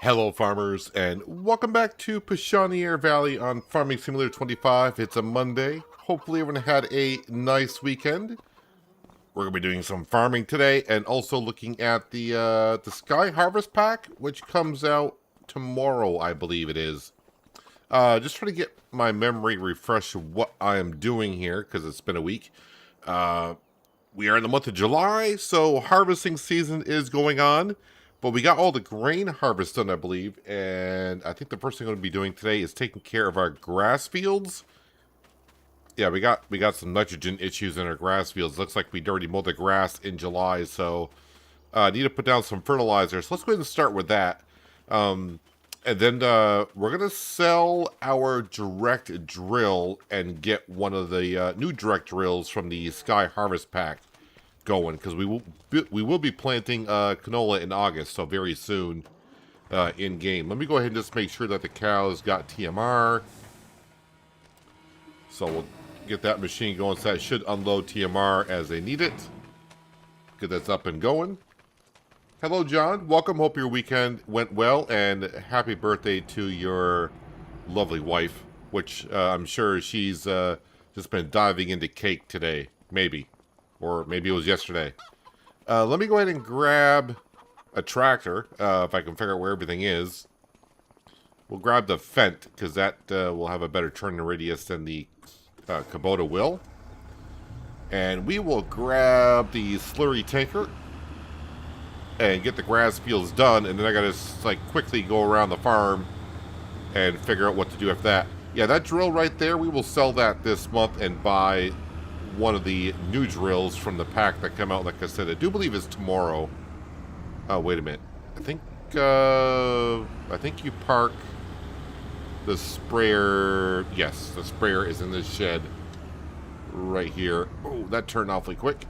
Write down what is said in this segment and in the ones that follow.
Hello farmers, and welcome back to Pichonniere Valley on Farming Simulator 25. It's a Monday. Hopefully everyone had a nice weekend. We're going to be doing some farming today and also looking at the Sky Harvest Pack, which comes out tomorrow, I believe it is. Just trying to get my memory refreshed of what I am doing here, because it's been a week. We are in the month of July, so harvesting season is going on. But we got all the grain harvest done, I believe, and I think the first thing I'm going to be doing today is taking care of our grass fields. Yeah, we got some nitrogen issues in our grass fields. Looks like we'd already mowed the grass in July, so need to put down some fertilizer. So let's go ahead and start with that. And then we're going to sell our direct drill and get one of the new direct drills from the Sky Harvest Pack going, because we will be planting canola in August, so very soon in game. Let me go ahead and just make sure that the cows got TMR. So we'll get that machine going, so that should unload TMR as they need it. Get that's up and going. Hello, John. Welcome. Hope your weekend went well, and happy birthday to your lovely wife, which I'm sure she's just been diving into cake today, maybe. Or maybe it was yesterday. Let me go ahead and grab a tractor, if I can figure out where everything is. We'll grab the Fent, because that will have a better turning radius than the Kubota will. And we will grab the slurry tanker and get the grass fields done, and then I gotta like quickly go around the farm and figure out what to do after that. Yeah, that drill right there, we will sell that this month and buy one of the new drills from the pack that come out. Like I said, I do believe it's tomorrow. Oh, wait a minute. I think you park the sprayer. Yes, the sprayer is in this shed right here. Oh, that turned awfully quick.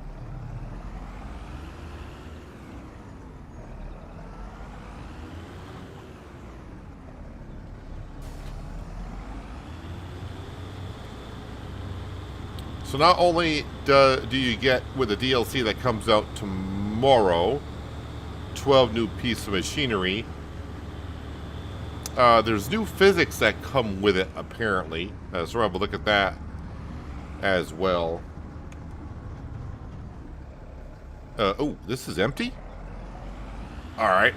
So not only do you get, with the DLC that comes out tomorrow, 12 new pieces of machinery, there's new physics that come with it, apparently. So we'll have a look at that as well. Oh, this is empty? Alright,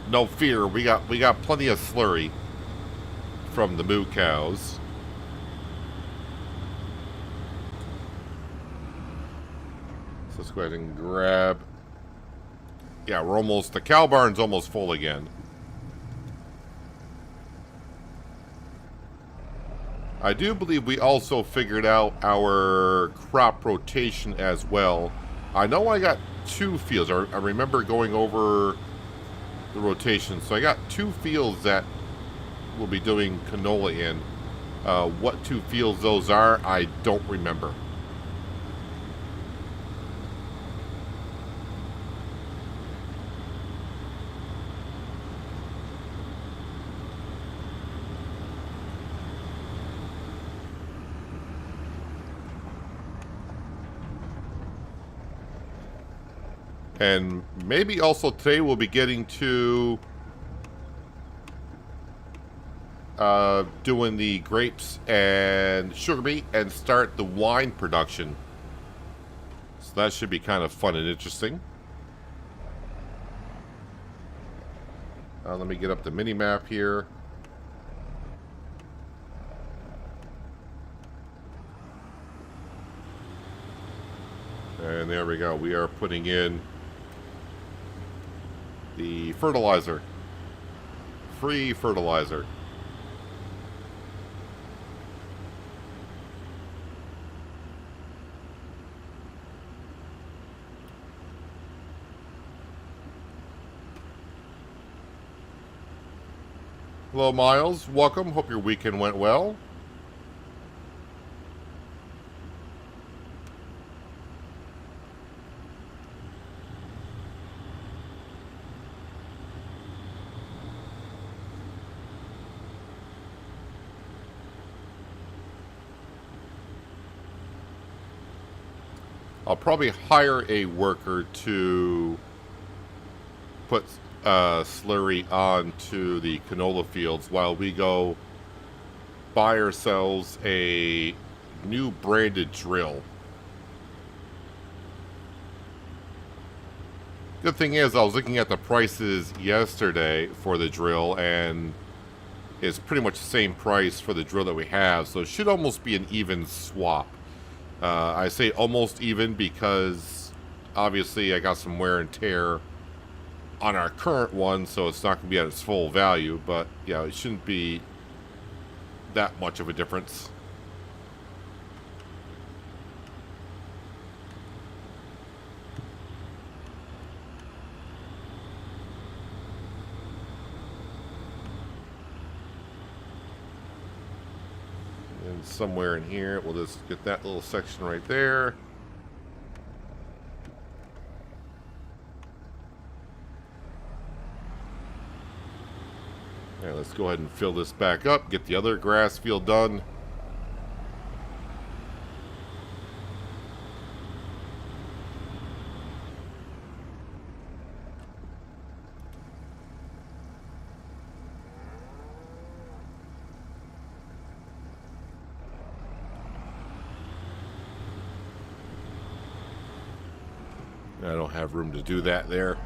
no fear. We got plenty of slurry from the moo cows. So let's go ahead and grab... Yeah, we're almost... The cow barn's almost full again. I do believe we also figured out our crop rotation as well. I know I got 2 fields. I remember going over the rotation. So I got 2 fields that we'll be doing canola in. What 2 fields those are, I don't remember. And maybe also today we'll be getting to doing the grapes and sugar beet and start the wine production. So that should be kind of fun and interesting. Let me get up the mini map here. And there we go. We are putting in the fertilizer. Free fertilizer. Hello, Miles. Welcome. Hope your weekend went well. I'll probably hire a worker to put slurry onto the canola fields while we go buy ourselves a new branded drill. Good thing is, I was looking at the prices yesterday for the drill, and it's pretty much the same price for the drill that we have, so it should almost be an even swap. I say almost even because obviously I got some wear and tear on our current one, so it's not going to be at its full value, but yeah, it shouldn't be that much of a difference. And somewhere in here, we'll just get that little section right there. All right, let's go ahead and fill this back up, get the other grass field done. I don't have room to do that there.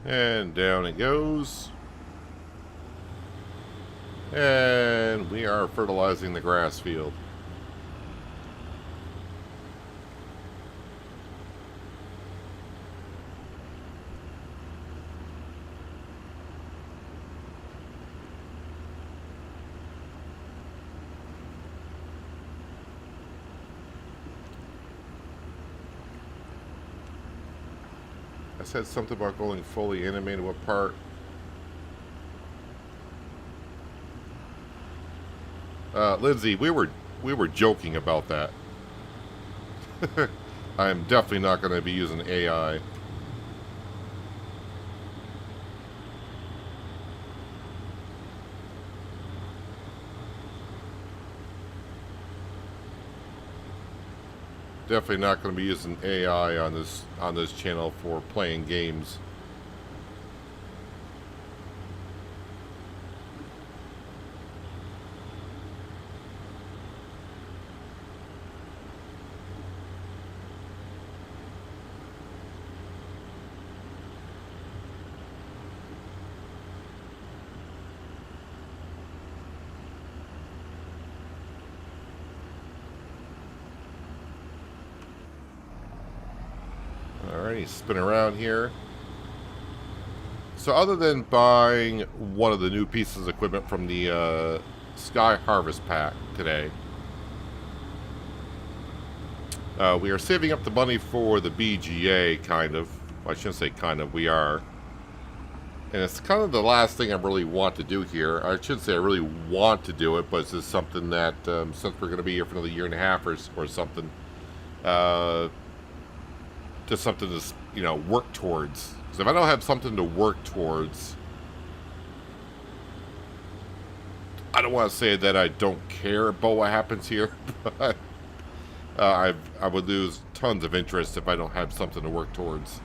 And down it goes. And we are fertilizing the grass field. I said something about going fully animated. What part? Lindsay, we were joking about that. I'm definitely not going to be using AI. Definitely not going to be using AI on this channel for playing games. Alright, spin around here. So other than buying one of the new pieces of equipment from the Sky Harvest Pack today, we are saving up the money for the BGA, kind of. Well, I shouldn't say kind of, we are. And it's kind of the last thing I really want to do here. I shouldn't say I really want to do it, but it's just something that, since we're going to be here for another year and a half or something, just something to, you know, work towards. Because if I don't have something to work towards, I don't want to say that I don't care about what happens here, but I would lose tons of interest if I don't have something to work towards.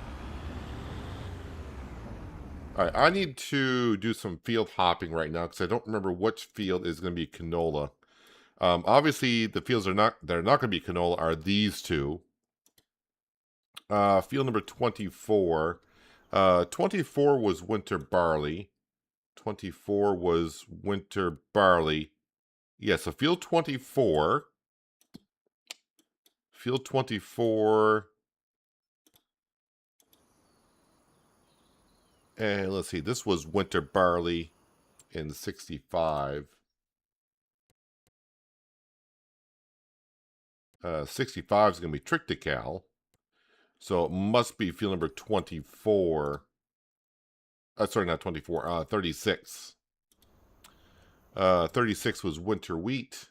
Alright, I need to do some field hopping right now because I don't remember which field is going to be canola. Obviously, the fields that are not going to be canola are these two. Field number 24. 24 was winter barley. 24 was winter barley. Yeah, so field 24. Field 24. And let's see, this was winter barley in 65. 65 is going to be Triticale. So it must be field number 24. Sorry, not 24. 36. 36 was winter wheat.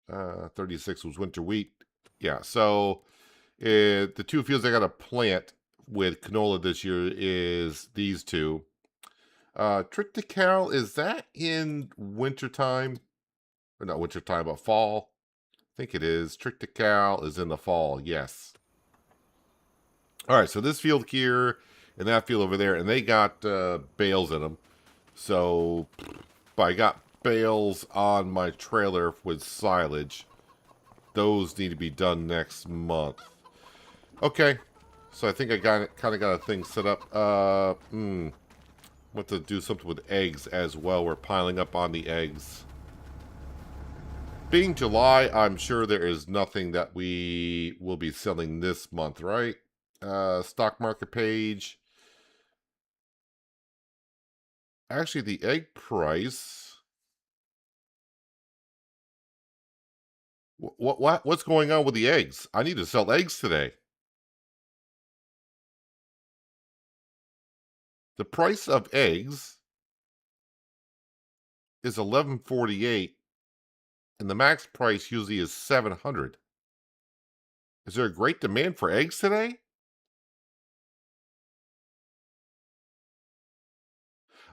36 was winter wheat. Yeah, so the two fields I got to plant with canola this year is these two. Triticale, is that in wintertime? Or not wintertime, but fall? I think it is. Triticale is in the fall, yes. All right, so this field here and that field over there, and they got bales in them. So, but I got bales on my trailer with silage. Those need to be done next month. Okay, so I think I kind of got a thing set up. Want to do something with eggs as well. We're piling up on the eggs. Being July, I'm sure there is nothing that we will be selling this month, right? Stock market page. Actually, the egg price. What's going on with the eggs? I need to sell eggs today. The price of eggs is $11.48, and the max price usually is $700. Is there a great demand for eggs today?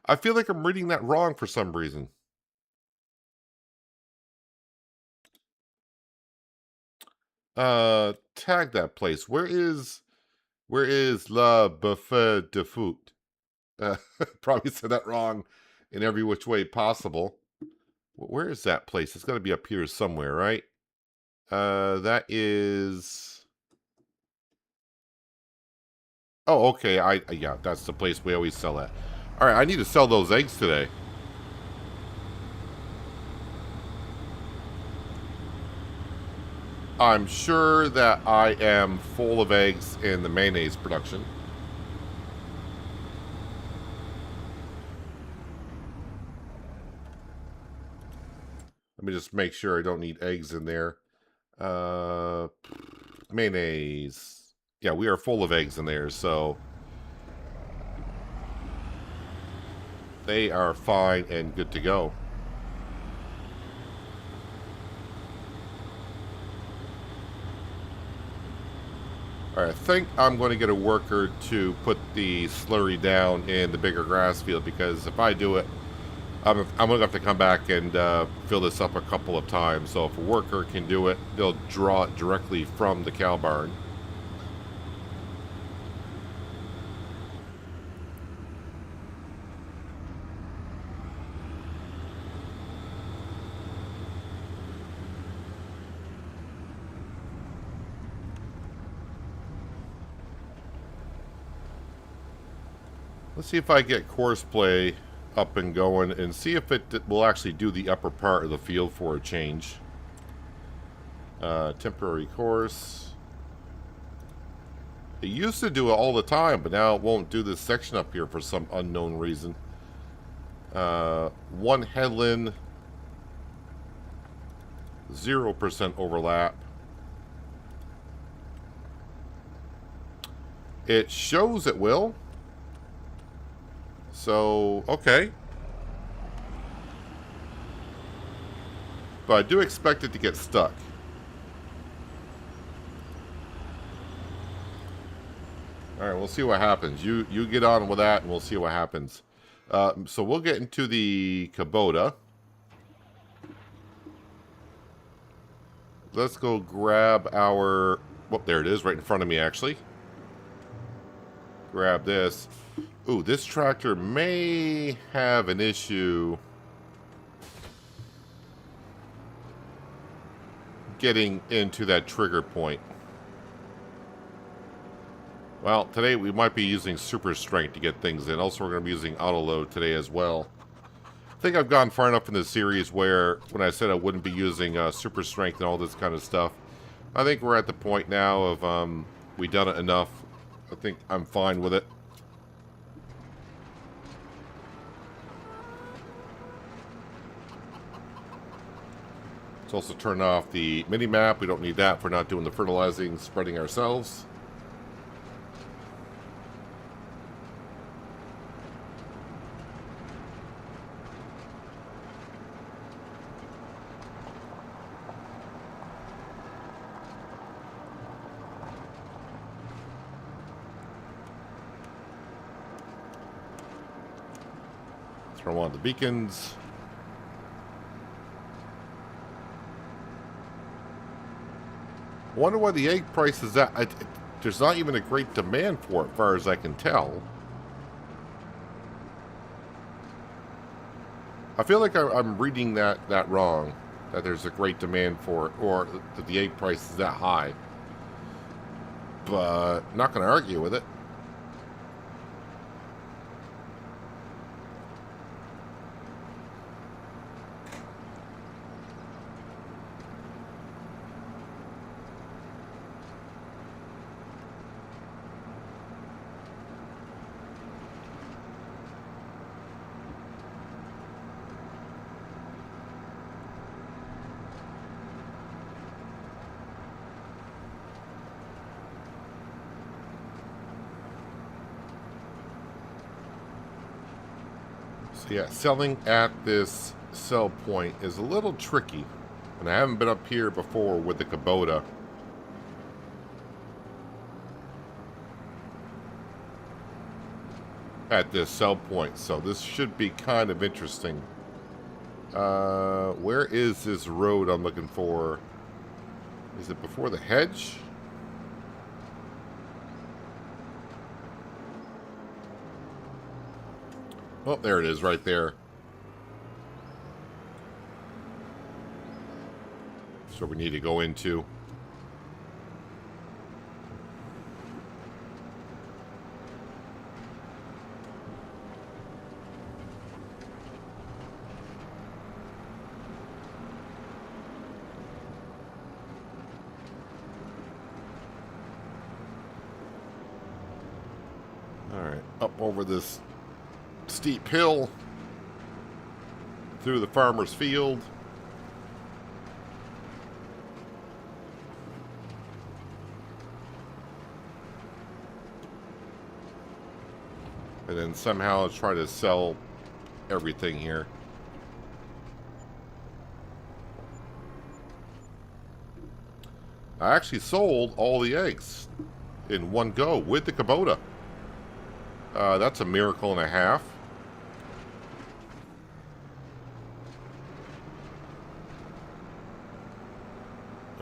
I feel like I'm reading that wrong for some reason. Tag that place. Where is La Buffet de Foot? Probably said that wrong in every which way possible. Where is that place? It's got to be up here somewhere, right? That is... Oh, okay. Yeah, that's the place we always sell at. All right, I need to sell those eggs today. I'm sure that I am full of eggs in the mayonnaise production. Let me just make sure I don't need eggs in there. Mayonnaise. Yeah, we are full of eggs in there, so they are fine and good to go. All right, I think I'm going to get a worker to put the slurry down in the bigger grass field, because if I do it, I'm going to have to come back and fill this up a couple of times. So if a worker can do it, they'll draw it directly from the cow barn. Let's see if I get course play up and going and see if it will actually do the upper part of the field for a change. Temporary course. It used to do it all the time, but now it won't do this section up here for some unknown reason. One headland, 0% overlap. It shows it will. So, okay. But I do expect it to get stuck. Alright, we'll see what happens. You get on with that and we'll see what happens. So we'll get into the Kubota. Let's go grab our... Oh, there it is, right in front of me, actually. Grab this. Ooh, this tractor may have an issue getting into that trigger point. Well, today we might be using super strength to get things in. Also, we're going to be using auto load today as well. I think I've gone far enough in this series where when I said I wouldn't be using super strength and all this kind of stuff, I think we're at the point now of we've done it enough. I think I'm fine with it. Let's also turn off the mini-map. We don't need that for not doing the fertilizing, spreading ourselves. Throw on the beacons. I wonder why the egg price is that. There's not even a great demand for it, as far as I can tell. I feel like I'm reading that wrong. That there's a great demand for it, or that the egg price is that high. But not going to argue with it. So yeah, selling at this sell point is a little tricky. And I haven't been up here before with the Kubota. At this sell point, so this should be kind of interesting. Where is this road I'm looking for? Is it before the hedge? Oh, there it is, right there. So we need to go into. All right, up over this steep hill through the farmer's field. And then somehow try to sell everything here. I actually sold all the eggs in one go with the Kubota. That's a miracle and a half.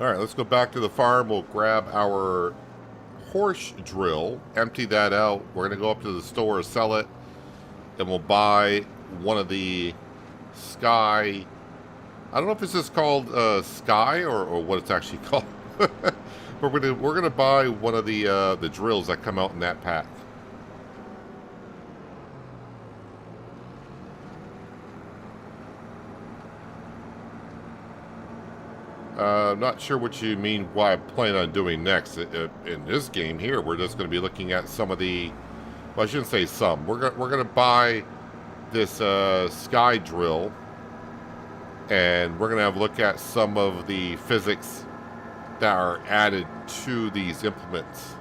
Alright, let's go back to the farm. We'll grab our horse drill, empty that out. We're going to go up to the store, sell it, and we'll buy one of the Sky. I don't know if it's just called Sky or what it's actually called. But we're gonna buy one of the drills that come out in that pack. I'm not sure what you mean why I plan on doing next. In this game here, we're just going to be looking at some of the... Well, I shouldn't say some. We're going to buy this Sky drill, and we're going to have a look at some of the physics that are added to these implements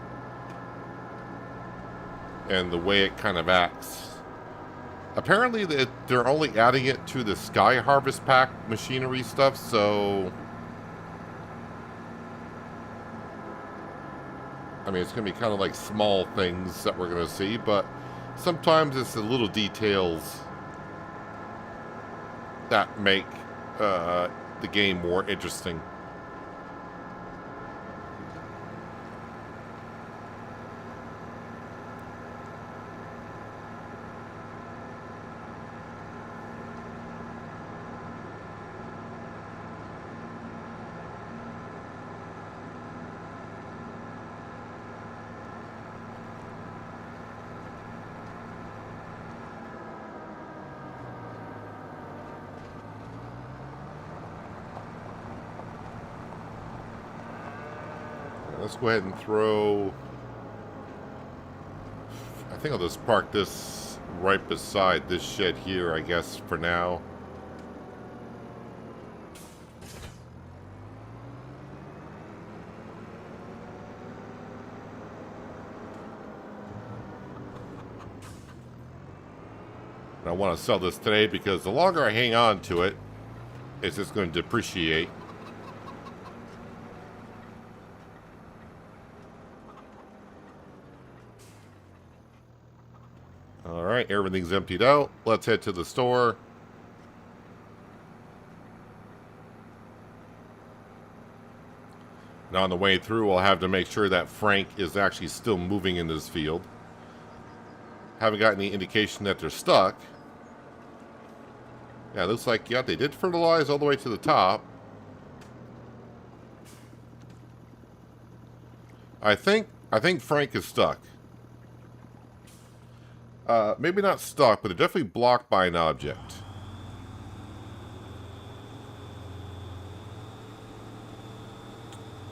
and the way it kind of acts. Apparently, they're only adding it to the Sky Harvest Pack machinery stuff, so... I mean, it's going to be kind of like small things that we're going to see, but sometimes it's the little details that make the game more interesting. Let's go ahead and throw... I think I'll just park this right beside this shed here, I guess, for now. And I want to sell this today because the longer I hang on to it, it's just going to depreciate. Alright, everything's emptied out. Let's head to the store. Now on the way through, I'll have to make sure that Frank is actually still moving in this field. Haven't got any indication that they're stuck. Yeah, it looks like, yeah, they did fertilize all the way to the top. I think Frank is stuck. Maybe not stuck, but they're definitely blocked by an object.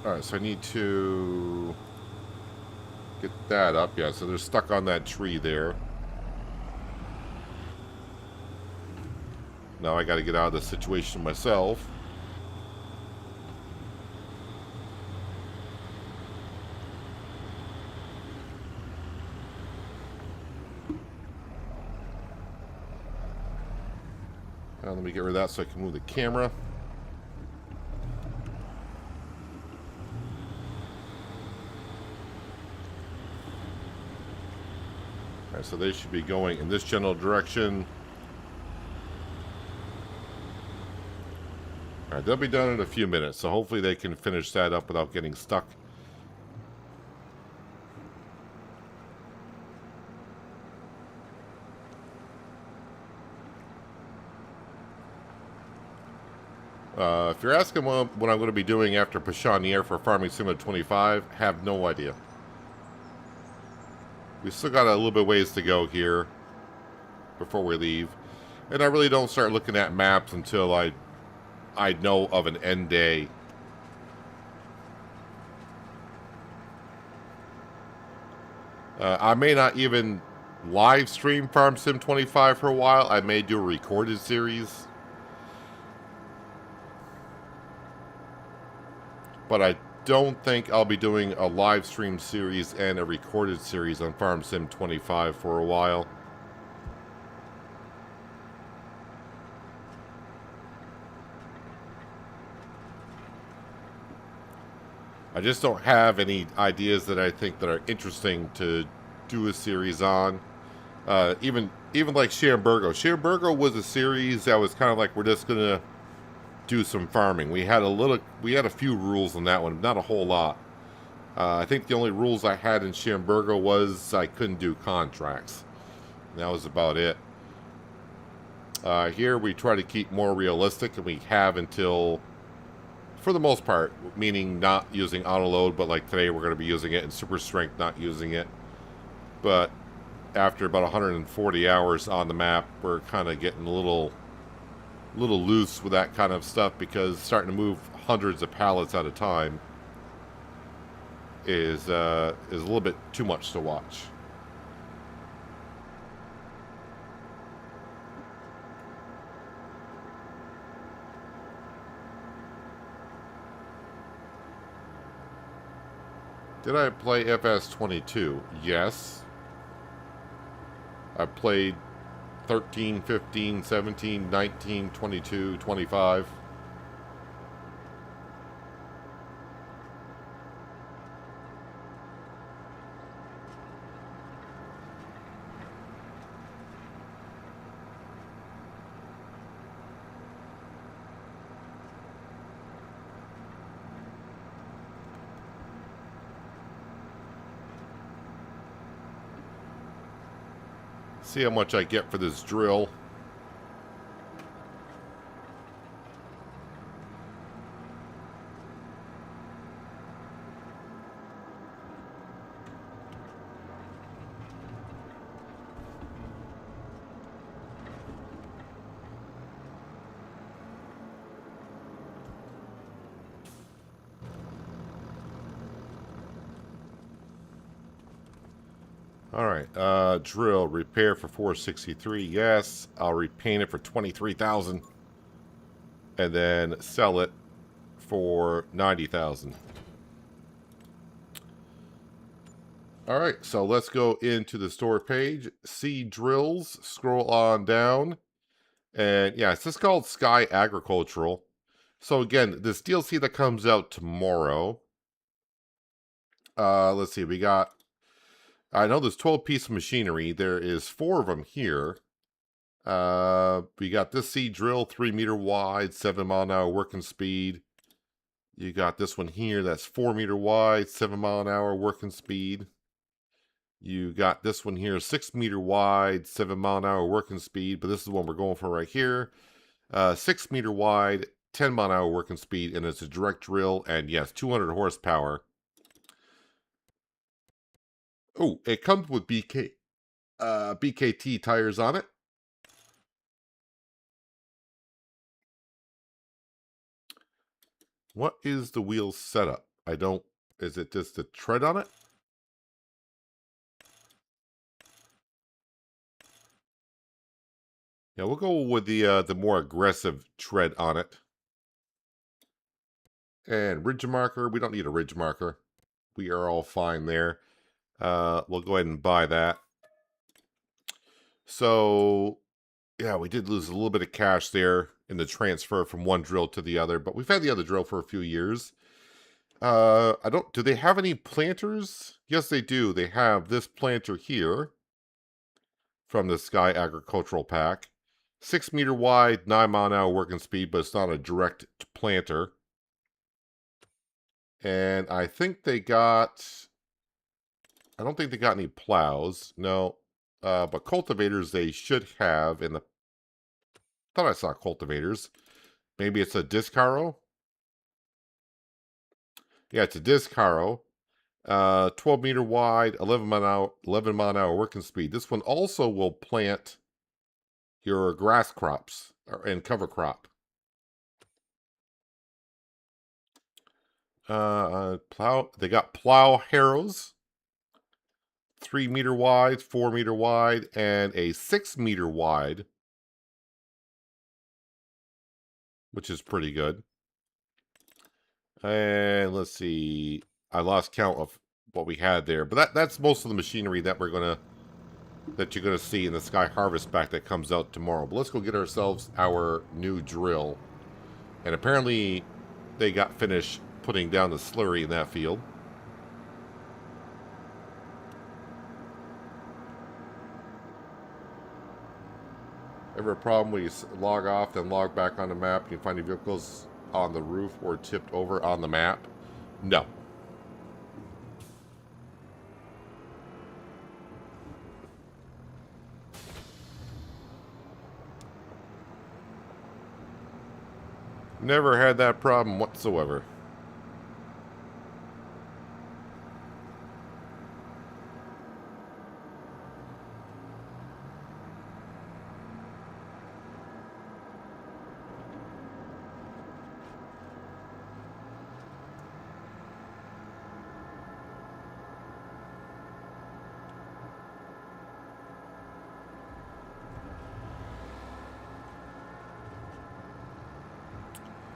Alright, so I need to get that up. Yeah, so they're stuck on that tree there. Now I gotta get out of the situation myself. Now let me get rid of that so I can move the camera. Alright, so they should be going in this general direction. Alright, they'll be done in a few minutes, so hopefully they can finish that up without getting stuck. If you're asking what I'm going to be doing after Pichonniere for Farming Simulator 25, have no idea. We still got a little bit of ways to go here before we leave. And I really don't start looking at maps until I know of an end day. I may not even live stream Farm Sim 25 for a while. I may do a recorded series. But I don't think I'll be doing a live stream series and a recorded series on Farm Sim 25 for a while. I just don't have any ideas that I think that are interesting to do a series on. Even like Shamburgo. Shamburgo was a series that was kind of like, we're just gonna do some farming. We had a few rules on that one, not a whole lot. I think the only rules I had in Shamburgo was I couldn't do contracts. And that was about it. Here we try to keep more realistic, and we have until, for the most part, meaning not using auto load, but like today we're going to be using it, and super strength not using it. But after about 140 hours on the map, we're kind of getting a little loose with that kind of stuff, because starting to move hundreds of pallets at a time is a little bit too much to watch. Did I play FS22? Yes. I played 13, 15, 17, 19, 22, 25. See how much I get for this drill. Alright, drill, repair for 463, yes. I'll repaint it for 23,000. And then sell it for 90,000. All right, so let's go into the store page. See drills, scroll on down. And yeah, it's just called Sky Agricultural. So again, this DLC that comes out tomorrow. Let's see, we got, I know there's 12 pieces of machinery. There is 4 of them here. We got this seed drill, 3-meter wide, 7-mile-an-hour working speed. You got this one here that's 4-meter wide, 7-mile-an-hour working speed. You got this one here, 6-meter wide, 7-mile-an-hour working speed, but this is the one we're going for right here. 6-meter wide, 10-mile-an-hour working speed, and it's a direct drill, and yes, 200 horsepower. Oh, it comes with BKT tires on it. What is the wheel setup? I don't, is it just the tread on it? Yeah, we'll go with the more aggressive tread on it. And ridge marker, we don't need a ridge marker. We are all fine there. We'll go ahead and buy that. So, yeah, we did lose a little bit of cash there in the transfer from one drill to the other, but we've had the other drill for a few years. Do they have any planters? Yes, they do. They have this planter here from the Sky Agricultural Pack. 6-meter wide, 9-mile-an-hour working speed, but it's not a direct planter. And I think they got, I don't think they got any plows. No. But cultivators they should have in the, thought I saw cultivators. Maybe it's a disc harrow? Yeah, it's a disc harrow. 12-meter wide, 11-mile-an-hour working speed. This one also will plant your grass crops and cover crop. They got plow harrows. 3-meter wide, 4-meter wide, and a 6-meter wide, which is pretty good. And let's see, I lost count of what we had there, but that's most of the machinery that you're gonna see in the Sky Harvest pack that comes out tomorrow. But let's go get ourselves our new drill. And apparently, they got finished putting down the slurry in that field. Ever a problem where you log off, then log back on the map, and you find your vehicles on the roof or tipped over on the map? No. Never had that problem whatsoever.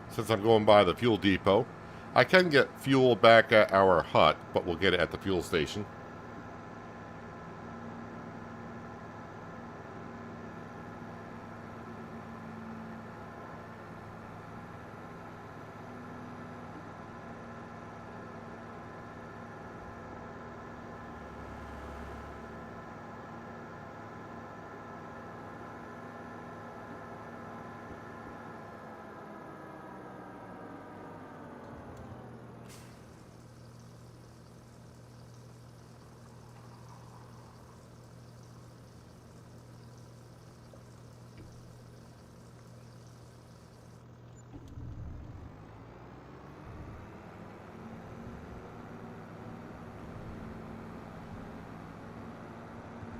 Since I'm going by the fuel depot, I can get fuel back at our hut, but we'll get it at the fuel station.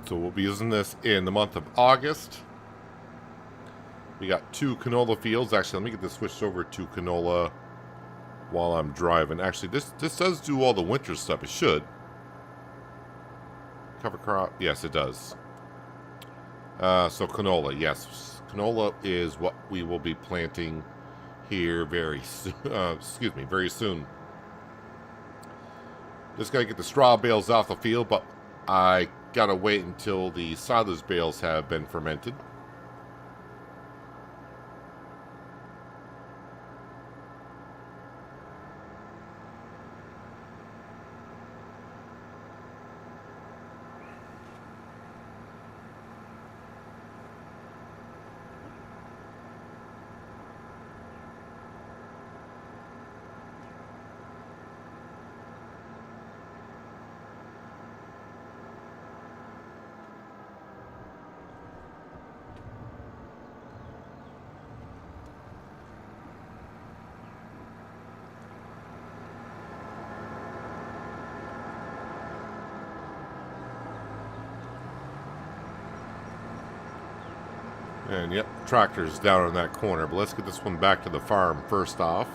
So we'll be using this in the month of August. We got 2 canola fields. Actually, let me get this switched over to canola while I'm driving. Actually, this does do all the winter stuff. It should. Cover crop. Yes, it does. So canola. Yes. Canola is what we will be planting here very soon. Excuse me, very soon. Just gotta get the straw bales off the field, but I gotta wait until the silage bales have been fermented. And yep, tractor's down in that corner. But let's get this one back to the farm first off.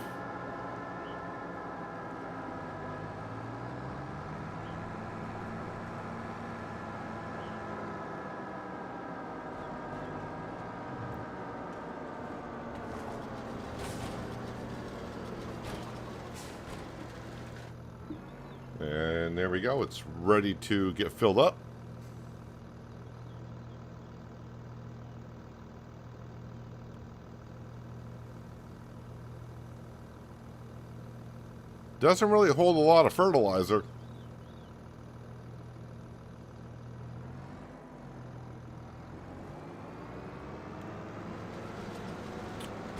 And there we go. It's ready to get filled up. Doesn't really hold a lot of fertilizer.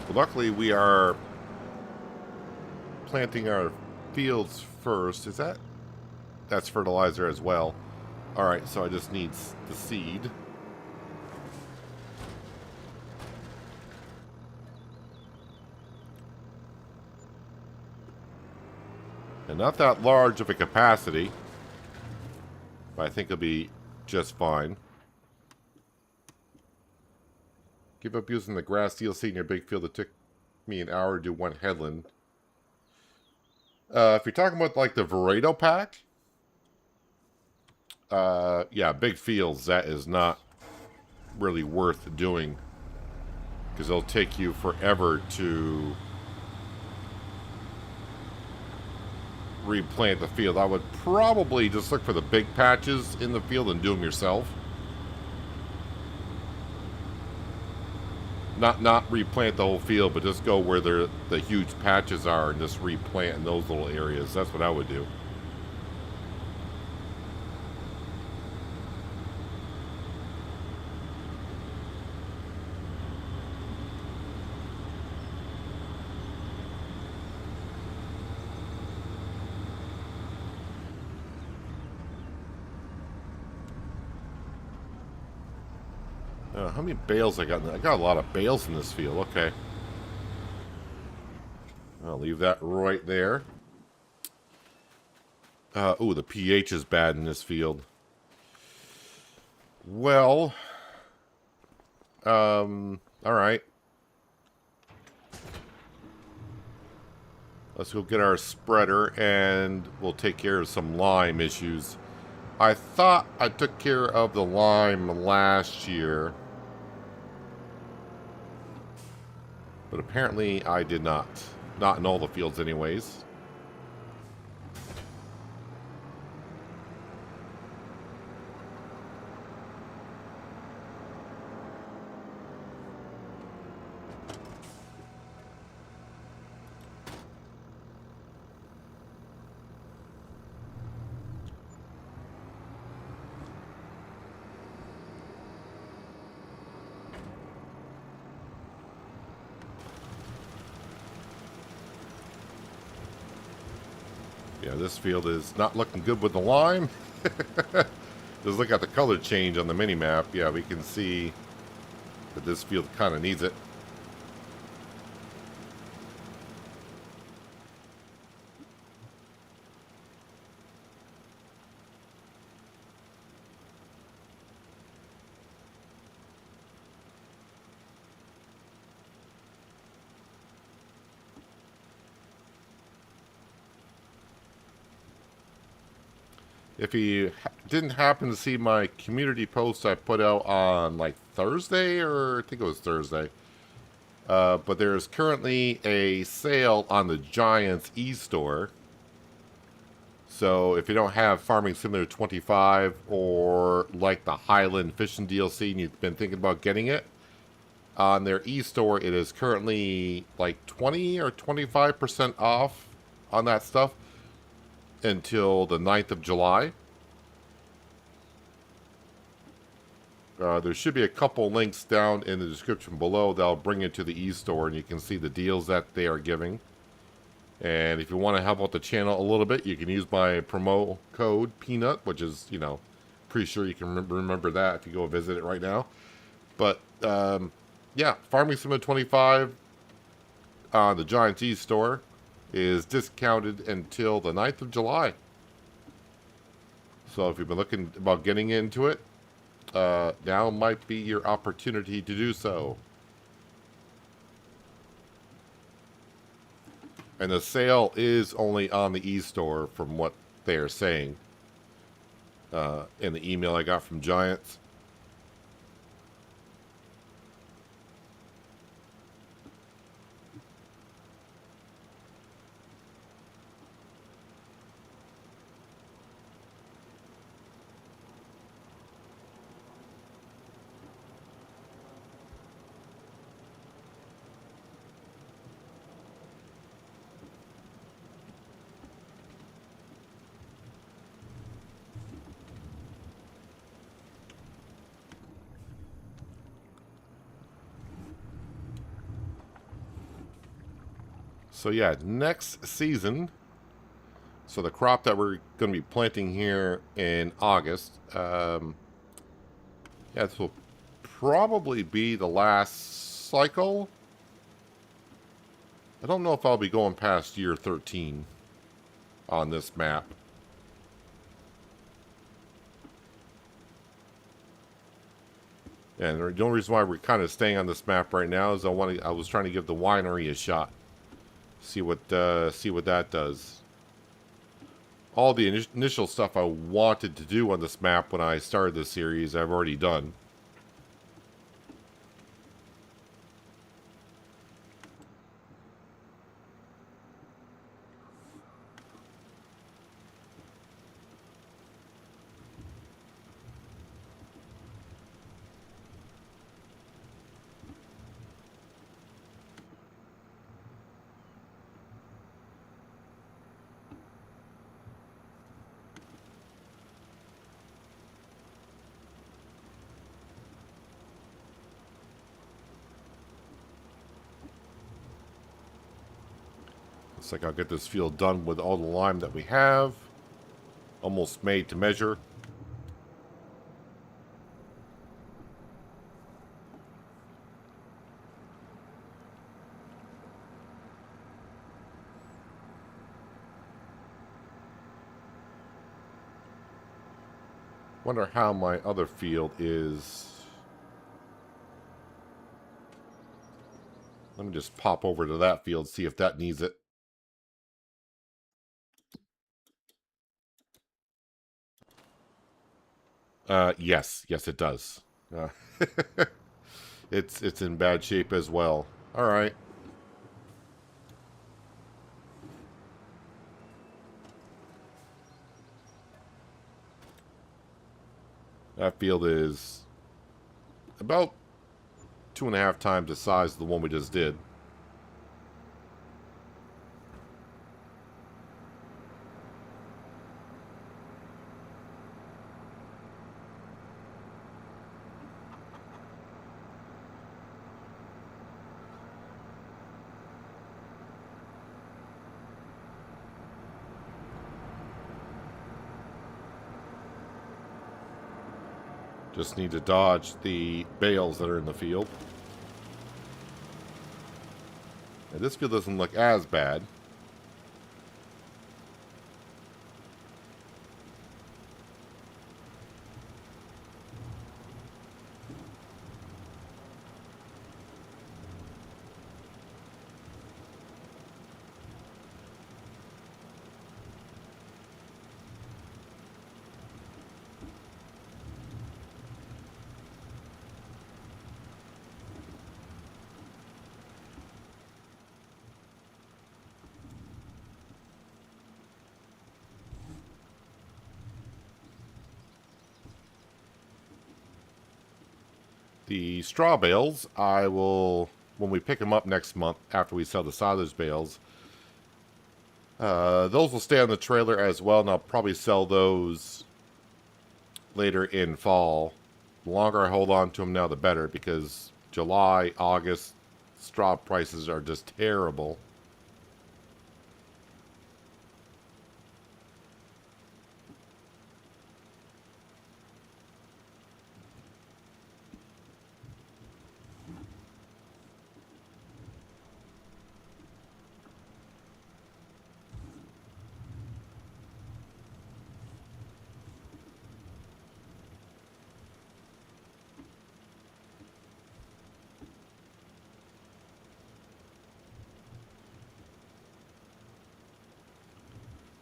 But luckily we are planting our fields first. Is that? That's fertilizer as well. Alright, so I just need the seed. And not that large of a capacity, but I think it'll be just fine. Give up using the grass steel seed in your big field. It took me an hour to do one headland. If you're talking about like the Varieto pack, yeah, big fields, that is not really worth doing, because it'll take you forever to replant the field. I would probably just look for the big patches in the field and do them yourself. Not replant the whole field, but just go where the huge patches are and just replant in those little areas. That's what I would do. How many bales I got? I got a lot of bales in this field. Okay. I'll leave that right there. Ooh, the pH is bad in this field. Well, alright. Let's go get our spreader and we'll take care of some lime issues. I thought I took care of the lime last year, but apparently I did not. Not in all the fields anyways. Yeah, this field is not looking good with the lime. Just look at the color change on the mini-map. Yeah, we can see that this field kind of needs it. If you didn't happen to see my community post I put out on like Thursday, or I think it was Thursday, but there's currently a sale on the Giants e-store. So if you don't have Farming Simulator 25 or like the Highland Fishing DLC and you've been thinking about getting it, on their e-store it is currently like 20 or 25% off on that stuff until the 9th of July. There should be a couple links down in the description below that'll bring you to the e-store and you can see the deals that they are giving. And if you want to help out the channel a little bit, you can use my promo code Peanut, which is, you know, pretty sure you can remember that if you go visit it right now. But, yeah, Farming Simulator 25 on the Giants e-store is discounted until the 9th of July. So if you've been looking about getting into it, now might be your opportunity to do so. And the sale is only on the e-store from what they are saying in the email I got from Giants. So yeah, next season, so the crop that we're going to be planting here in August, yeah, this will probably be the last cycle. I don't know if I'll be going past year 13 on this map. And the only reason why we're kind of staying on this map right now is I was trying to give the winery a shot. See what that does. All the initial stuff I wanted to do on this map when I started this series, I've already done. Looks like I'll get this field done with all the lime that we have. Almost made to measure. Wonder how my other field is. Let me just pop over to that field, see if that needs it. Yes, it does. It's in bad shape as well. All right. That field is about 2.5 times the size of the one we just did. Just need to dodge the bales that are in the field. And this field doesn't look as bad. The straw bales, I will, when we pick them up next month after we sell the silage bales, those will stay on the trailer as well, and I'll probably sell those later in fall. The longer I hold on to them now, the better, because July, August, straw prices are just terrible.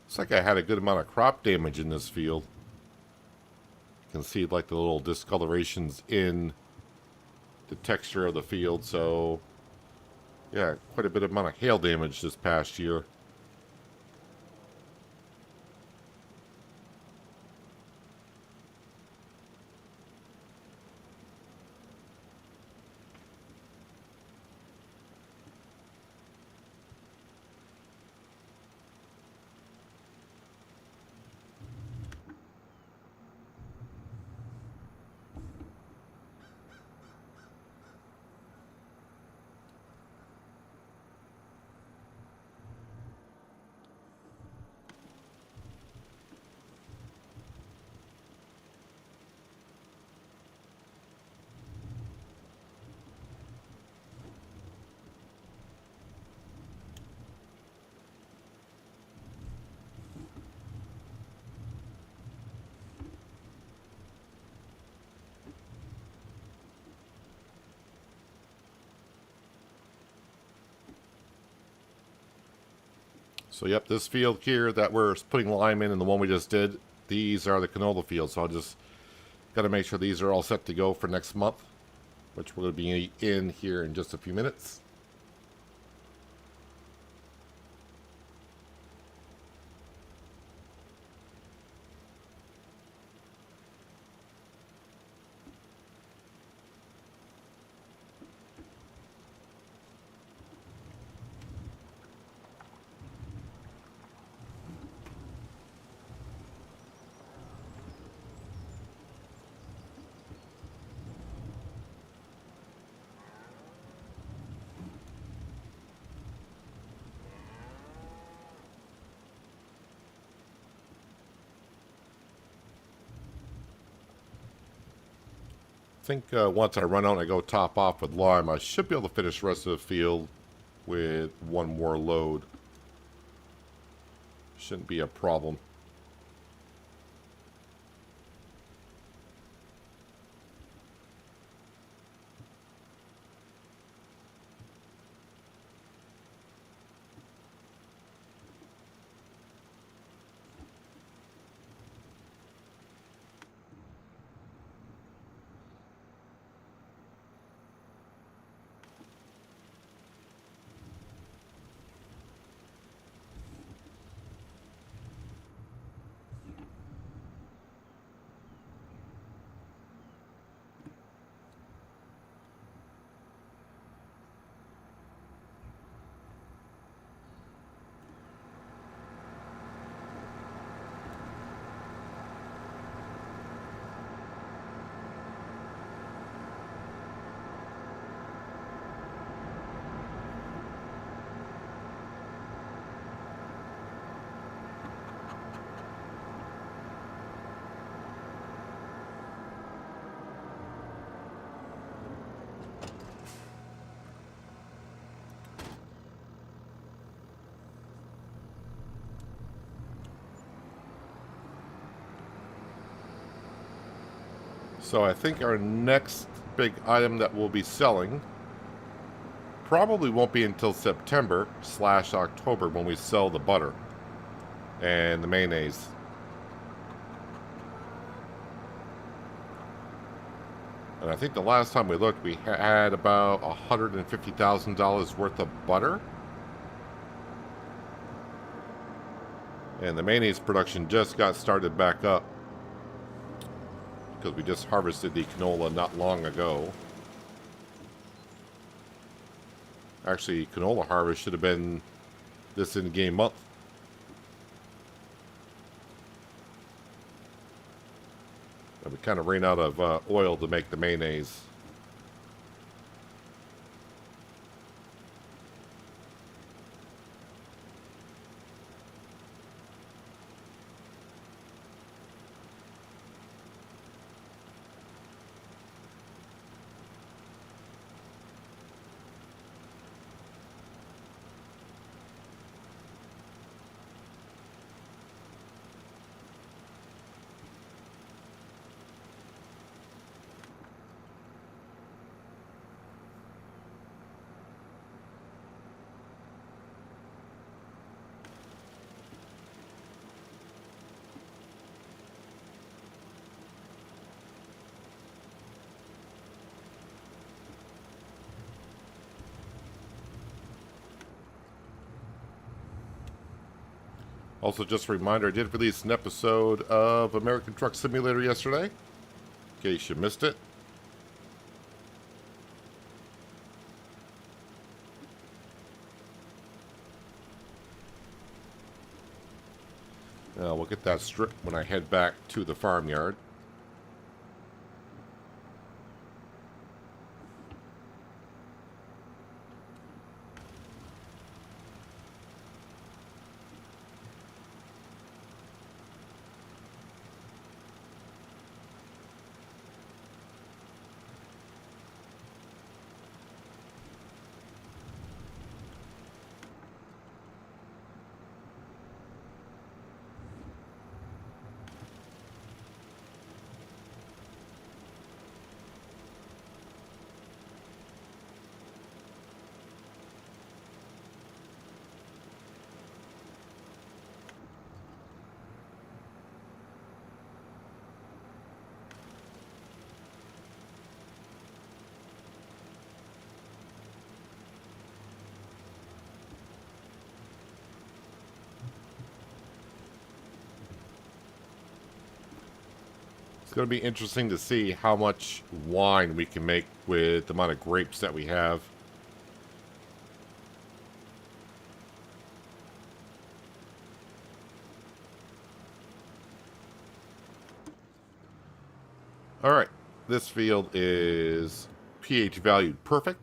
Looks like I had a good amount of crop damage in this field. You can see like the little discolorations in the texture of the field, so yeah, quite a bit of amount of hail damage this past year. So yep, this field here that we're putting lime in and the one we just did, these are the canola fields. So I'll just got to make sure these are all set to go for next month, which we'll be in here in just a few minutes. I think once I run out and I go top off with lime, I should be able to finish the rest of the field with one more load. Shouldn't be a problem. So I think our next big item that we'll be selling probably won't be until September/October when we sell the butter and the mayonnaise. And I think the last time we looked, we had about $150,000 worth of butter. And the mayonnaise production just got started back up, because we just harvested the canola not long ago. Actually, canola harvest should have been this in-game month. And we kind of ran out of oil to make the mayonnaise. Also, just a reminder, I did release an episode of American Truck Simulator yesterday, in case you missed it. We'll get that strip when I head back to the farmyard. It's going to be interesting to see how much wine we can make with the amount of grapes that we have. Alright, this field is pH valued perfect.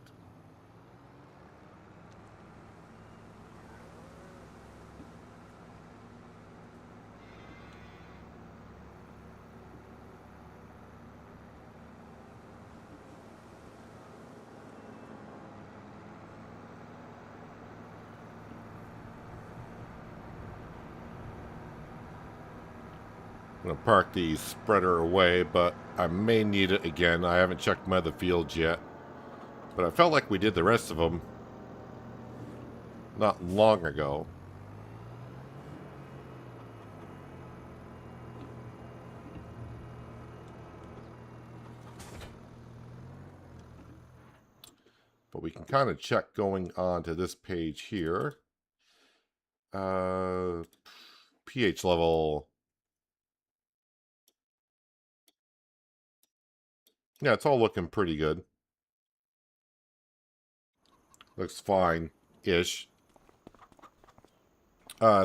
I'm going to park the spreader away, but I may need it again. I haven't checked my other fields yet. But I felt like we did the rest of them not long ago. But we can kind of check going on to this page here. pH level. Yeah, it's all looking pretty good. Looks fine-ish.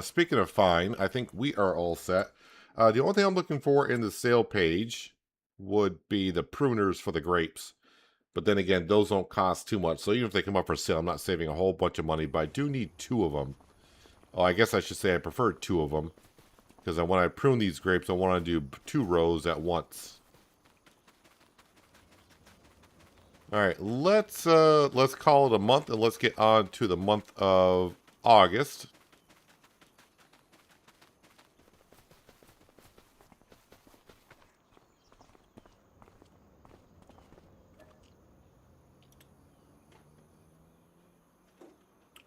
Speaking of fine, I think we are all set. The only thing I'm looking for in the sale page would be the pruners for the grapes. But then again, those don't cost too much. So even if they come up for sale, I'm not saving a whole bunch of money. But I do need 2 of them. Oh, I guess I should say I prefer 2 of them. Because when I prune these grapes, I want to do 2 rows at once. Alright, let's call it a month, and let's get on to the month of August.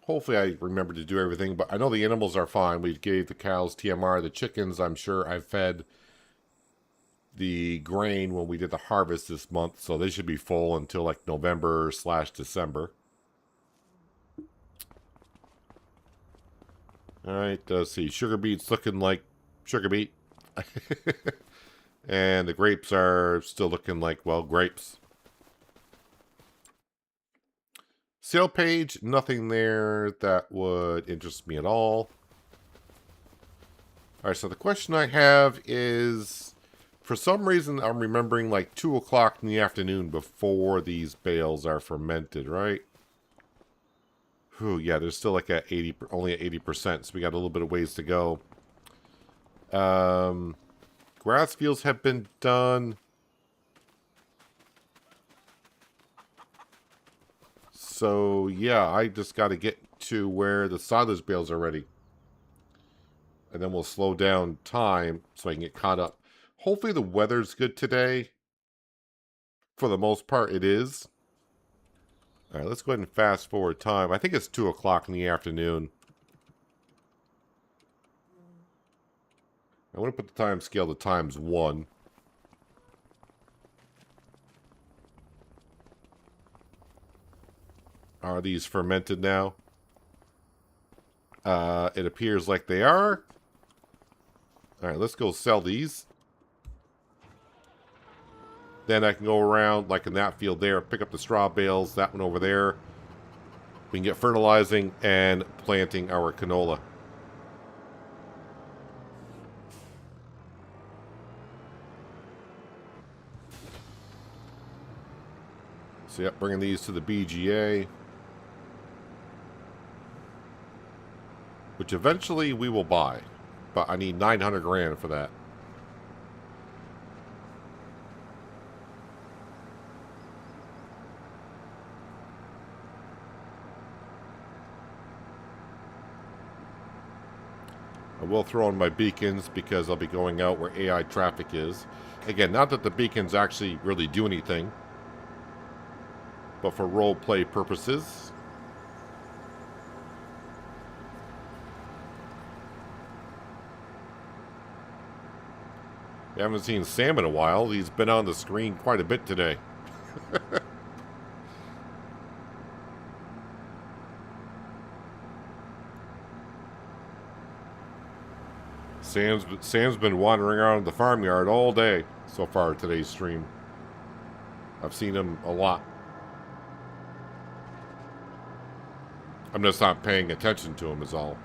Hopefully I remember to do everything, but I know the animals are fine. We gave the cows TMR. The chickens, I'm sure I fed the grain when we did the harvest this month, so they should be full until like November/December. Alright, let's see. Sugar beet's looking like sugar beet. And the grapes are still looking like, well, grapes. Sale page, nothing there that would interest me at all. Alright, so the question I have is, for some reason I'm remembering like 2 o'clock in the afternoon before these bales are fermented, right? Whew, yeah, there's still like at 80, only at 80%, so we got a little bit of ways to go. Grass fields have been done. So, yeah, I just got to get to where the silage bales are ready. And then we'll slow down time so I can get caught up. Hopefully the weather's good today. For the most part, it is. All right, let's go ahead and fast forward time. I think it's 2 o'clock in the afternoon. I want to put the time scale to ×1. Are these fermented now? It appears like they are. All right, let's go sell these. Then I can go around, like in that field there, pick up the straw bales, that one over there. We can get fertilizing and planting our canola. So, yep, bringing these to the BGA. Which eventually we will buy. But I need 900 grand for that. I will throw on my beacons because I'll be going out where AI traffic is. Again, not that the beacons actually really do anything, but for role play purposes. I haven't seen Sam in a while. He's been on the screen quite a bit today. Sam's been wandering around the farmyard all day so far today's stream. I've seen him a lot. I'm just not paying attention to him is all.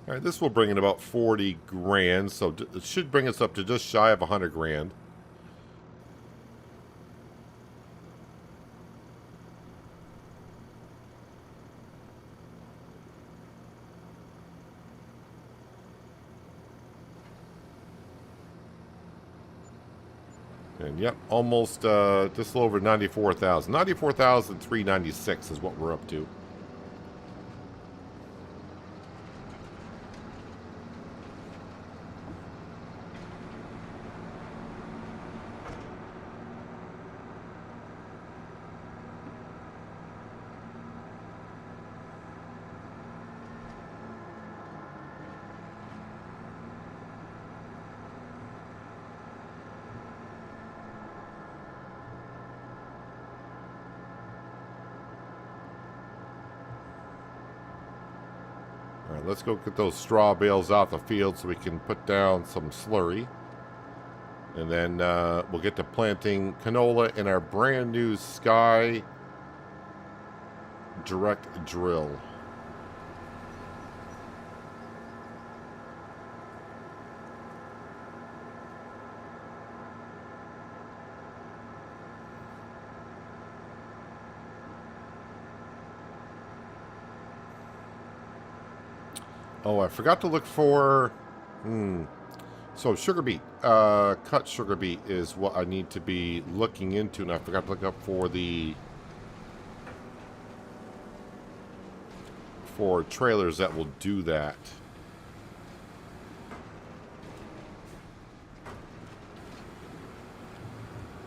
All right, this will bring in about 40 grand, so it should bring us up to just shy of 100 grand. And yep, almost just a little over 94,000. 94,396 is what we're up to. All right, let's go get those straw bales out the field so we can put down some slurry. And then we'll get to planting canola in our brand new Sky Direct drill. Oh, I forgot to look for... So sugar beet, cut sugar beet is what I need to be looking into, and I forgot to look up for trailers that will do that.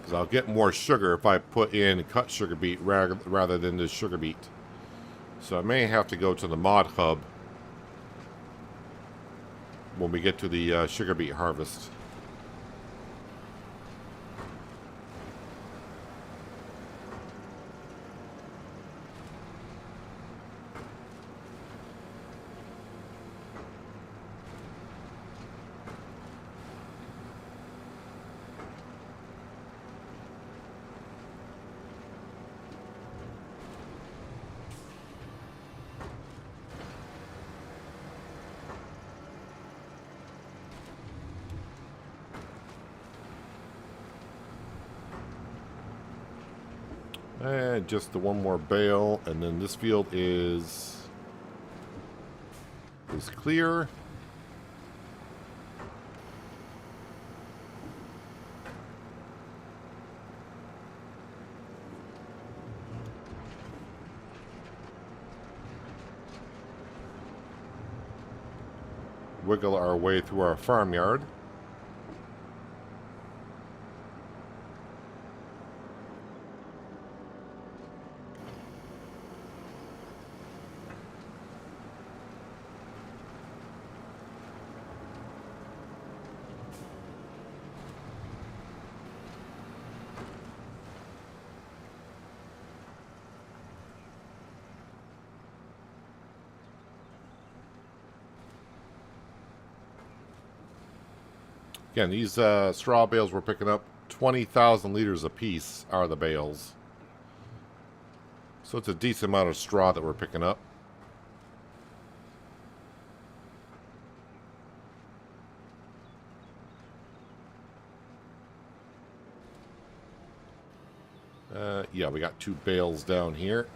Because I'll get more sugar if I put in cut sugar beet rather than the sugar beet. So I may have to go to the mod hub when we get to the sugar beet harvest. And just the one more bale, and then this field is clear. Wiggle our way through our farmyard. Again, these straw bales we're picking up, 20,000 liters apiece are the bales. So it's a decent amount of straw that we're picking up. Yeah, we got 2 bales down here.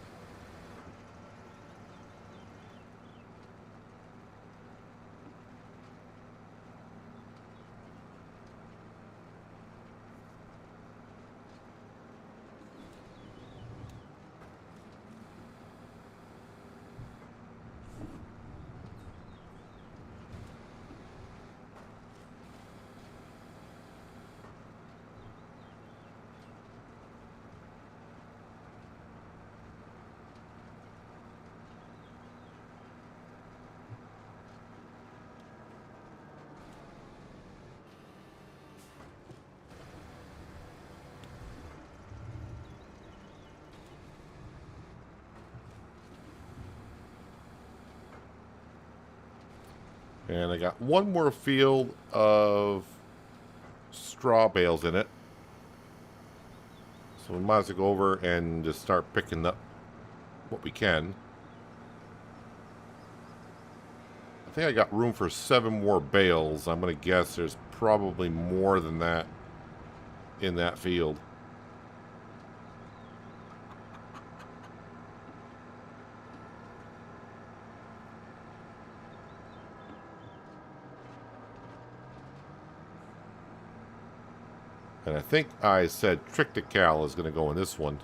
And I got one more field of straw bales in it. So we might as well go over and just start picking up what we can. I think I got room for 7 more bales. I'm going to guess there's probably more than that in that field. And I think I said Triticale is going to go in this one.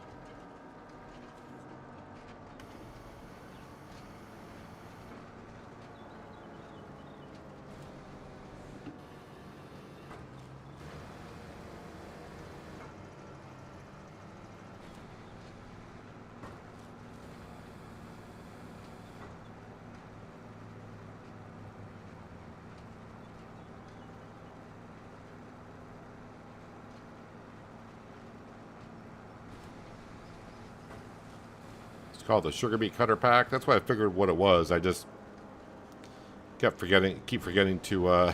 It's called the Sugar Beet Cutter Pack. That's why I figured what it was. I just keep forgetting to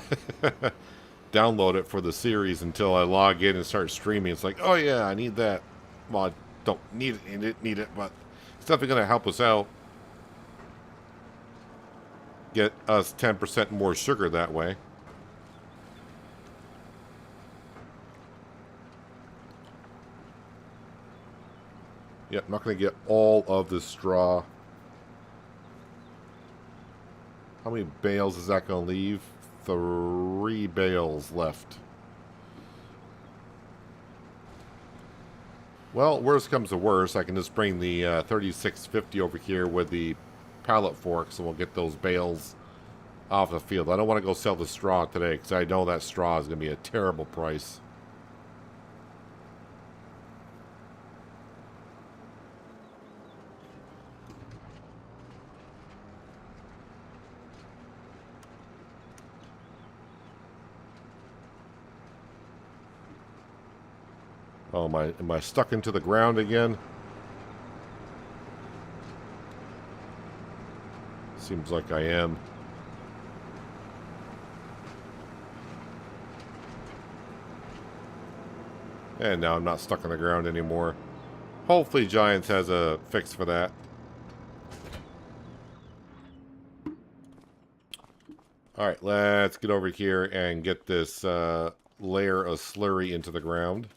download it for the series until I log in and start streaming. It's like, oh yeah, I need that. Well, I don't need it, but it's definitely going to help us out. Get us 10% more sugar that way. Yep, I'm not going to get all of the straw. How many bales is that going to leave? 3 bales left. Well, worst comes to worst, I can just bring the 3650 over here with the pallet forks, and we'll get those bales off the field. I don't want to go sell the straw today, because I know that straw is going to be a terrible price. Oh, am I stuck into the ground again? Seems like I am. And now I'm not stuck in the ground anymore. Hopefully Giants has a fix for that. Alright, let's get over here and get this layer of slurry into the ground.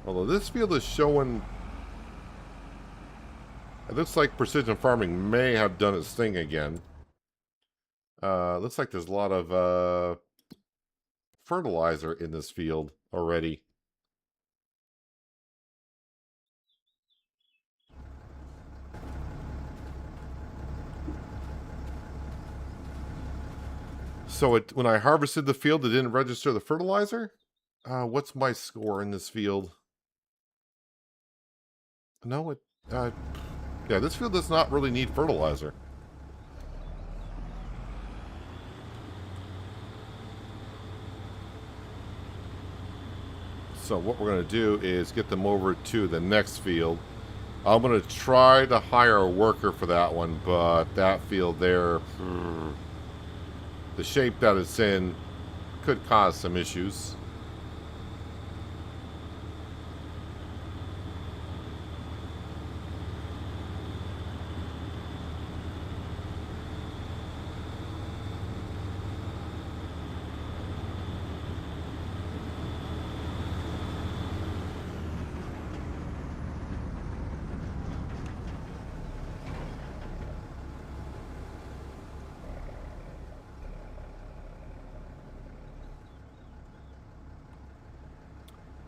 Although this field is showing... It looks like precision farming may have done its thing again. Looks like there's a lot of fertilizer in this field already. So when I harvested the field, it didn't register the fertilizer? What's my score in this field? No, yeah, this field does not really need fertilizer. So what we're going to do is get them over to the next field. I'm going to try to hire a worker for that one, but that field there, the shape that it's in could cause some issues.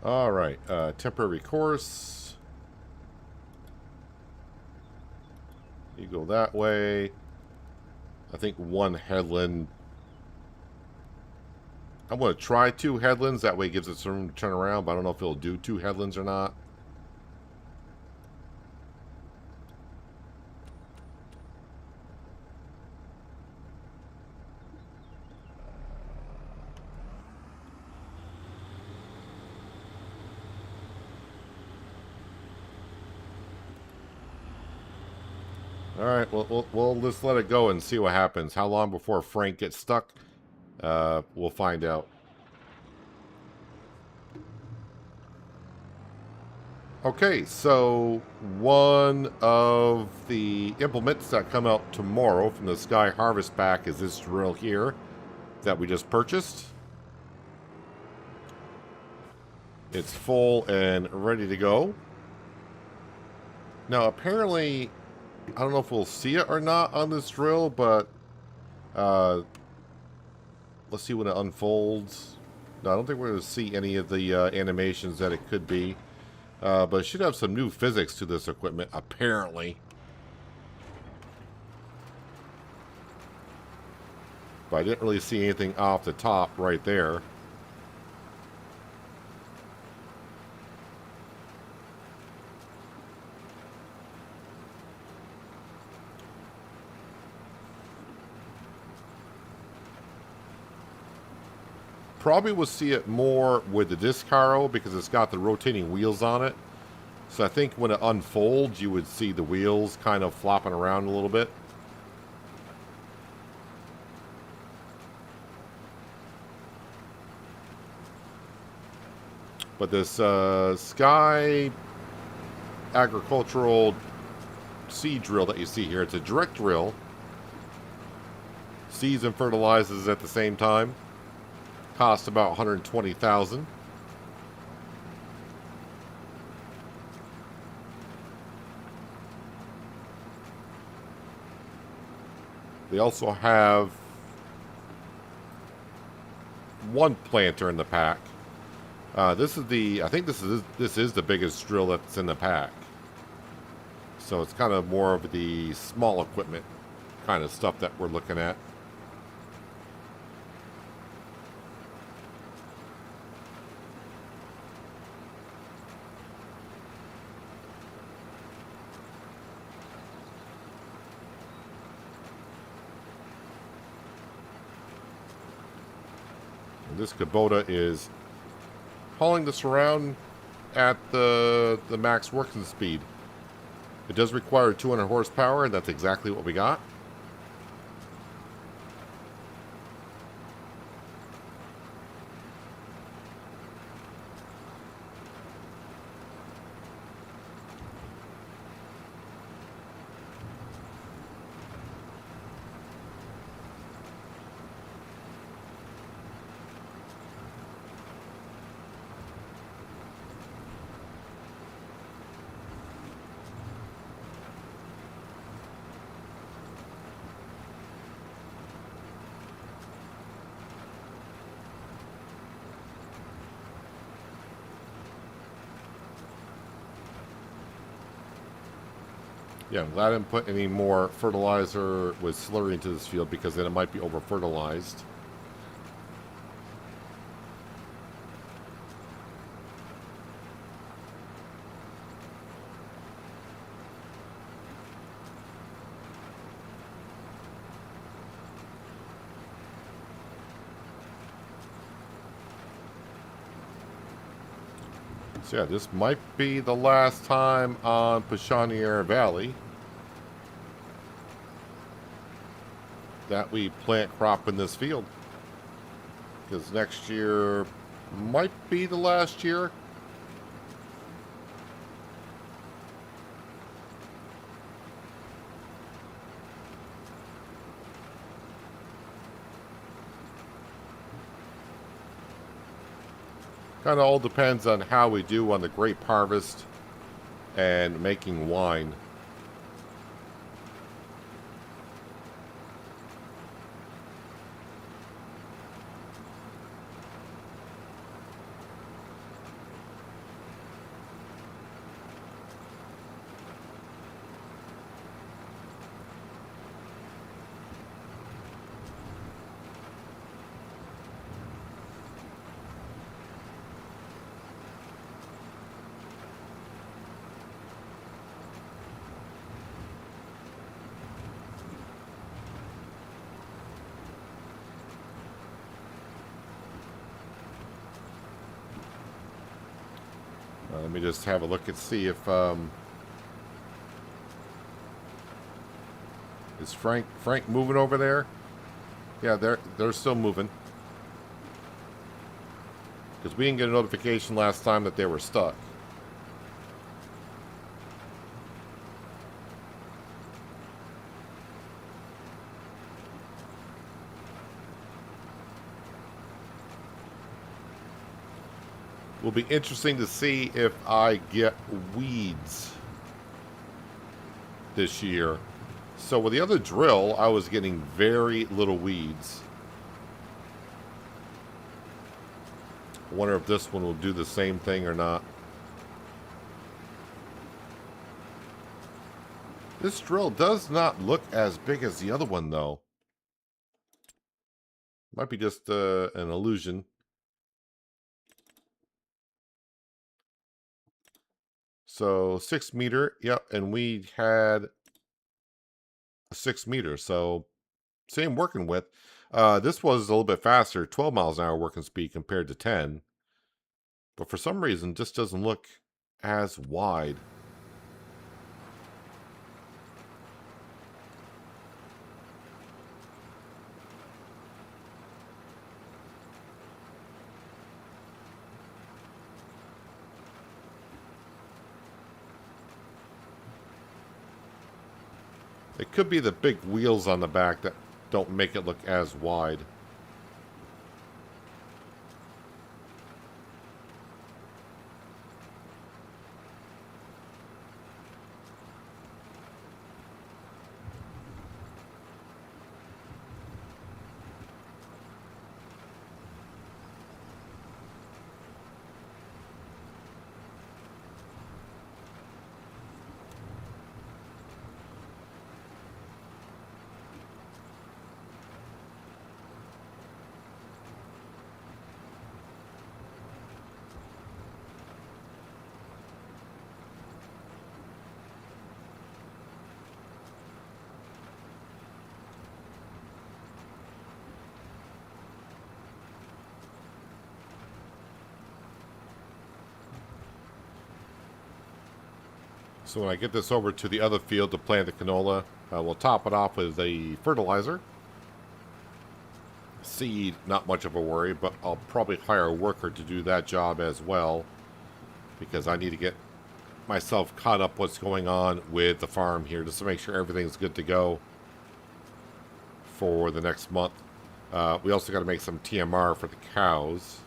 All right, temporary course. You go that way. I think one headland. I'm going to try 2 headlands. That way it gives it some room to turn around, but I don't know if it'll do 2 headlands or not. All right, we'll just let it go and see what happens. How long before Frank gets stuck? We'll find out. Okay, so one of the implements that come out tomorrow from the Sky Harvest Pack is this drill here that we just purchased. It's full and ready to go. Now, apparently, I don't know if we'll see it or not on this drill, but let's see when it unfolds. No, I don't think we're going to see any of the animations that it could be. But it should have some new physics to this equipment, apparently. But I didn't really see anything off the top right there. Probably will see it more with the disc harrow because it's got the rotating wheels on it. So I think when it unfolds, you would see the wheels kind of flopping around a little bit. But this Sky agricultural seed drill that you see here, it's a direct drill. Seeds and fertilizes at the same time. Cost about $120,000. They also have one planter in the pack. This is the, I think this is the biggest drill that's in the pack. So it's kind of more of the small equipment kind of stuff that we're looking at. This Kubota is hauling this around at the max working speed. It does require 200 horsepower, and that's exactly what we got. Yeah, I'm glad I didn't put any more fertilizer with slurry into this field because then it might be over-fertilized. So yeah, this might be the last time on Pichonniere Valley that we plant crop in this field. Because next year might be the last year. Kind of all depends on how we do on the grape harvest and making wine. Let me just have a look and see if is Frank moving over there? Yeah, they're still moving. Because we didn't get a notification last time that they were stuck. Will be interesting to see if I get weeds this year. So with the other drill, I was getting very little weeds. I wonder if this one will do the same thing or not. This drill does not look as big as the other one, though. Might be just an illusion. So 6 meter, yep, and we had a 6 meter, so same working width. This was a little bit faster, 12 miles an hour working speed compared to 10. But for some reason, just doesn't look as wide. It could be the big wheels on the back that don't make it look as wide. So when I get this over to the other field to plant the canola, we'll top it off with a fertilizer. Seed, not much of a worry, but I'll probably hire a worker to do that job as well, because I need to get myself caught up what's going on with the farm here, just to make sure everything's good to go for the next month. We also got to make some TMR for the cows.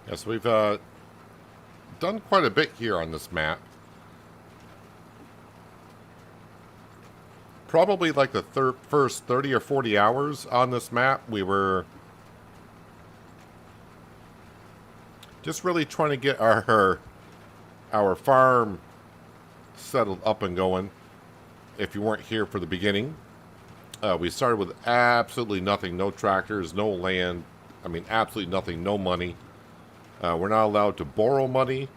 Yeah, so we've done quite a bit here on this map. Probably like the first 30 or 40 hours on this map, we were just really trying to get our farm settled up and going. If you weren't here for the beginning, we started with absolutely nothing, no tractors, no land. I mean, absolutely nothing, no money. We're not allowed to borrow money.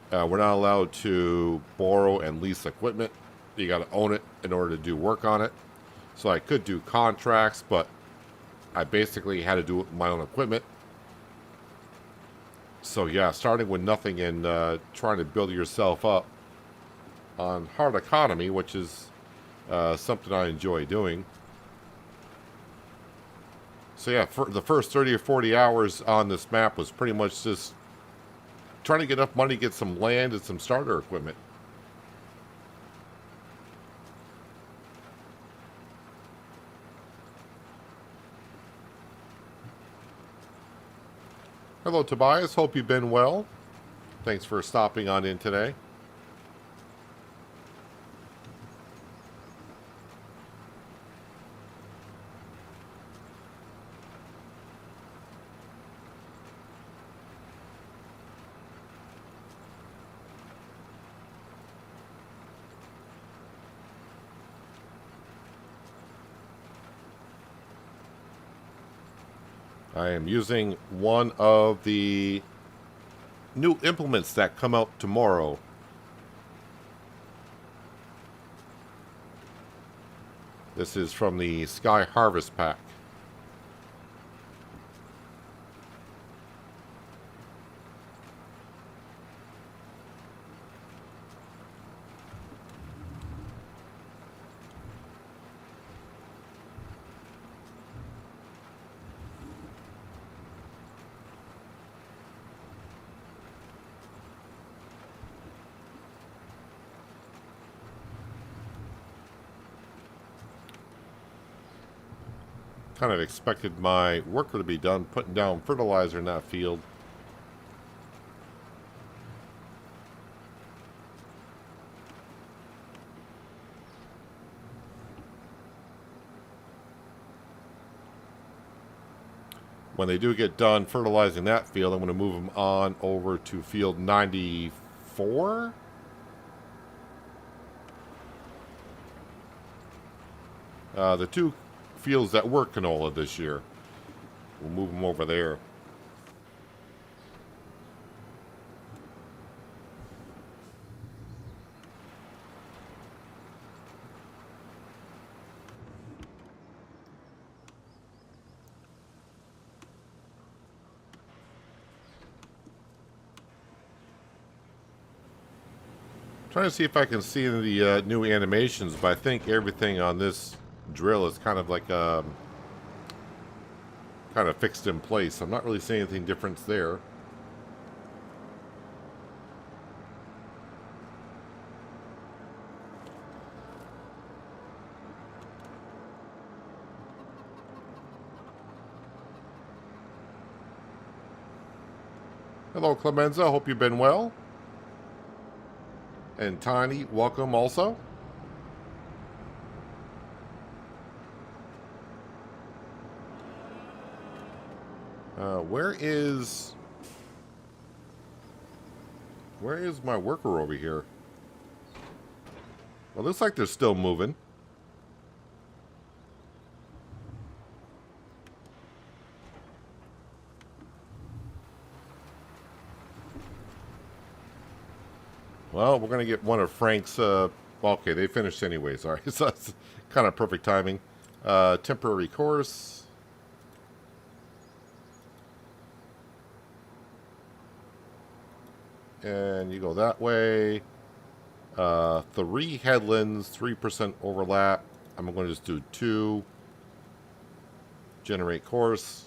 We're not allowed to borrow and lease equipment. You got to own it in order to do work on it. So I could do contracts, but I basically had to do it with my own equipment. So yeah, starting with nothing and trying to build yourself up on hard economy, which is something I enjoy doing. So yeah, for the first 30 or 40 hours on this map was pretty much just trying to get enough money to get some land and some starter equipment. Hello, Tobias. Hope you've been well. Thanks for stopping on in today. I am using one of the new implements that come out tomorrow. This is from the Sky Harvest Pack. Kind of expected my worker to be done putting down fertilizer in that field. When they do get done fertilizing that field, I'm going to move them on over to field 94. The two fields that were canola this year. We'll move them over there. Trying to see if I can see any of the new animations, but I think everything on this drill is kind of like kind of fixed in place. I'm not really seeing anything different there. Hello, Clemenza. Hope you've been well. And Tiny, welcome also. Where is my worker over here? Well, looks like they're still moving. Well, we're going to get one of Frank's... okay, they finished anyway. Sorry. So that's kind of perfect timing. Temporary course. And you go that way. 3 headlands, 3% overlap. I'm going to just do 2. Generate course.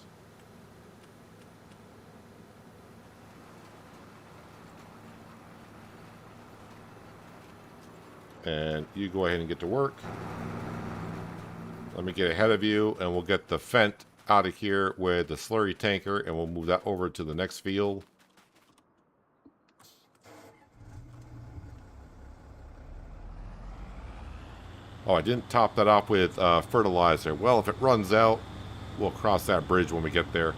And you go ahead and get to work. Let me get ahead of you, and we'll get the Fent out of here with the slurry tanker, and we'll move that over to the next field. Oh, I didn't top that off with fertilizer. Well, if it runs out, we'll cross that bridge when we get there.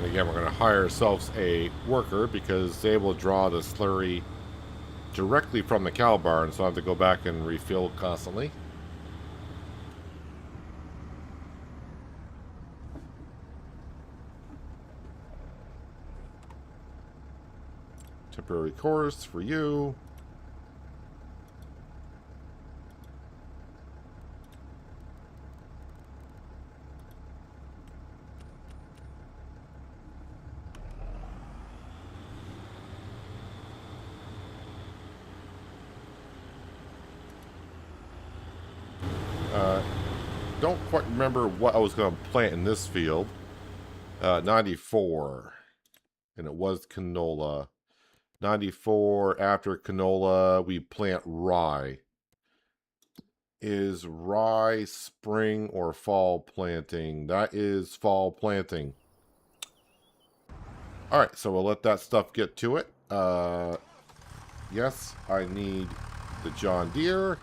Again, we're going to hire ourselves a worker because they will draw the slurry directly from the cow barn, so I have to go back and refill constantly. Temporary course for you. Don't quite remember what I was going to plant in this field. 94. And it was canola. 94, after canola, we plant rye. Is rye spring or fall planting? That is fall planting. Alright, so we'll let that stuff get to it. Yes, I need the John Deere.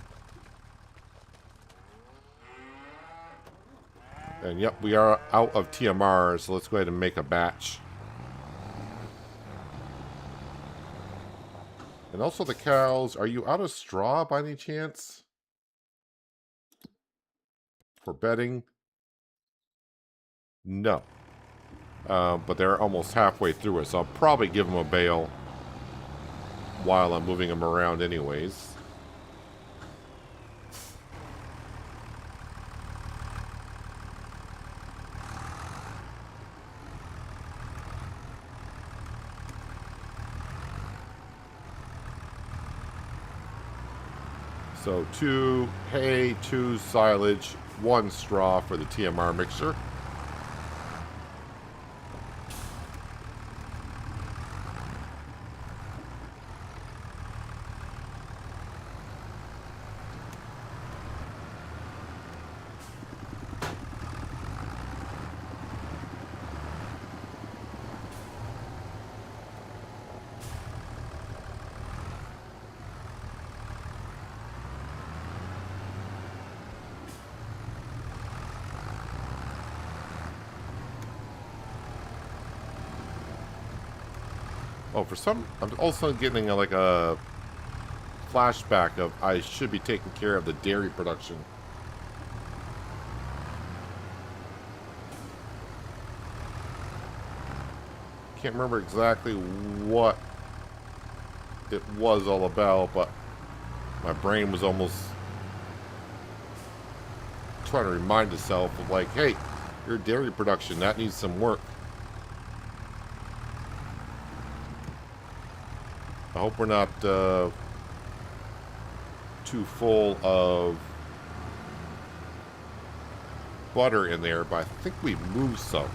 And yep, we are out of TMR, so let's go ahead and make a batch. And also the cows, are you out of straw by any chance? For bedding? No. But they're almost halfway through it, so I'll probably give them a bale while I'm moving them around anyways. So 2 hay, 2 silage, 1 straw for the TMR mixture. Oh, for some, I'm also getting like a flashback of I should be taking care of the dairy production. Can't remember exactly what it was all about, but my brain was almost trying to remind itself of like, hey, your dairy production, that needs some work. I hope we're not too full of butter in there, but I think we moved some.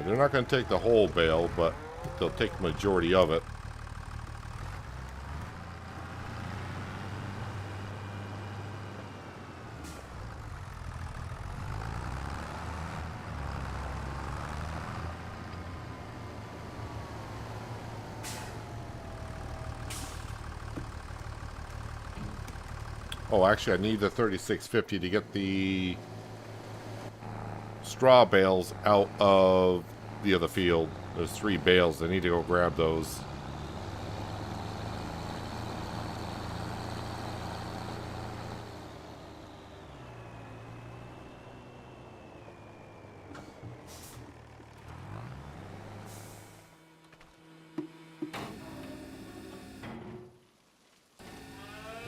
They're not going to take the whole bale, but they'll take the majority of it. Oh, actually, I need the 3650 to get the straw bales out of the other field. There's 3 bales. I need to go grab those.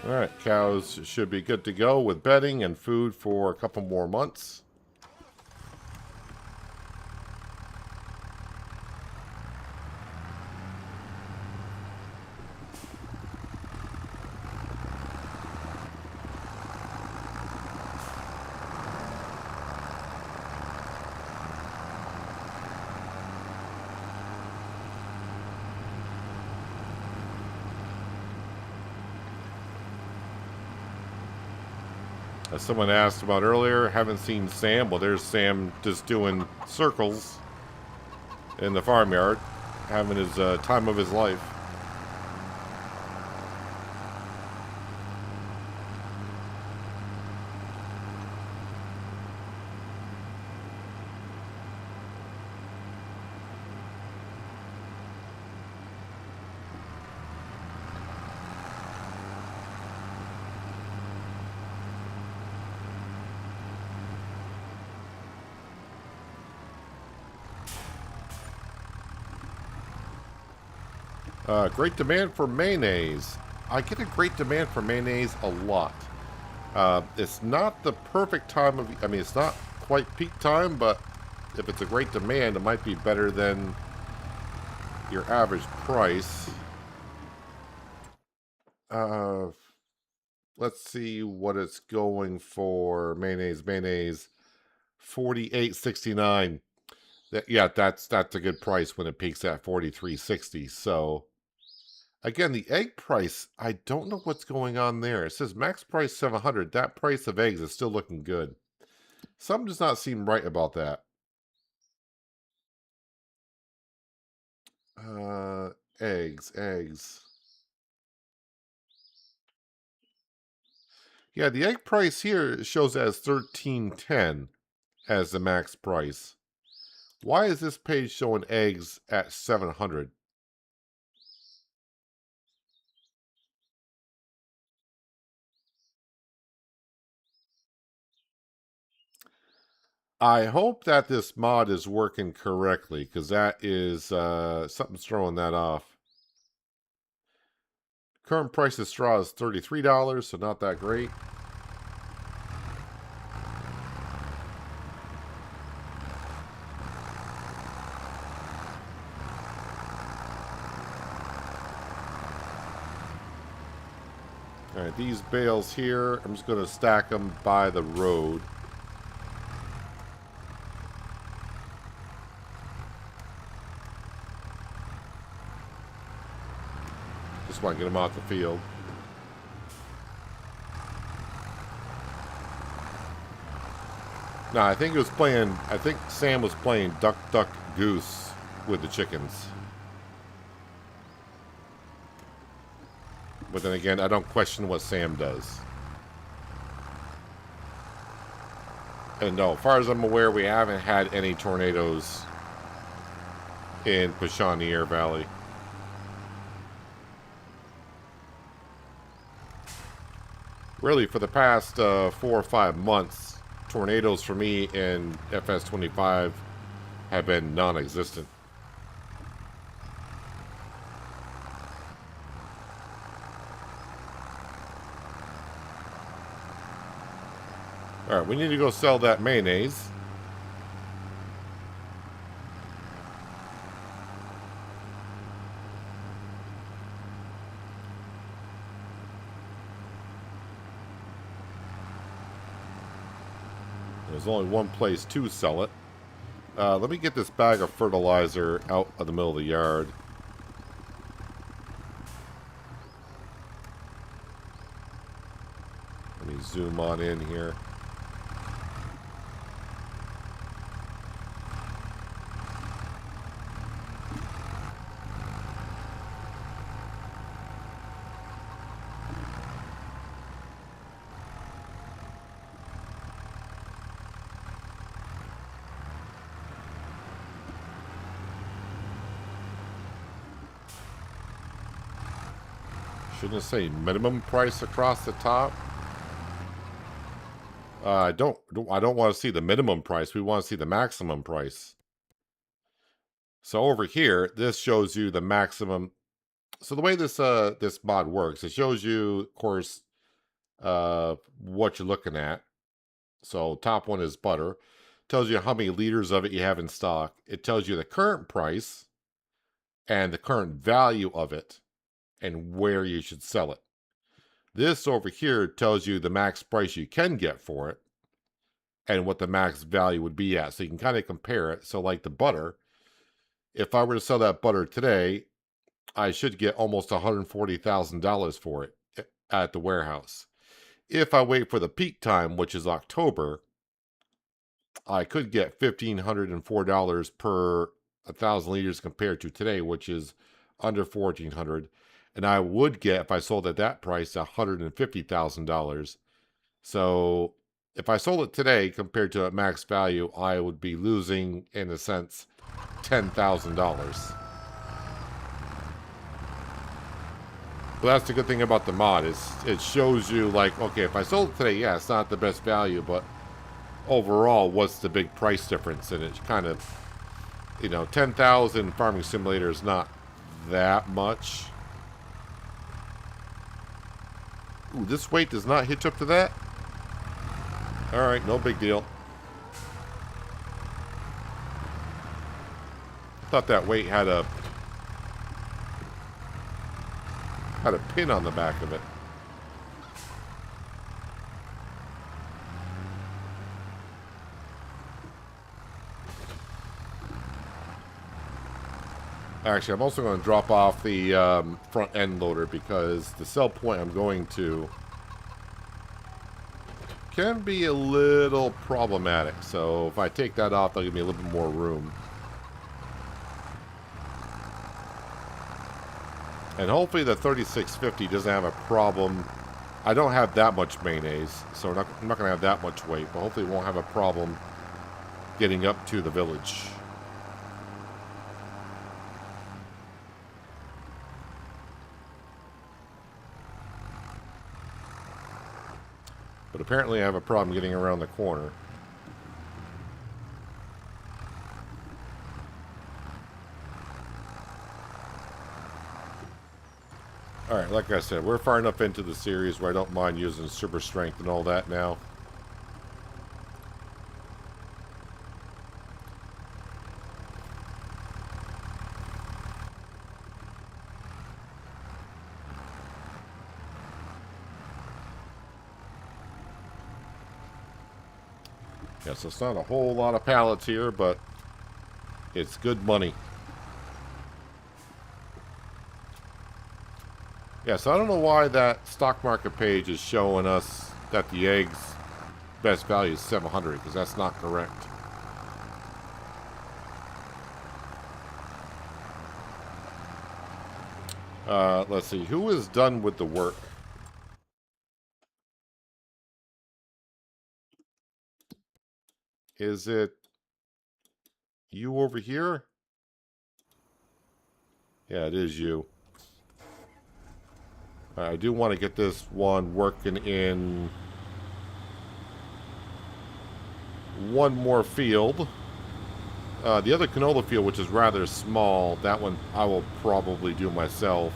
Alright, cows should be good to go with bedding and food for a couple more months. As someone asked about earlier, haven't seen Sam. Well, there's Sam just doing circles in the farmyard, having his time of his life. Great demand for mayonnaise. I get a great demand for mayonnaise a lot. It's not the perfect time of... I mean, it's not quite peak time, but if it's a great demand, it might be better than your average price. Let's see what it's going for. Mayonnaise, $48.69. Yeah, that's a good price when it peaks at $43.60. So again, the egg price, I don't know what's going on there. It says max price 700. That price of eggs is still looking good. Something does not seem right about that. Eggs. Yeah, the egg price here shows as $13.10 as the max price. Why is this page showing eggs at 700? I hope that this mod is working correctly, because that is something's throwing that off. Current price of straw is $33, so not that great. Alright, these bales here, I'm just going to stack them by the road. Just want to get them out the field. No, I think Sam was playing Duck, Duck, Goose with the chickens. But then again, I don't question what Sam does. And no, as far as I'm aware, we haven't had any tornadoes in Pichonniere Valley. Really, for the past 4 or 5 months, tornadoes for me in FS25 have been non-existent. Alright, we need to go sell that mayonnaise. There's only one place to sell it. Let me get this bag of fertilizer out of the middle of the yard. Let me zoom on in here. Shouldn't it say minimum price across the top? I don't want to see the minimum price. We want to see the maximum price. So over here, this shows you the maximum. So the way this this mod works, it shows you, of course, what you're looking at. So top one is butter. Tells you how many liters of it you have in stock. It tells you the current price and the current value of it and where you should sell it. This over here tells you the max price you can get for it and what the max value would be at. So you can kind of compare it. So like the butter, if I were to sell that butter today, I should get almost $140,000 for it at the warehouse. If I wait for the peak time, which is October, I could get $1,504 per 1,000 liters compared to today, which is under $1,400. And I would get, if I sold at that price, $150,000. So if I sold it today compared to a max value, I would be losing, in a sense, $10,000. But that's the good thing about the mod, is it shows you, like, okay, if I sold it today, yeah, it's not the best value, but overall, what's the big price difference? And it's kind of, you know, 10,000 Farming Simulator is not that much. Ooh, this weight does not hitch up to that? Alright, no big deal. Thought that weight had a pin on the back of it. Actually, I'm also going to drop off the front end loader because the sell point I'm going to can be a little problematic. So if I take that off, that'll give me a little bit more room. And hopefully the 3650 doesn't have a problem. I don't have that much mayonnaise, so I'm not going to have that much weight, but hopefully it won't have a problem getting up to the village. But apparently I have a problem getting around the corner. Alright, like I said, we're far enough into the series where I don't mind using super strength and all that now. Yeah, so it's not a whole lot of pallets here, but it's good money. Yeah, so I don't know why that stock market page is showing us that the eggs best value is 700, because that's not correct. Let's see, who is done with the work? Is it you over here? Yeah, it is you. I do want to get this one working in one more field. The other canola field, which is rather small, that one I will probably do myself.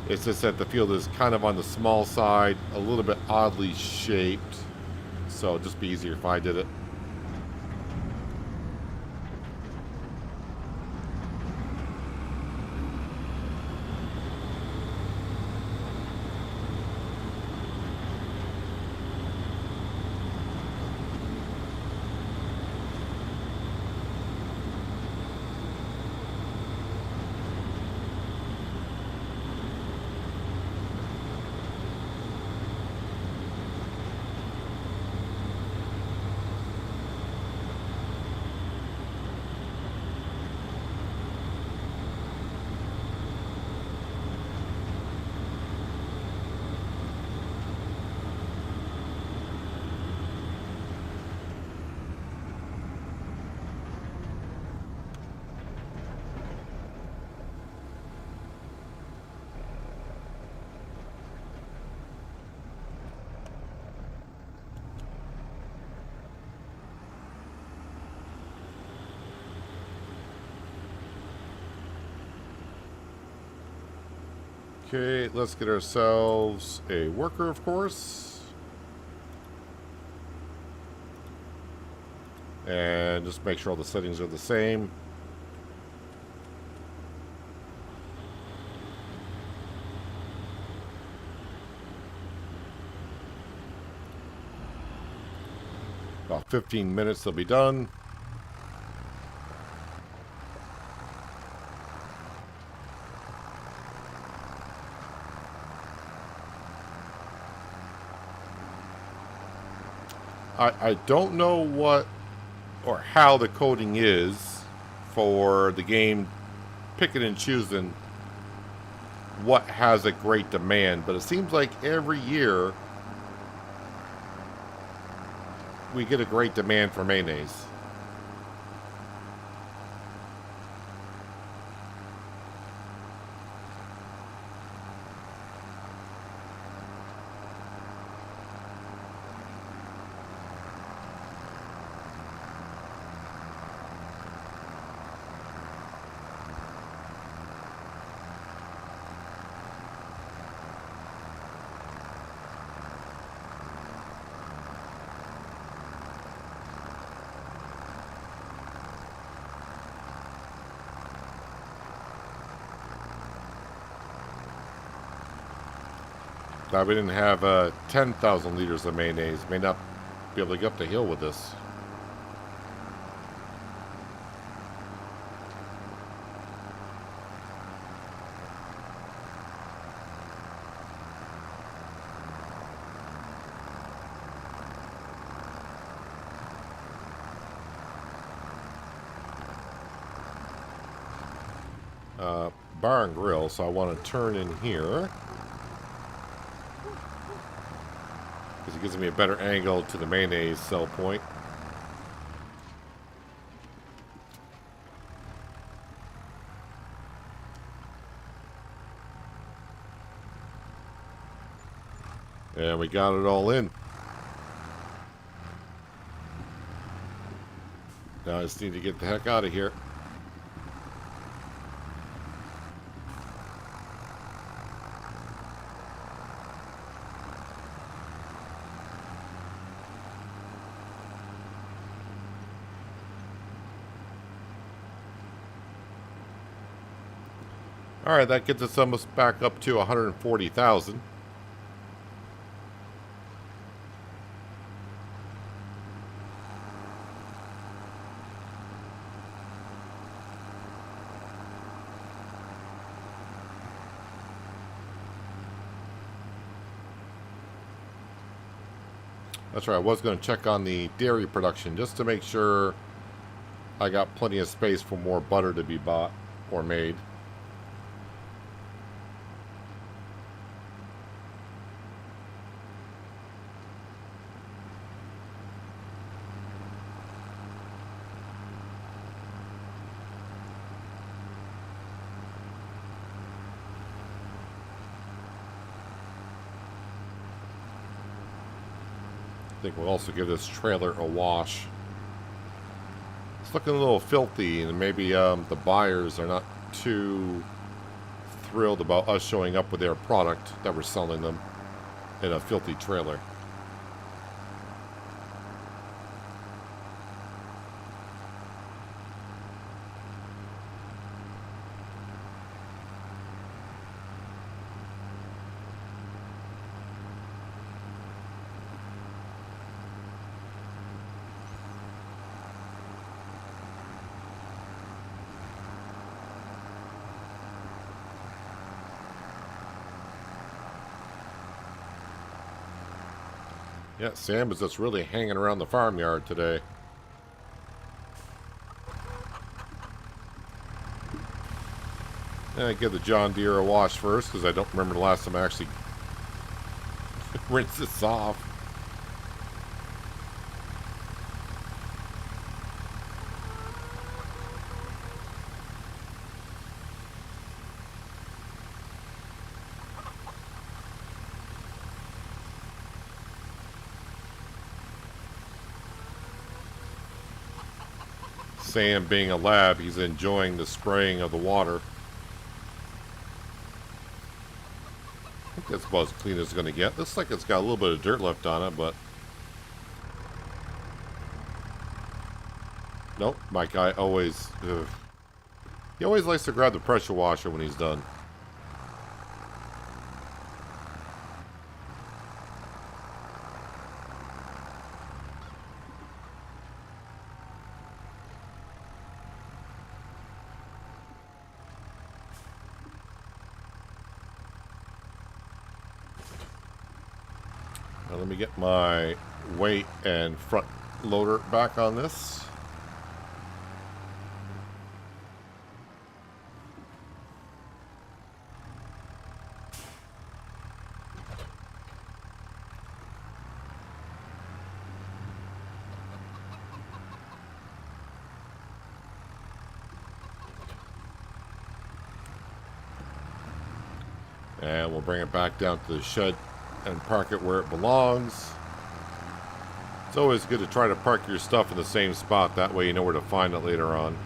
It's just that the field is kind of on the small side, a little bit oddly shaped, so it'd just be easier if I did it. Okay, let's get ourselves a worker, of course. And just make sure all the settings are the same. About 15 minutes, they'll be done. I don't know what or how the coding is for the game picking and choosing what has a great demand, but it seems like every year we get a great demand for mayonnaise. Glad we didn't have 10,000 liters of mayonnaise. May not be able to get up the hill with this. Bar and grill, so I want to turn in here. Because it gives me a better angle to the mayonnaise sell point. And we got it all in. Now I just need to get the heck out of here. Alright, that gets us almost back up to 140,000. That's right, I was going to check on the dairy production just to make sure I got plenty of space for more butter to be bought or made. I think we'll also give this trailer a wash. It's looking a little filthy, and maybe the buyers are not too thrilled about us showing up with their product that we're selling them in a filthy trailer. Yeah, Sam is just really hanging around the farmyard today. And I give the John Deere a wash first, because I don't remember the last time I actually rinsed this off. Sam being a lab, he's enjoying the spraying of the water. think that's about as clean as it's going to get. Looks like it's got a little bit of dirt left on it, but... Nope, my guy always... He always likes to grab the pressure washer when he's done. Now let me get my weight and front loader back on this. And we'll bring it back down to the shed and park it where it belongs. It's always good to try to park your stuff in the same spot. That way you know where to find it later on.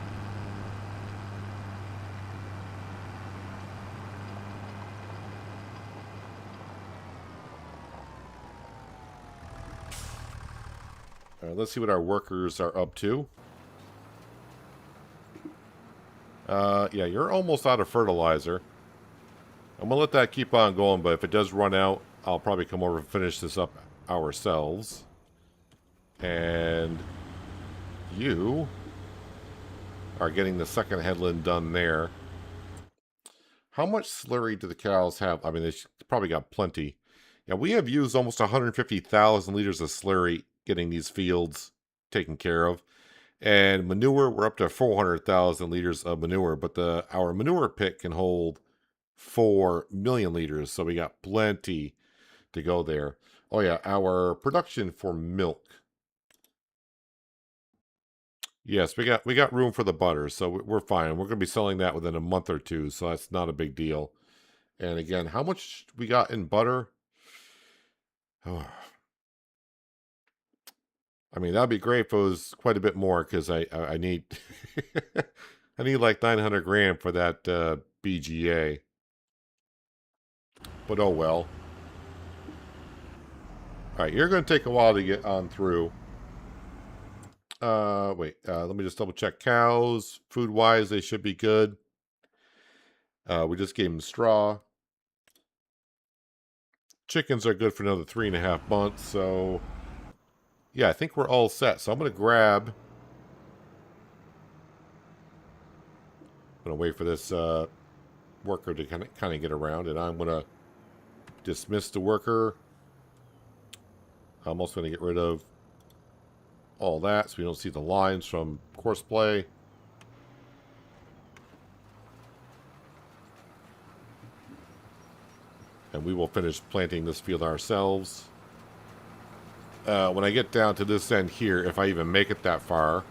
All right, let's see what our workers are up to. Yeah, you're almost out of fertilizer. I'm going to let that keep on going, but if it does run out, I'll probably come over and finish this up ourselves. And you are getting the second headland done there. How much slurry do the cows have? I mean, they probably got plenty. Yeah, we have used almost 150,000 liters of slurry getting these fields taken care of. And manure, we're up to 400,000 liters of manure, but our manure pit can hold 4 million liters, so we got plenty to go there. Oh yeah, our production for milk. Yes, we got room for the butter, so we're fine. We're going to be selling that within a month or two, so that's not a big deal. And again, how much we got in butter? Oh. I mean, that'd be great if it was quite a bit more, because I need I need like 900 grand for that BGA. But oh well. Alright, you're going to take a while to get on through. Wait, let me just double check. Cows, food-wise, they should be good. We just gave them straw. Chickens are good for another 3.5 months, so... Yeah, I think we're all set. So I'm going to grab... I'm going to wait for this worker to kind of get around, and I'm going to dismiss the worker. I'm also going to get rid of all that so we don't see the lines from courseplay. And we will finish planting this field ourselves. When I get down to this end here, if I even make it that far,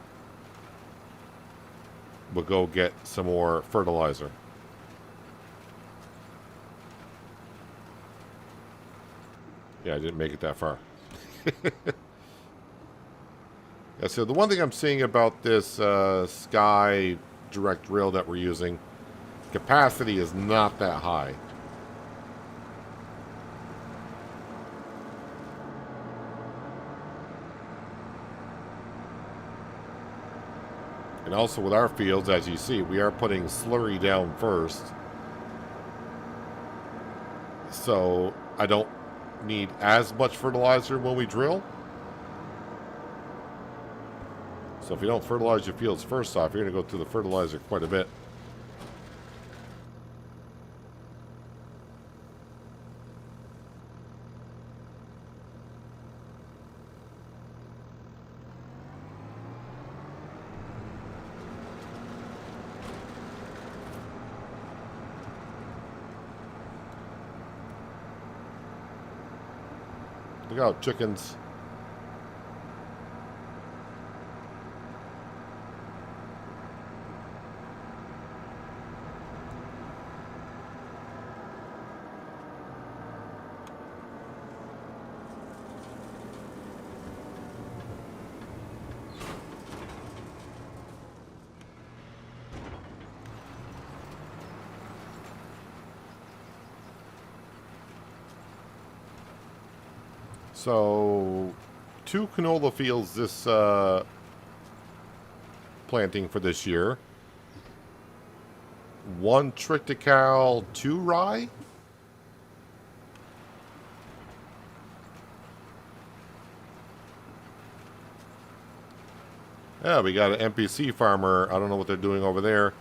we'll go get some more fertilizer. Yeah, I didn't make it that far. Yeah, so the one thing I'm seeing about this Sky direct rail that we're using, capacity is not that high. And also with our fields, as you see, we are putting slurry down first. So I don't need as much fertilizer when we drill. So if you don't fertilize your fields first off, you're going to go through the fertilizer quite a bit. Look out, chickens. So, 2 canola fields this planting for this year. 1 triticale, 2 rye. Yeah, we got an NPC farmer. I don't know what they're doing over there.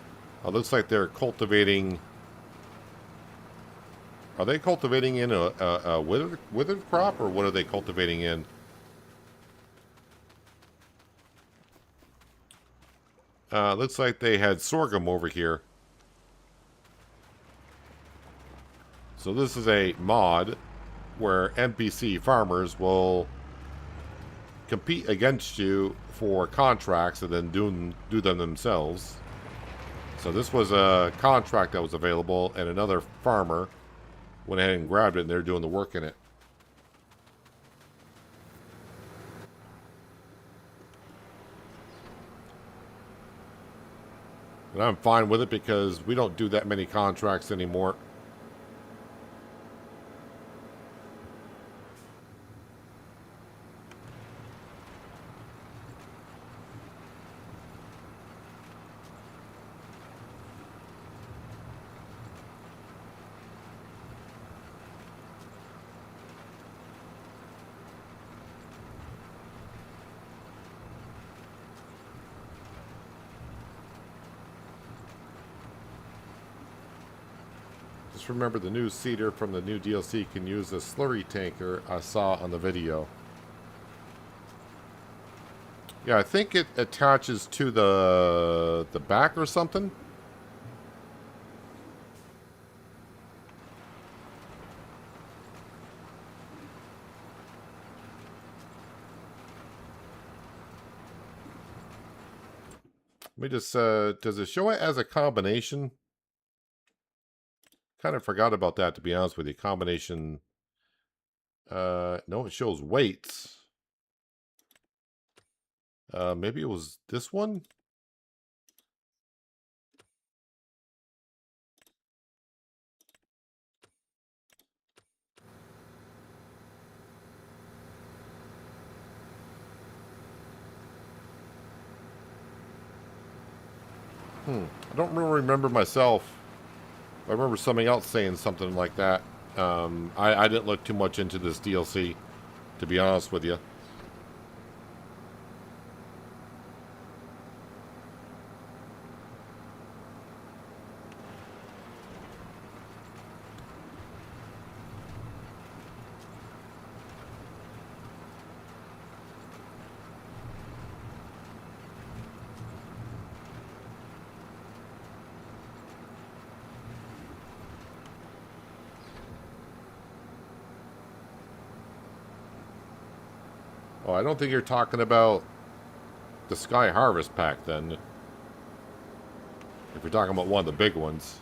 Looks like they're cultivating. Are they cultivating in a withered crop, or what are they cultivating in? Looks like they had sorghum over here. So this is a mod where NPC farmers will compete against you for contracts and then do them themselves. So this was a contract that was available, and another farmer went ahead and grabbed it, and they're doing the work in it. And I'm fine with it because we don't do that many contracts anymore. Just remember the new seeder from the new DLC can use the slurry tanker I saw on the video. Yeah, I think it attaches to the back or something. Let me just, does it show it as a combination? Kind of forgot about that, to be honest with you. Combination, no, it shows weights. Maybe it was this one? I don't really remember myself. I remember something else saying something like that. I didn't look too much into this DLC, to be honest with you. Oh, I don't think you're talking about the Sky Harvest pack, then. If you're talking about one of the big ones.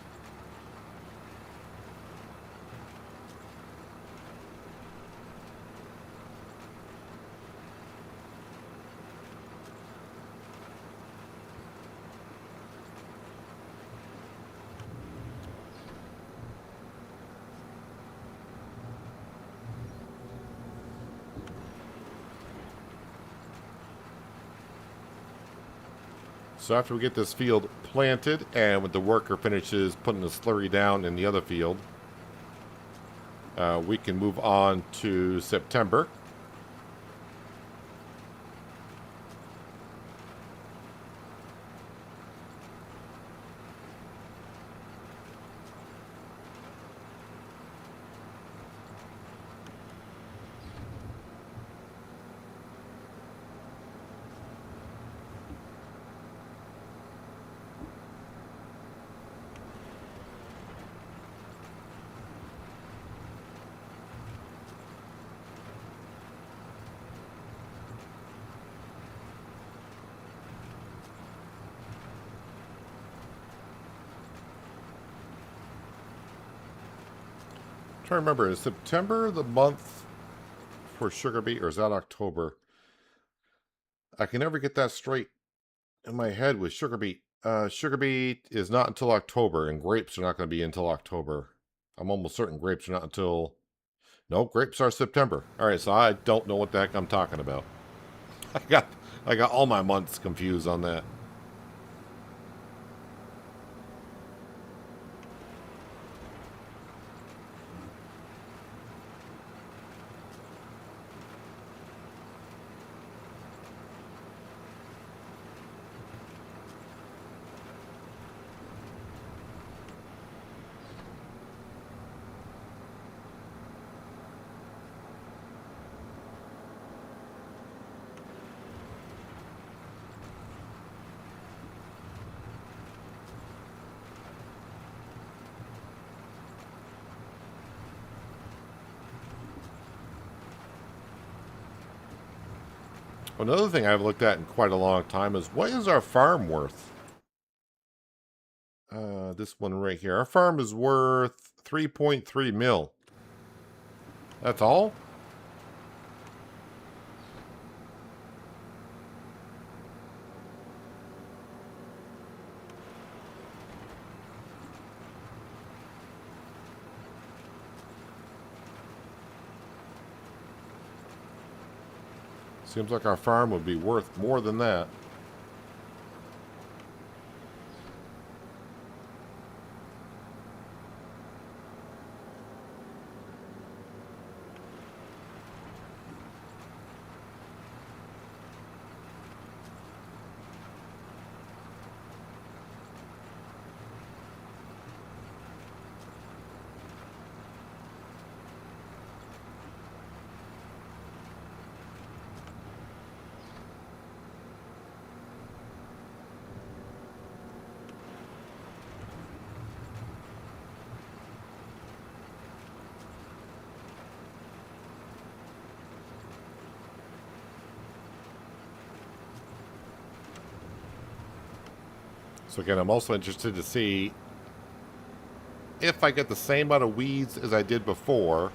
So after we get this field planted, and when the worker finishes putting the slurry down in the other field, we can move on to September. I'm trying to remember, is September the month for sugar beet, or is that October? I can never get that straight in my head with sugar beet. Sugar beet is not until October, and grapes are not going to be until October. I'm almost certain grapes are not until... No, grapes are September. All right, so I don't know what the heck I'm talking about. I got I got all my months confused on that. Another thing I've looked at in quite a long time is what is our farm worth? This one right here. Our farm is worth 3.3 mil. That's all? Seems like our farm would be worth more than that. So again, I'm also interested to see if I get the same amount of weeds as I did before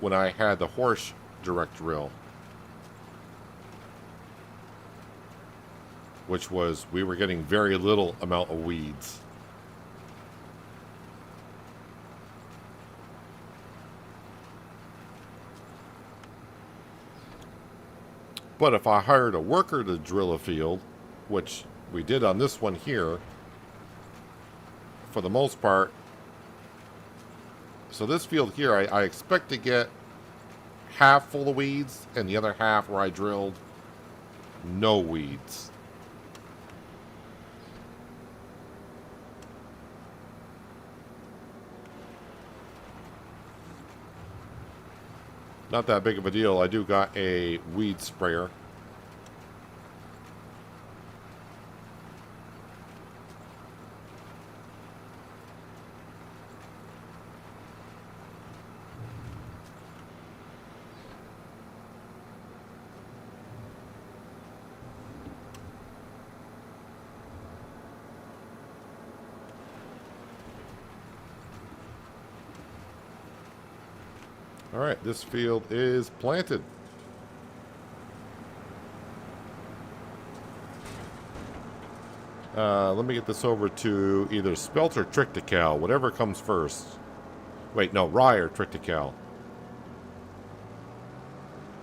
when I had the horse direct drill. Which was, we were getting very little amount of weeds. But if I hired a worker to drill a field, which we did on this one here, for the most part. So this field here, I expect to get half full of weeds, and the other half where I drilled, no weeds. Not that big of a deal. I do got a weed sprayer. All right, this field is planted. Let me get this over to either Spelt or Triticale, whatever comes first. Wait, no, Rye or Triticale.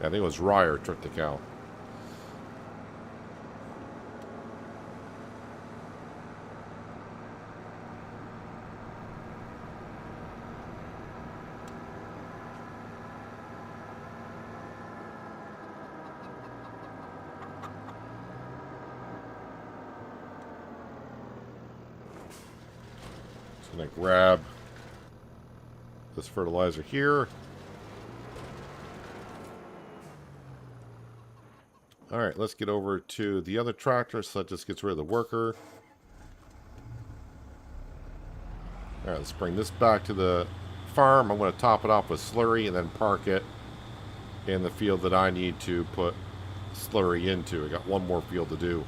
Yeah, I think it was Rye or Triticale. Just gonna grab this fertilizer here. All right, let's get over to the other tractor, so that just gets rid of the worker. All right, let's bring this back to the farm. I'm going to top it off with slurry and then park it in the field that I need to put slurry into. I got one more field to do.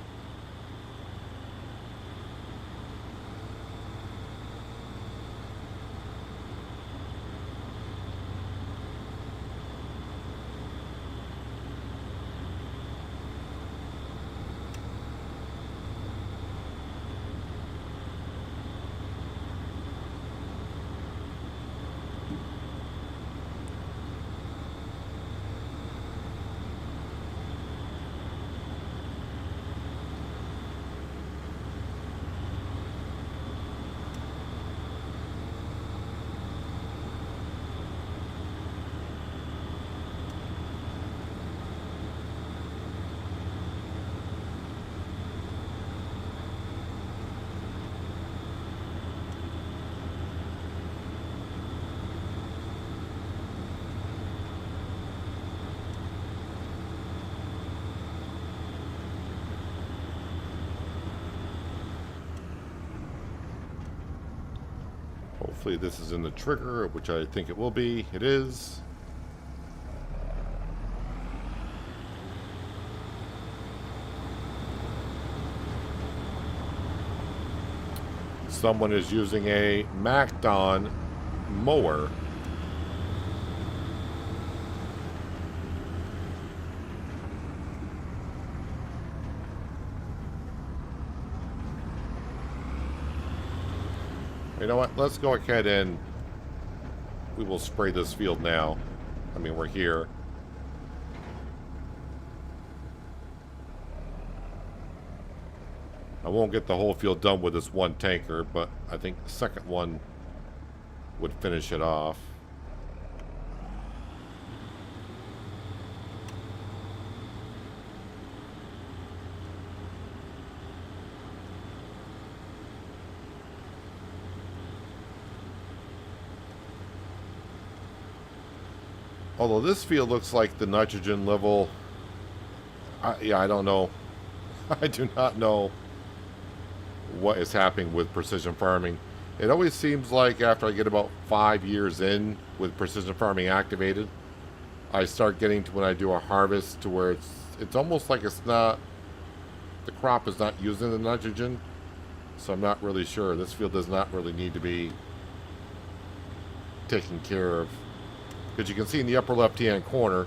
Hopefully this is in the trigger, which I think it will be. It is. Someone is using a Macdon mower. You know what? Let's go ahead and we will spray this field now. I mean, we're here. I won't get the whole field done with this one tanker, but I think the second one would finish it off. Although this field looks like the nitrogen level... yeah, I don't know. I do not know what is happening with precision farming. It always seems like after I get about 5 years in with precision farming activated, I start getting to when I do a harvest to where it's almost like it's not... the crop is not using the nitrogen. So I'm not really sure. This field does not really need to be taken care of. Because you can see in the upper left-hand corner,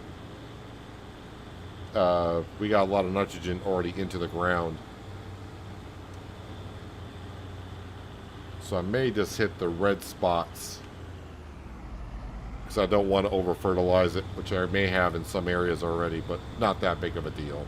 we got a lot of nitrogen already into the ground. So I may just hit the red spots. Because I don't want to over-fertilize it, which I may have in some areas already, but not that big of a deal.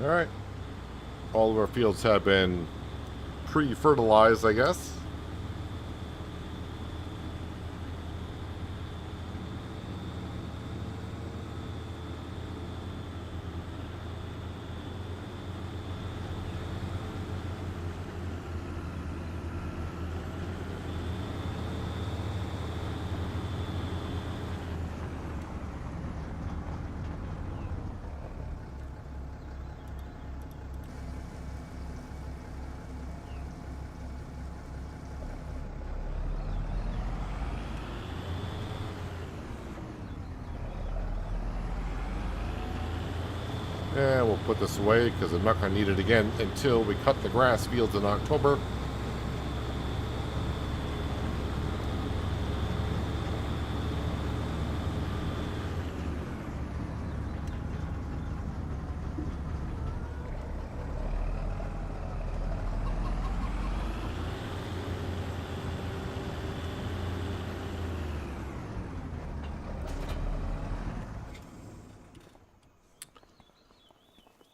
Alright. All of our fields have been pre-fertilized, I guess. And we'll put this away because I'm not going to need it again until we cut the grass fields in October.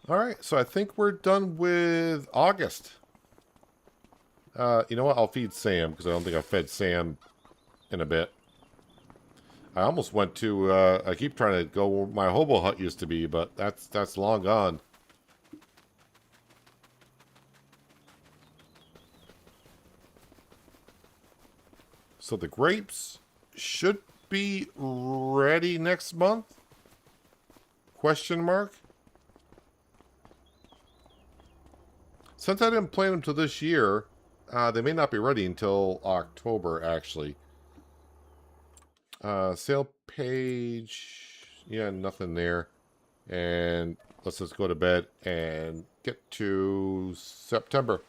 Alright, so I think we're done with August. You know what? I'll feed Sam, because I don't think I've fed Sam in a bit. I almost went to, I keep trying to go where my hobo hut used to be, but that's long gone. So the grapes should be ready next month? Question mark? Since I didn't plant them till this year, they may not be ready until October, actually. Sale page, yeah, nothing there. And let's just go to bed and get to September.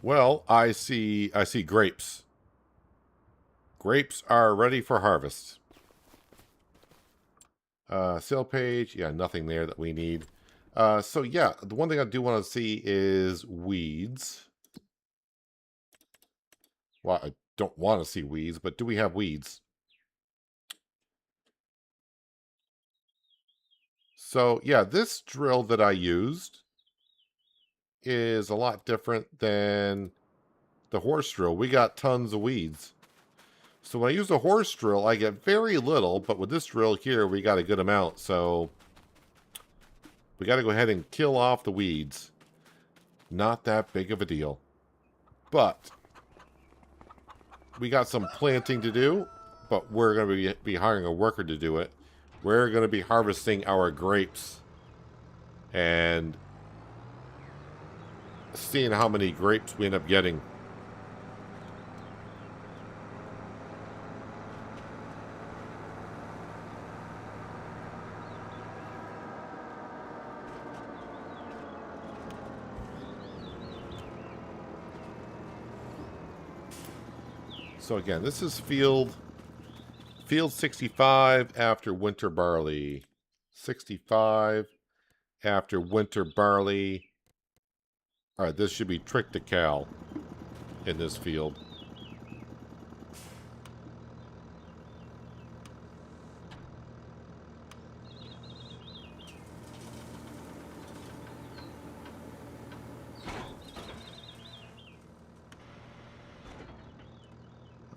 Well, I see grapes. Grapes are ready for harvest. Sale page, yeah, nothing there that we need. So yeah, the one thing I do want to see is weeds. Well, I don't want to see weeds, but do we have weeds? So yeah, this drill that I used is a lot different than the horse drill. We got tons of weeds. So when I use a horse drill, I get very little, but with this drill here, we got a good amount. So we got to go ahead and kill off the weeds. Not that big of a deal. But we got some planting to do, but we're going to be hiring a worker to do it. We're going to be harvesting our grapes and seeing how many grapes we end up getting. So again, this is field 65 after winter barley. 65 after winter barley. All right, this should be triticale in this field.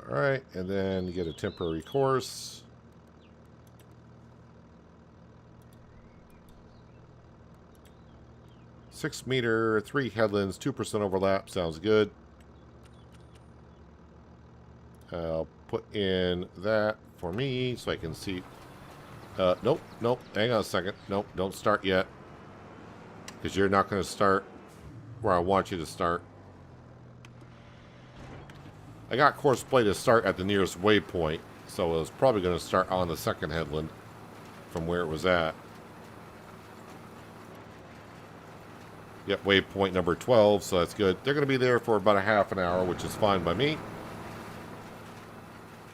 All right, and then you get a temporary course. Six meter, 3 headlands, 2% overlap. Sounds good. I'll put in that for me so I can see. Nope. Hang on a second. Nope, don't start yet. Because you're not going to start where I want you to start. I got course play to start at the nearest waypoint, so it was probably going to start on the second headland from where it was at. Yep, waypoint number 12, so that's good. They're going to be there for about a half an hour, which is fine by me.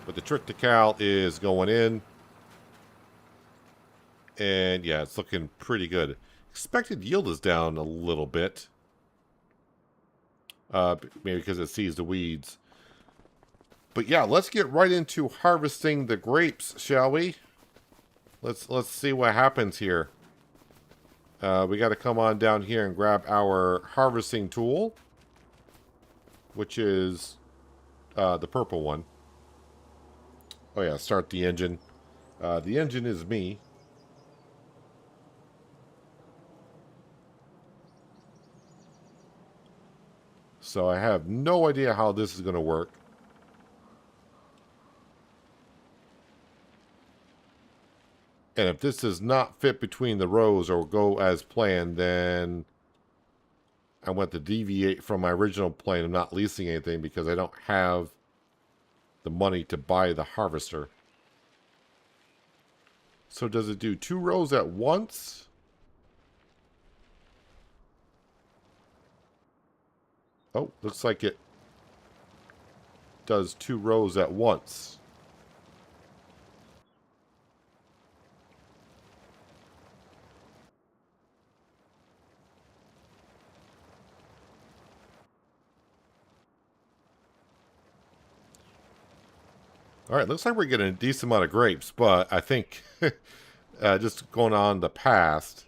But the triticale is going in. And yeah, it's looking pretty good. Expected yield is down a little bit. Maybe because it sees the weeds. But yeah, let's get right into harvesting the grapes, shall we? Let's see what happens here. We got to come on down here and grab our harvesting tool, which is the purple one. Oh yeah, start the engine. The engine is me. So I have no idea how this is going to work. And if this does not fit between the rows or go as planned, then I want to deviate from my original plan of not leasing anything because I don't have the money to buy the harvester. So does it do 2 rows at once? Oh, looks like it does 2 rows at once. All right, looks like we're getting a decent amount of grapes, but I think just going on the past,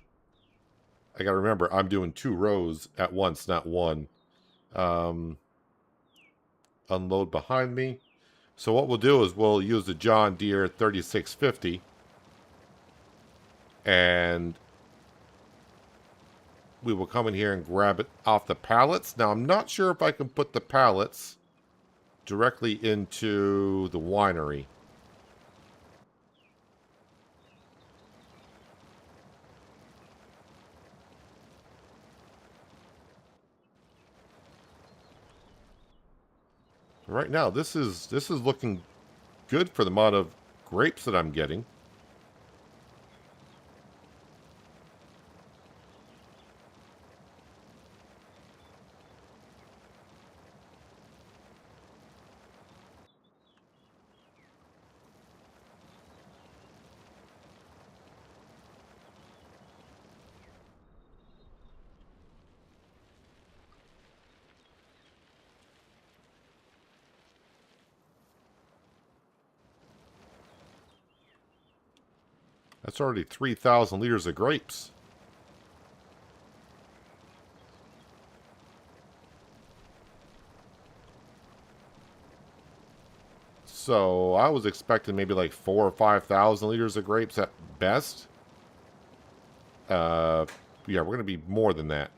I got to remember I'm doing 2 rows at once, not one. Unload behind me. So what we'll do is we'll use the John Deere 3650 and we will come in here and grab it off the pallets. Now, I'm not sure if I can put the pallets directly into the winery. Right now, this is looking good for the amount of grapes that I'm getting. That's already 3,000 liters of grapes. So I was expecting maybe like 4,000 or 5,000 liters of grapes at best. Yeah, we're going to be more than that.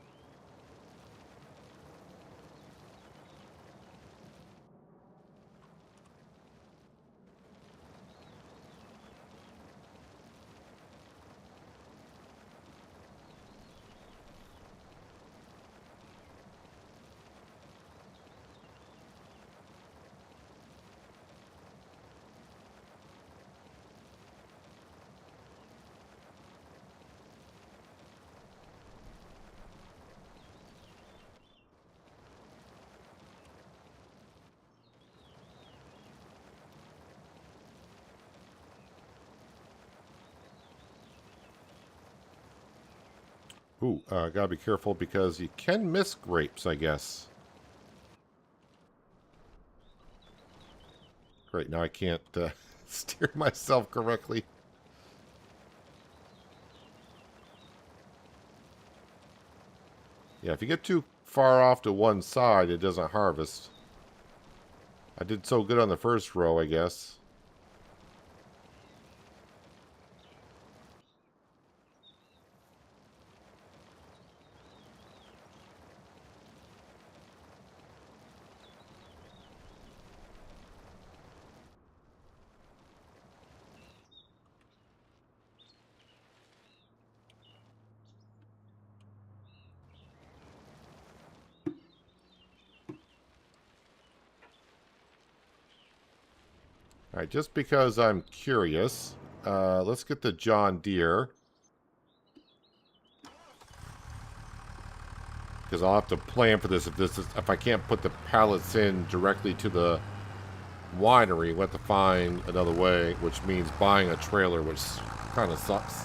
Ooh, gotta be careful because you can miss grapes, I guess. Great, now I can't steer myself correctly. Yeah, if you get too far off to one side, it doesn't harvest. I did so good on the first row, I guess. Alright, just because I'm curious, let's get the John Deere. Because I'll have to plan for this if I can't put the pallets in directly to the winery, we'll have to find another way, which means buying a trailer, which kind of sucks.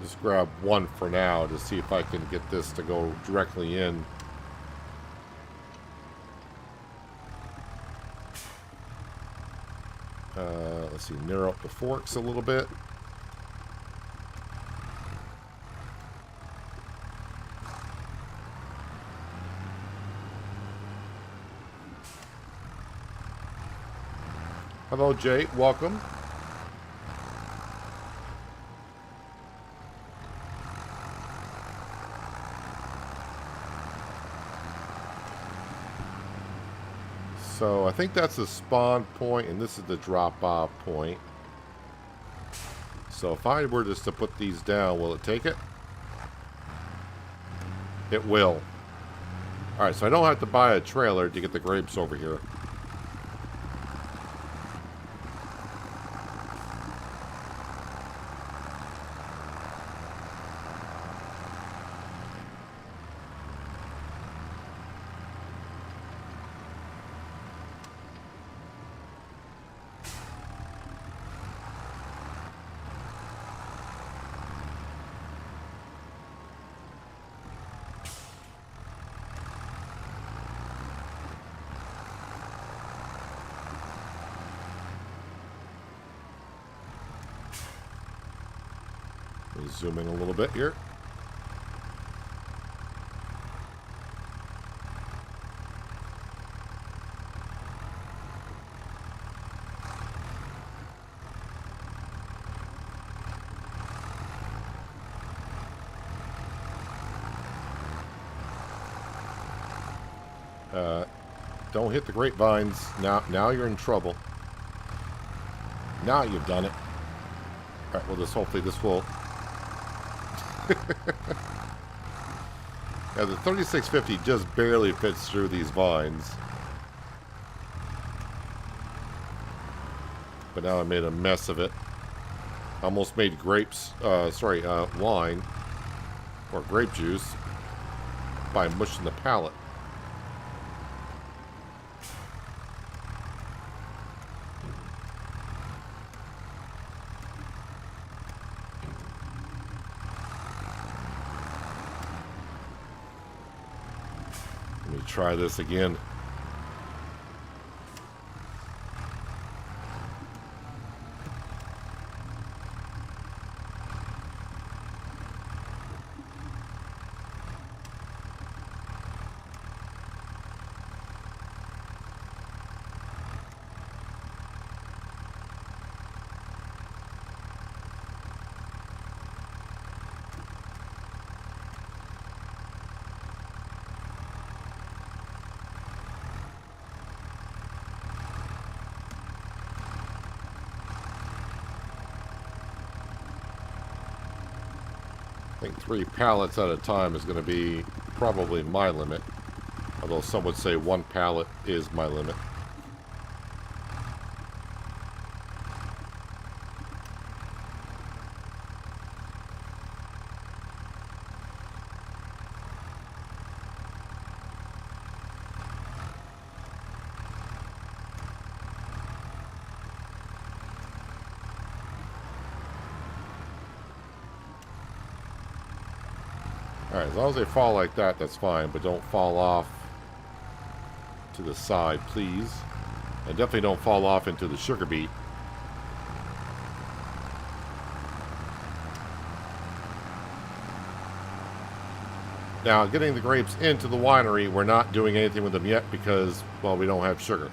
Just grab one for now to see if I can get this to go directly in. Let's see, narrow up the forks a little bit. Hello, Jay. Welcome. So I think that's the spawn point, and this is the drop-off point. So if I were just to put these down, will it take it? It will. Alright, so I don't have to buy a trailer to get the grapes over here. Let me zoom in a little bit here. Don't hit the grapevines. Now you're in trouble. Now you've done it. All right, well, hopefully this will... Yeah, the 3650 just barely fits through these vines. But now I made a mess of it. Almost made wine. Or grape juice. by mushing the pallet. Let me try this again. I think 3 pallets at a time is going to be probably my limit. Although some would say 1 pallet is my limit. Alright, as long as they fall like that, that's fine. But don't fall off to the side, please. And definitely don't fall off into the sugar beet. Now, getting the grapes into the winery, we're not doing anything with them yet because, well, we don't have sugar.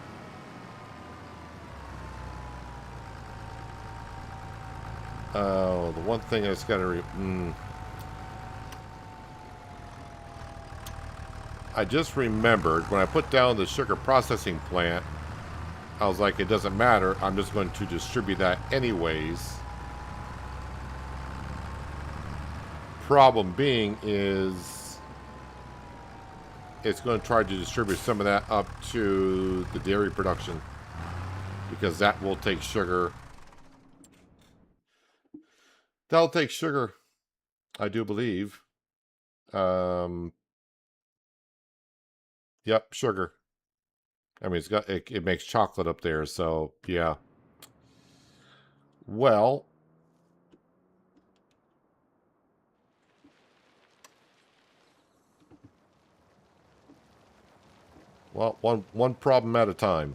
Oh, the one thing I just got to... I just remembered when I put down the sugar processing plant, I was like, it doesn't matter. I'm just going to distribute that anyways. Problem being is it's going to try to distribute some of that up to the dairy production because that will take sugar. That'll take sugar, I do believe. Yep, sugar. I mean, it makes chocolate up there, so yeah. Well, one problem at a time.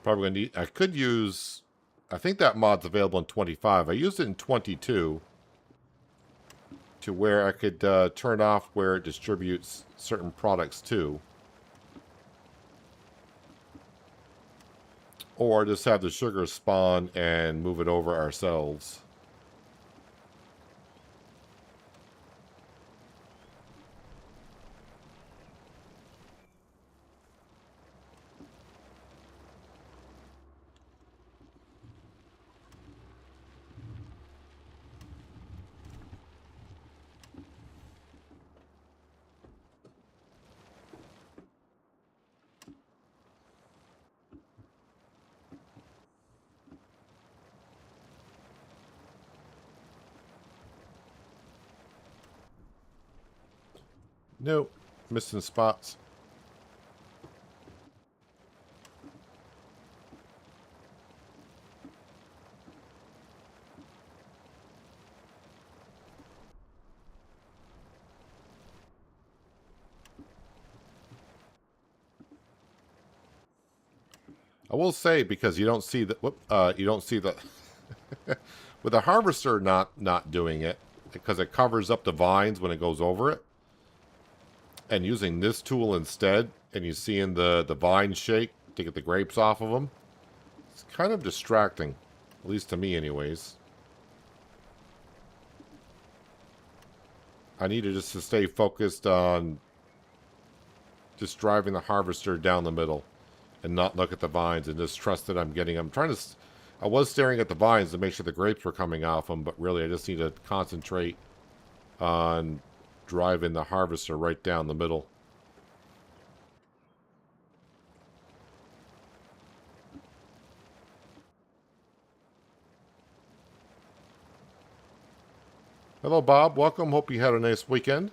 Probably gonna need. I could use. I think that mod's available in 25. I used it in 22 to where I could turn off where it distributes certain products to, or just have the sugar spawn and move it over ourselves. Nope, missing spots. I will say, because you don't see the you don't see the with the harvester not doing it because it covers up the vines when it goes over it. and using this tool instead, and you seeing the vines shake to get the grapes off of them, it's kind of distracting, at least to me anyways. I needed just to stay focused on just driving the harvester down the middle and not look at the vines and just trust that I'm getting them. I was staring at the vines to make sure the grapes were coming off them, but really I just need to concentrate on driving the harvester right down the middle. Hello, Bob. Welcome. Hope you had a nice weekend.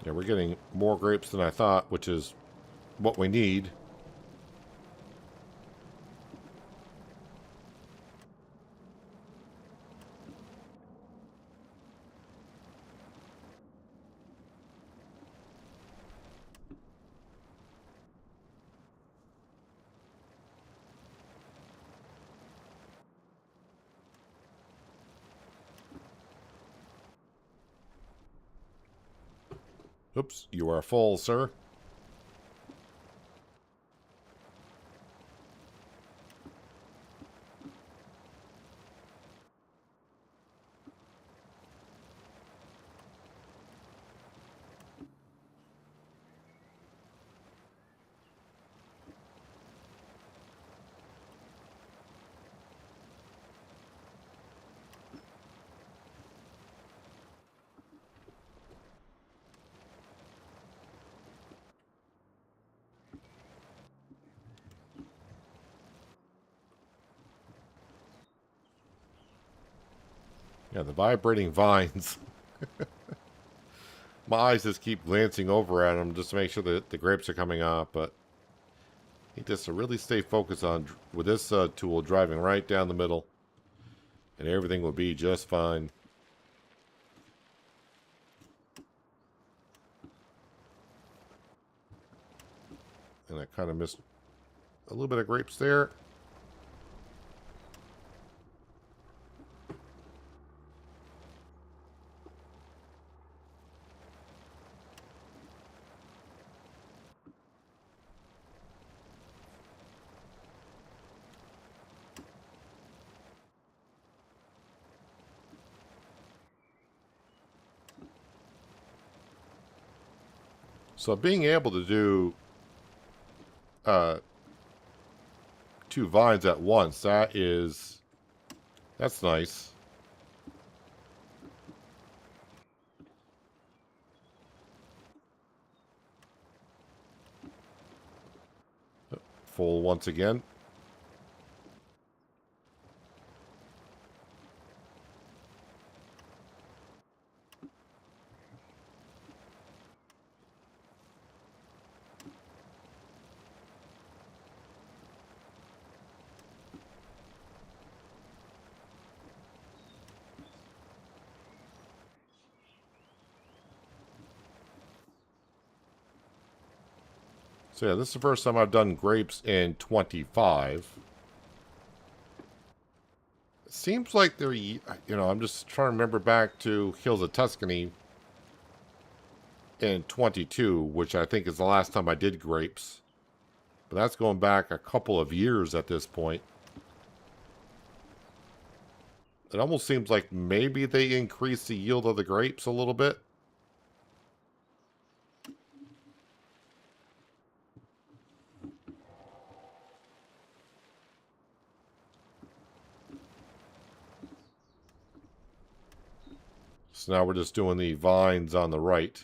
Yeah, we're getting more grapes than I thought, which is what we need. Oops, you are full, sir. Yeah, the vibrating vines. My eyes just keep glancing over at them just to make sure that the grapes are coming off, but I need just to really stay focused on, with this tool, driving right down the middle, and everything will be just fine. And I kind of missed a little bit of grapes there. So being able to do uh, 2 vines at once, that's nice. Full once again. So yeah, this is the first time I've done grapes in 25. It seems like they're, I'm just trying to remember back to Hills of Tuscany in 22, which I think is the last time I did grapes. But that's going back a couple of years at this point. It almost seems like maybe they increased the yield of the grapes a little bit. So now we're just doing the vines on the right.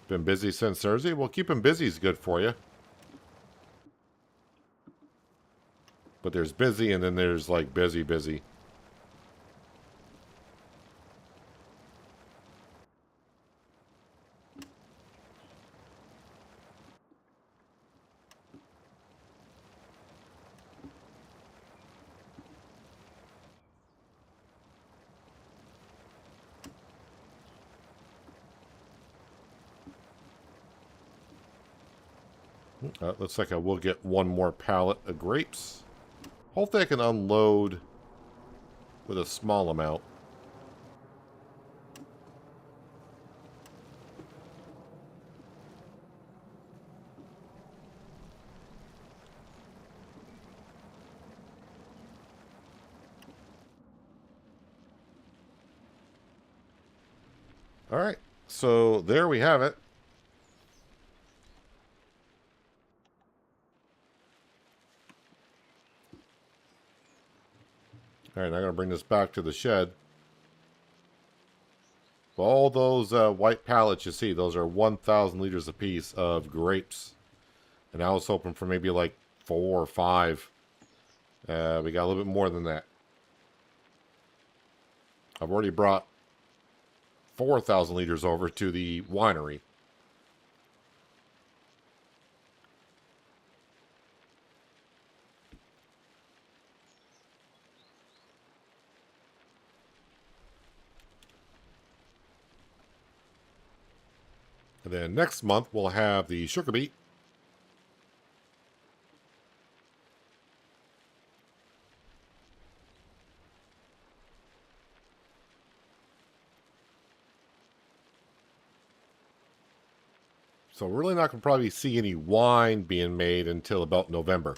Been busy since Thursday? Well, keeping busy is good for you. But there's busy, and then there's like busy, busy. Looks like I will get one more pallet of grapes. Hopefully I can unload with a small amount. Alright, so there we have it. Alright, now I'm going to bring this back to the shed. All those white pallets you see, those are 1,000 liters apiece of grapes. And I was hoping for maybe like 4 or 5. We got a little bit more than that. I've already brought 4,000 liters over to the winery. And then next month we'll have the sugar beet. So we're really not going to probably see any wine being made until about November.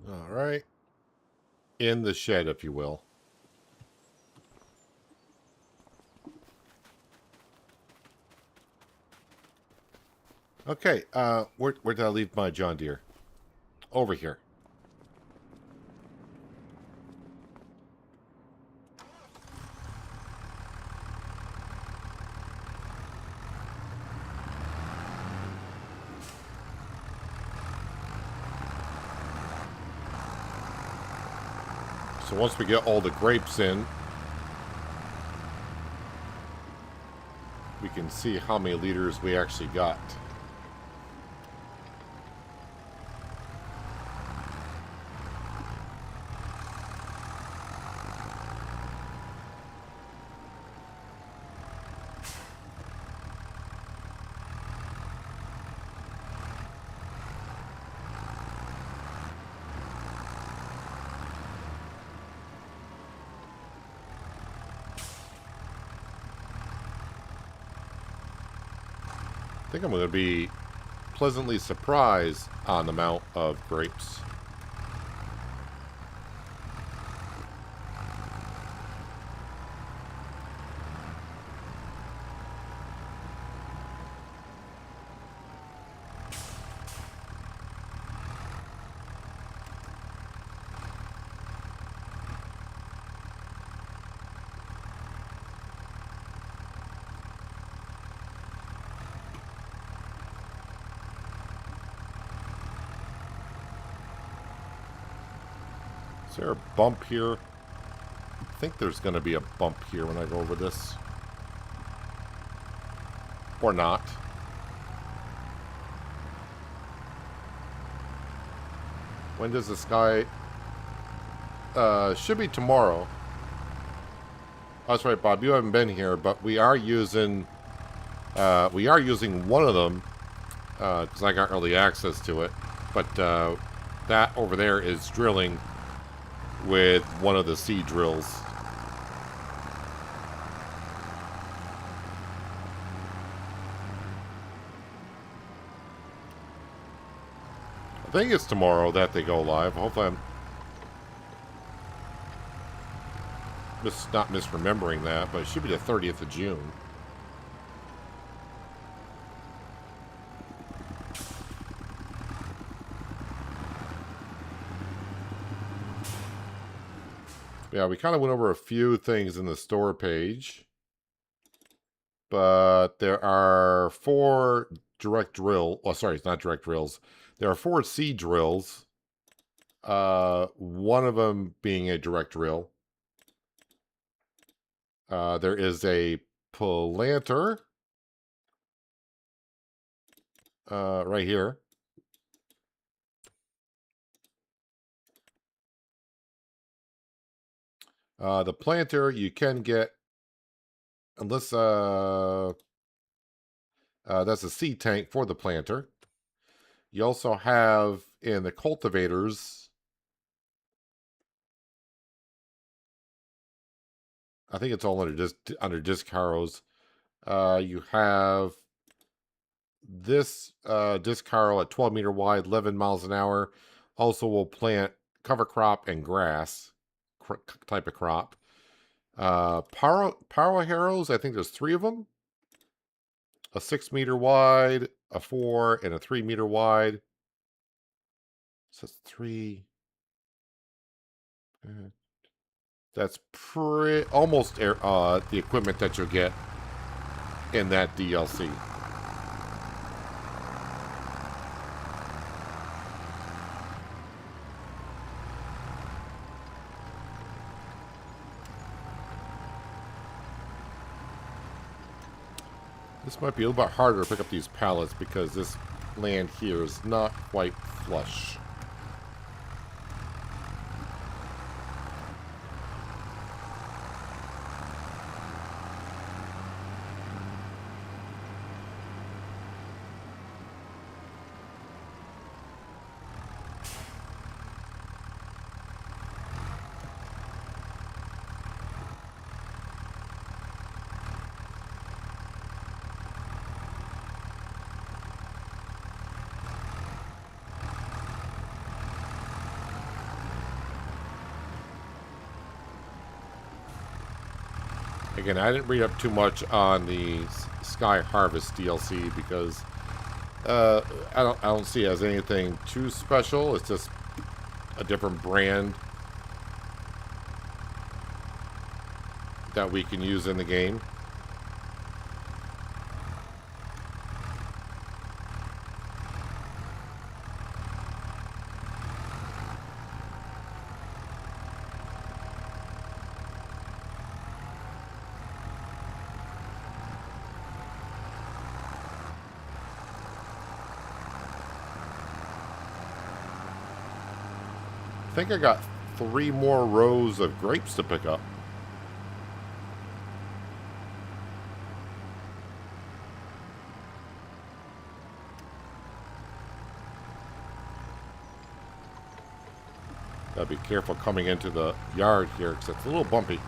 All right. In the shed, if you will. Okay, where did I leave my John Deere? Over here. So once we get all the grapes in, we can see how many liters we actually got. I think I'm going to be pleasantly surprised on the amount of grapes. Is there a bump here? I think there's going to be a bump here when I go over this. Or not. When does this guy... should be tomorrow. Oh, that's right, Bob. You haven't been here, but we are using one of them because I got early access to it. But That over there is drilling with one of the seed drills. I think it's tomorrow that they go live. Hopefully I'm not misremembering that, but it should be the 30th of June. Yeah, we kind of went over a few things in the store page. But there are 4 direct drill. Oh, sorry, it's not direct drills. There are 4 seed drills. One of them being a direct drill. There is a planter right here. The planter you can get, unless that's a seed tank for the planter. You also have in the cultivators, I think it's all under disc harrows. You have this disc harrow at 12 meter wide, 11 miles an hour. Also will plant cover crop and grass type of crop. Power harrows, I think there's 3 of them. A 6 meter wide, a 4, and a 3 meter wide. So it's 3. That's almost the equipment that you'll get in that DLC. This might be a little bit harder to pick up these pallets because this land here is not quite flush. Again, I didn't read up too much on the Sky Harvest DLC because I don't see it as anything too special. It's just a different brand that we can use in the game. I think I got 3 more rows of grapes to pick up. Gotta be careful coming into the yard here because it's a little bumpy.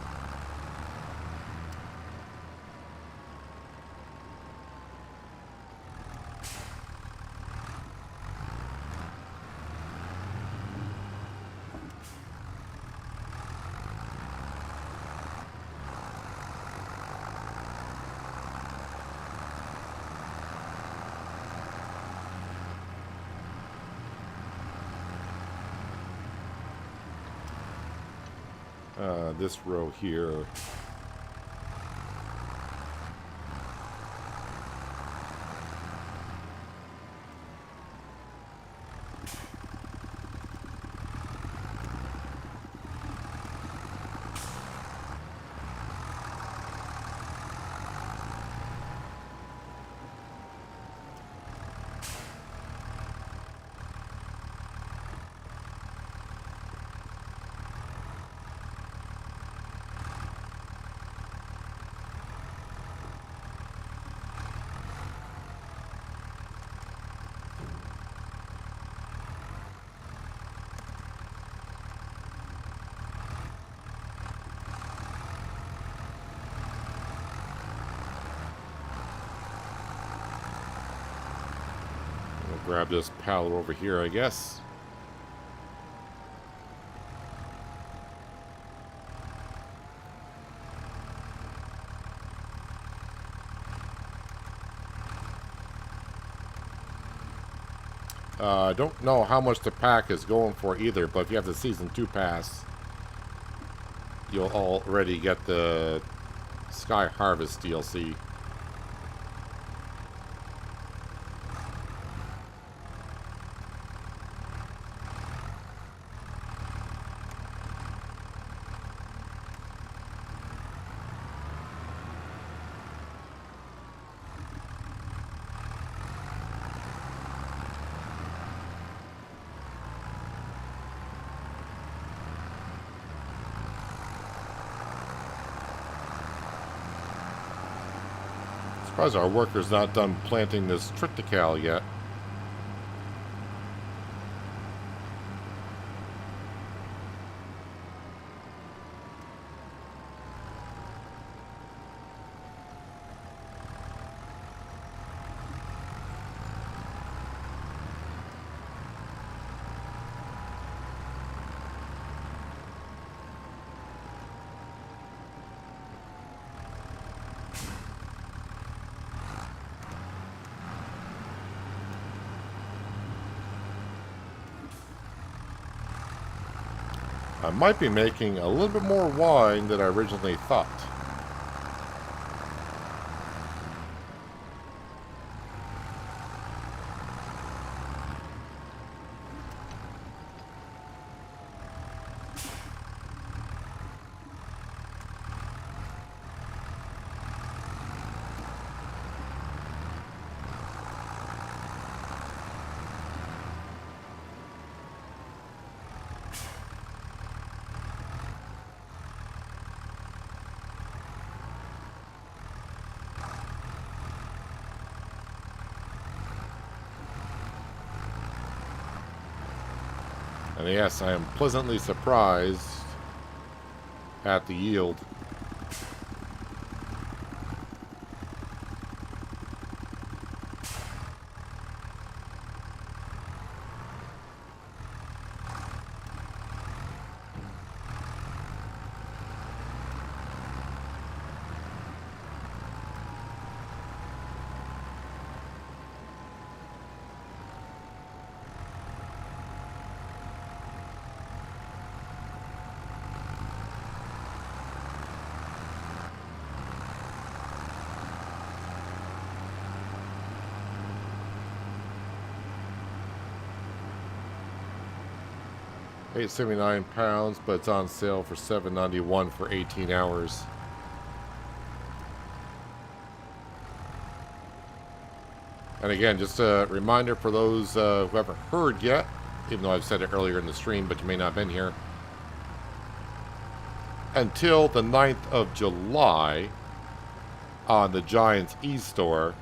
This row here. grab this pallet over here, I guess. I don't know how much the pack is going for either, but if you have the Season 2 pass, you'll already get the Sky Harvest DLC. Surprised our worker's not done planting this triticale yet. I might be making a little bit more wine than I originally thought. And yes, I am pleasantly surprised at the yield. £8.79, but it's on sale for $7.91 for 18 hours. And again, just a reminder for those who haven't heard yet, even though I've said it earlier in the stream, but you may not have been here. Until the 9th of July on the Giants e-store,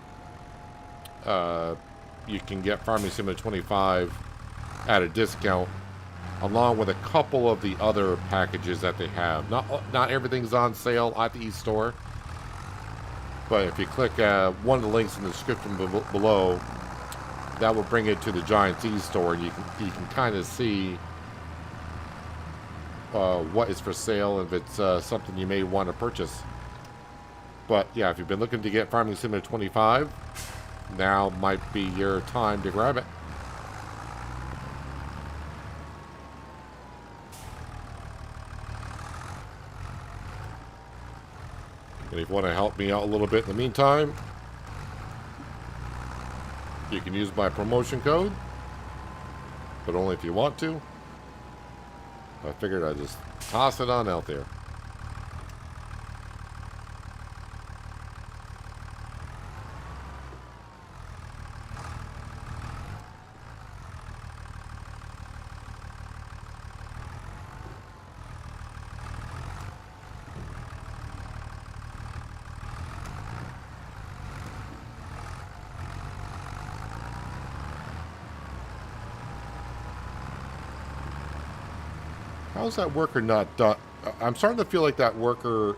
you can get Farming Simulator 25 at a discount, along with a couple of the other packages that they have. Not everything's on sale at the e-store, but if you click one of the links in the description below, that will bring it to the Giants e-store, and you can kind of see what is for sale and if it's something you may want to purchase. But yeah, if you've been looking to get Farming Simulator 25, now might be your time to grab it. And if you want to help me out a little bit in the meantime, you can use my promotion code, but only if you want to. I figured I'd just toss it on out there. How's that worker not done? I'm starting to feel like that worker...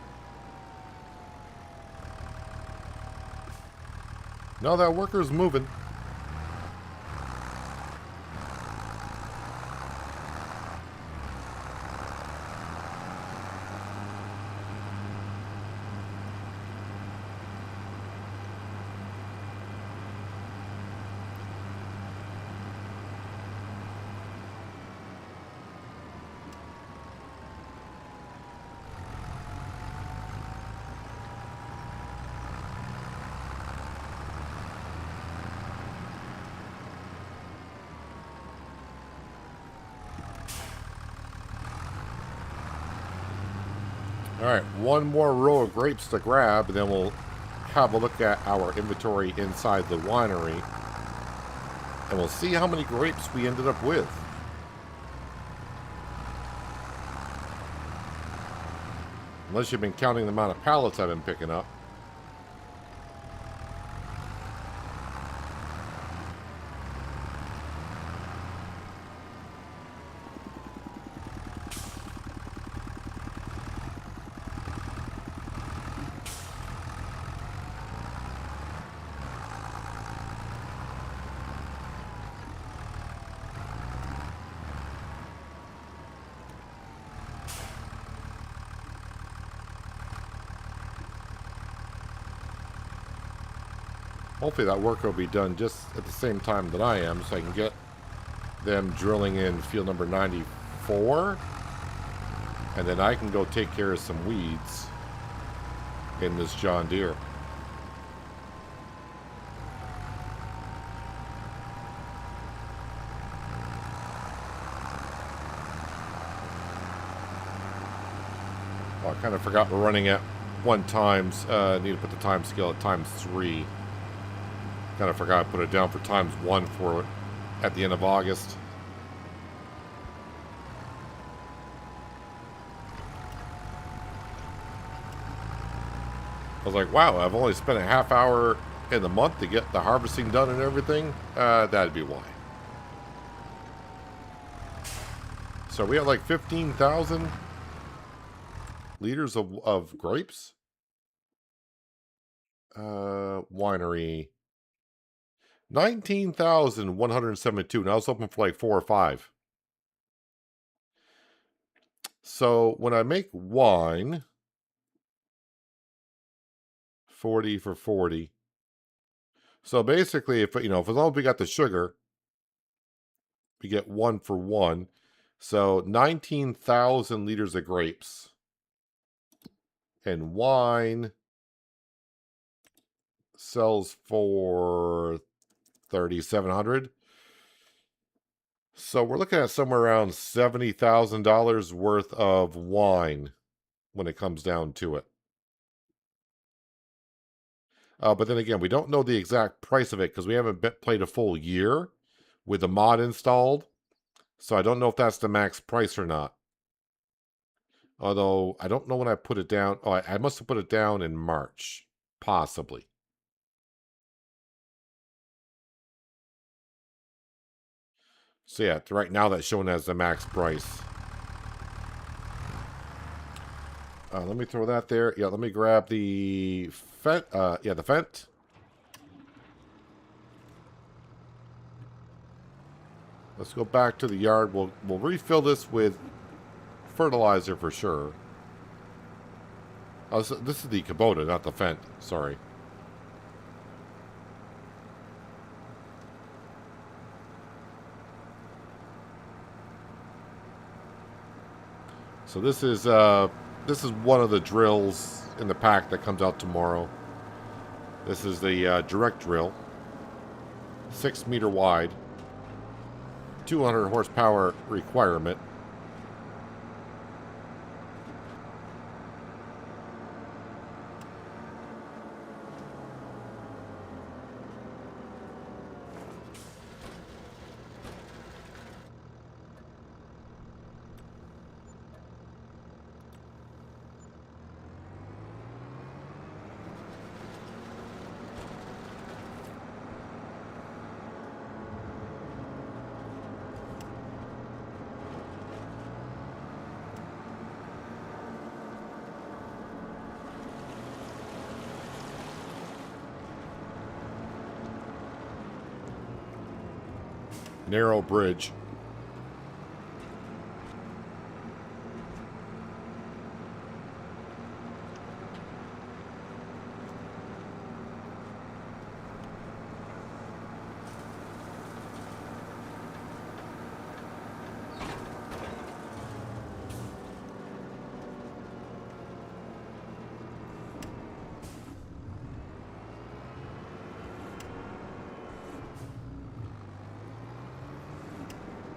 No, that worker's moving. Alright, one more row of grapes to grab, and then we'll have a look at our inventory inside the winery. And we'll see how many grapes we ended up with. Unless you've been counting the amount of pallets I've been picking up. Hopefully that work will be done just at the same time that I am, so I can get them drilling in field number 94. And then I can go take care of some weeds in this John Deere. Oh, I kind of forgot we're running at 1 times. Need to put the time scale at ×3. Kind of forgot I put it down for ×1 for at the end of August. I was like, wow, I've only spent a half hour in the month to get the harvesting done and everything. That'd be why. So we have like 15,000 liters of grapes. Winery. 19,172. And I was hoping for like 4 or 5. So when I make wine, 40 for 40. So basically, if as long as we got the sugar, we get 1 for 1. So 19,000 liters of grapes. And wine sells for 3,700. So we're looking at somewhere around $70,000 worth of wine when it comes down to it. But then again, we don't know the exact price of it because we haven't played a full year with the mod installed. So I don't know if that's the max price or not. Although, I don't know when I put it down. Oh, I must have put it down in March. Possibly. So yeah, right now that's shown as the max price. Let me throw that there. Yeah, let me grab the Fent. Yeah, the Fent. Let's go back to the yard. We'll refill this with fertilizer for sure. Oh, this is the Kubota, not the Fent. Sorry. So this is one of the drills in the pack that comes out tomorrow. This is the direct drill, 6 meter wide, 200 horsepower requirement. Narrow bridge.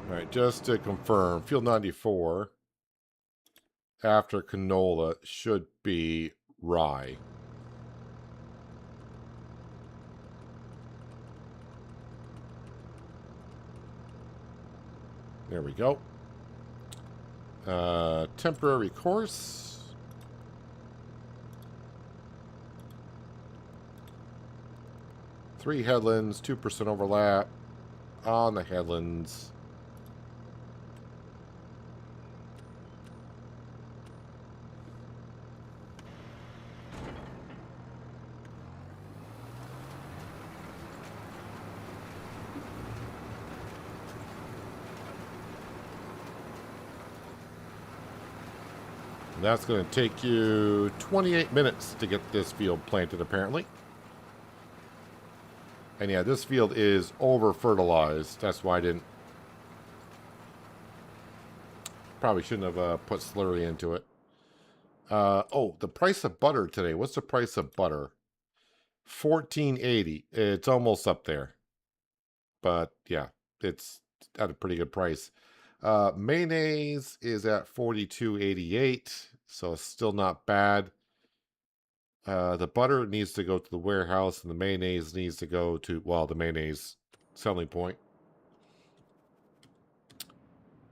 All right, just to confirm, field 94 after canola should be rye. There we go. Temporary course. Three headlands, 2% overlap on the headlands. And that's going to take you 28 minutes to get this field planted, apparently. And yeah, this field is over-fertilized. That's why I didn't... Probably shouldn't have put slurry into it. Oh, the price of butter today. What's the price of butter? $14.80. It's almost up there. But yeah, it's at a pretty good price. Mayonnaise is at $42.88, so it's still not bad. The butter needs to go to the warehouse, and the mayonnaise needs to go to, well, the mayonnaise selling point.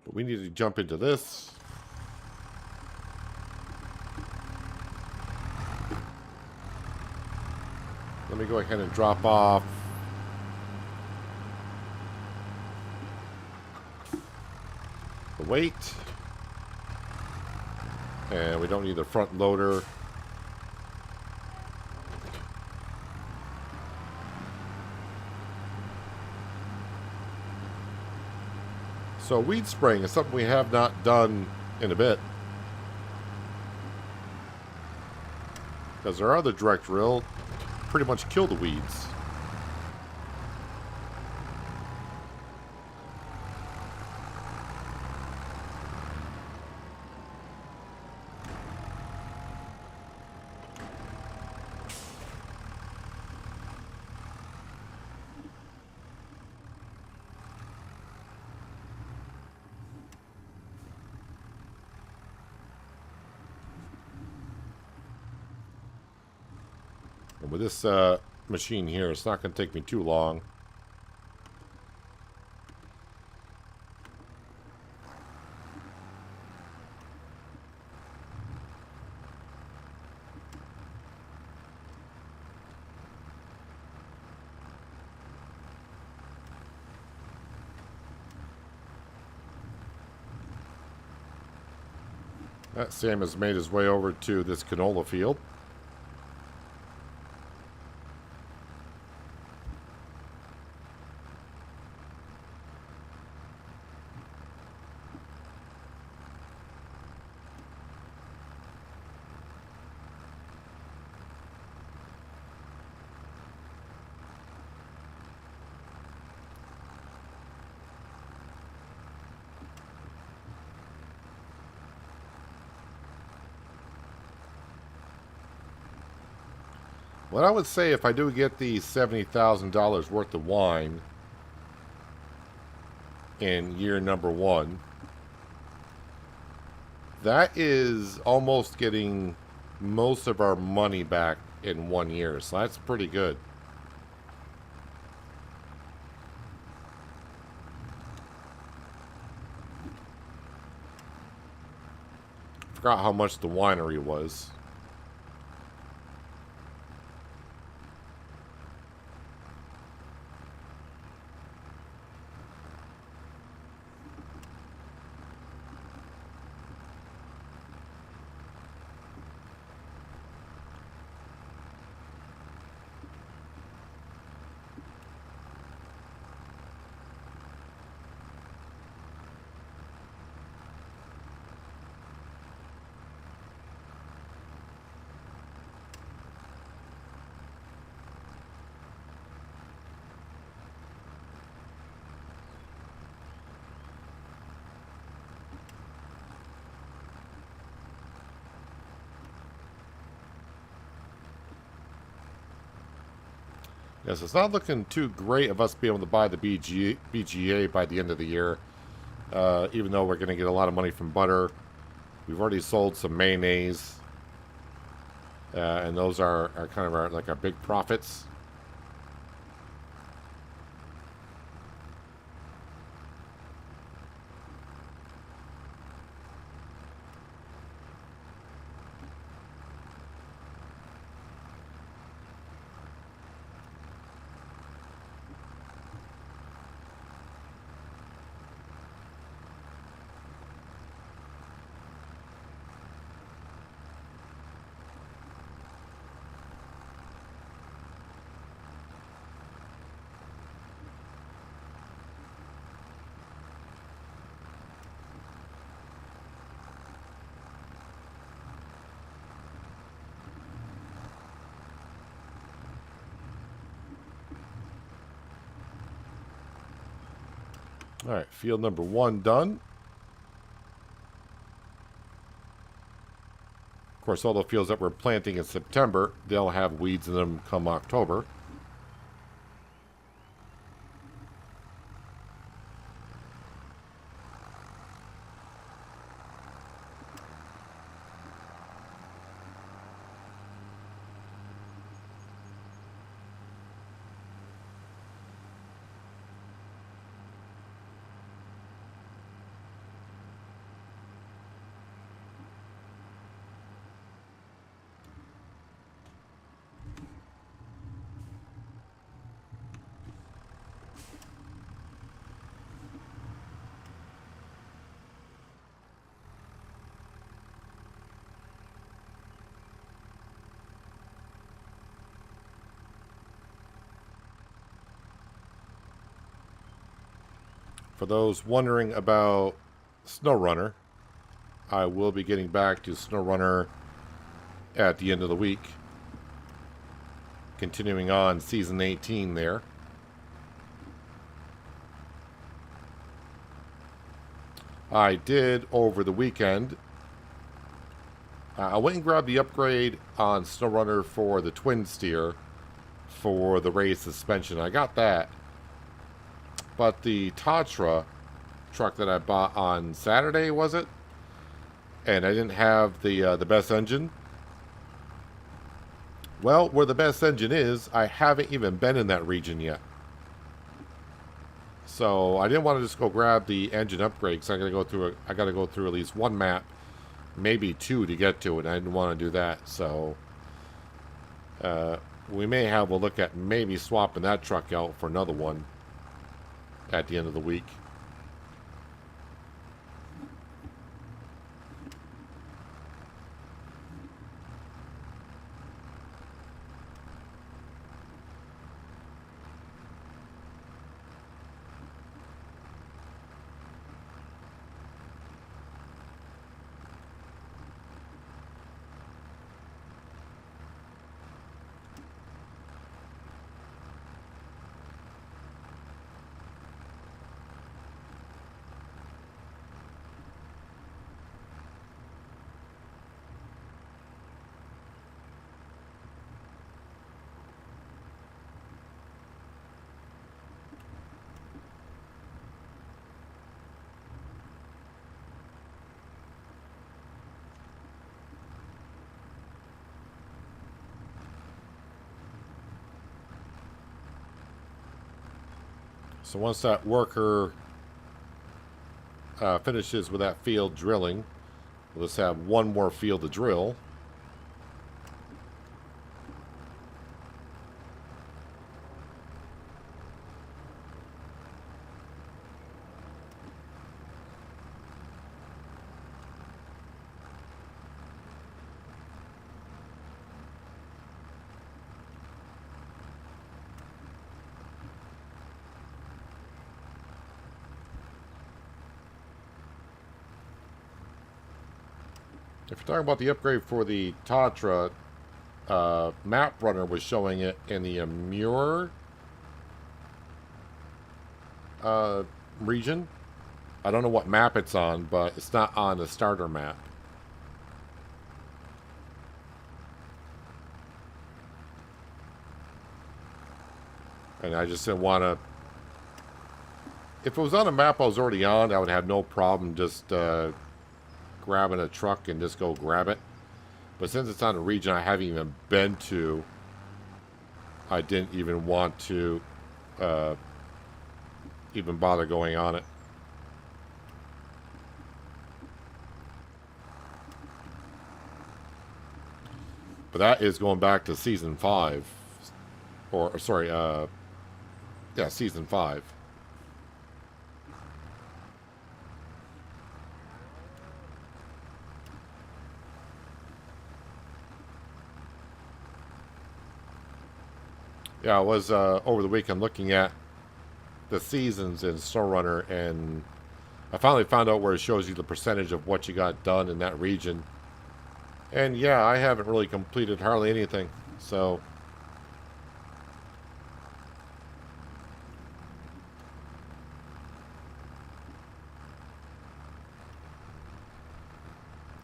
But we need to jump into this. Let me go ahead and drop off the weight. And we don't need the front loader. So weed spraying is something we have not done in a bit. Because our other direct drill pretty much kill the weeds. And with this machine here, it's not going to take me too long. That Sam has made his way over to this canola field. What I would say, if I do get the $70,000 worth of wine in year number 1, that is almost getting most of our money back in 1 year. So that's pretty good. Forgot how much the winery was. Yes, it's not looking too great of us being able to buy the BGA by the end of the year. Even though we're going to get a lot of money from butter. We've already sold some mayonnaise, and those are kind of like our big profits. All right, field number 1 done. Of course, all the fields that we're planting in September, they'll have weeds in them come October. For those wondering about SnowRunner, I will be getting back to SnowRunner at the end of the week. Continuing on Season 18 there. I did, over the weekend, I went and grabbed the upgrade on SnowRunner for the twin steer for the raised suspension. I got that. But the Tatra truck that I bought on Saturday, was it? And I didn't have the best engine. Well, where the best engine is, I haven't even been in that region yet. So I didn't want to just go grab the engine upgrade because I got to go through at least one map, maybe 2 to get to it. I didn't want to do that. So we may have a look at maybe swapping that truck out for another one at the end of the week. So once that worker finishes with that field drilling, we'll just have one more field to drill. If you're talking about the upgrade for the Tatra, Map Runner was showing it in the Amur region. I don't know what map it's on, but it's not on the starter map. And I just didn't want to... If it was on a map I was already on, I would have no problem just grabbing a truck and just go grab it. But since it's on a region I haven't even been to, I didn't even want to even bother going on it. But that is going back to season 5. Or sorry, yeah, season 5. Yeah, I was over the weekend looking at the seasons in SnowRunner, and I finally found out where it shows you the percentage of what you got done in that region. And yeah, I haven't really completed hardly anything, so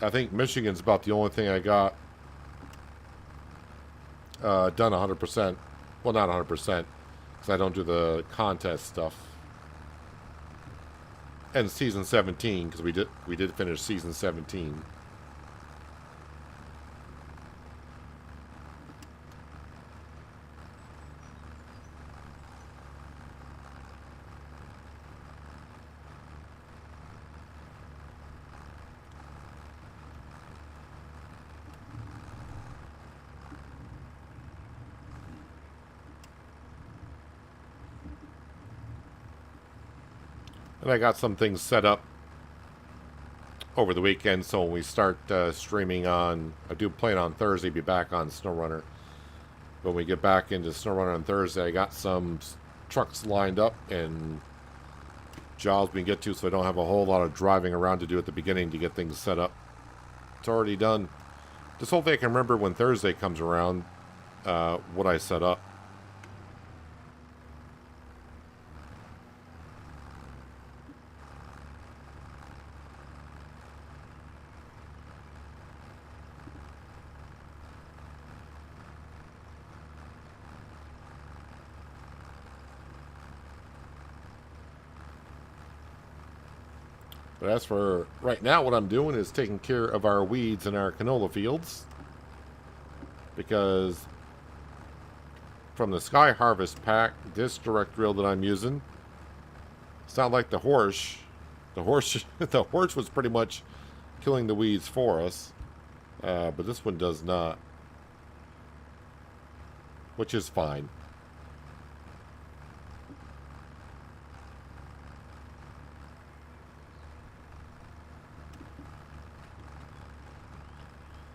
I think Michigan's about the only thing I got done 100%. Well, not 100%, because I don't do the contest stuff. And season 17, because we did finish season 17. And I got some things set up over the weekend, so when we start streaming on, I do plan on Thursday, be back on SnowRunner. When we get back into SnowRunner on Thursday, I got some trucks lined up and jobs we can get to, so I don't have a whole lot of driving around to do at the beginning to get things set up. It's already done. Just hopefully I can remember when Thursday comes around what I set up. But as for right now, what I'm doing is taking care of our weeds in our canola fields. Because from the Sky Harvest pack, this direct drill that I'm using, it's not like the horse. The horse, the horse was pretty much killing the weeds for us. But this one does not. Which is fine.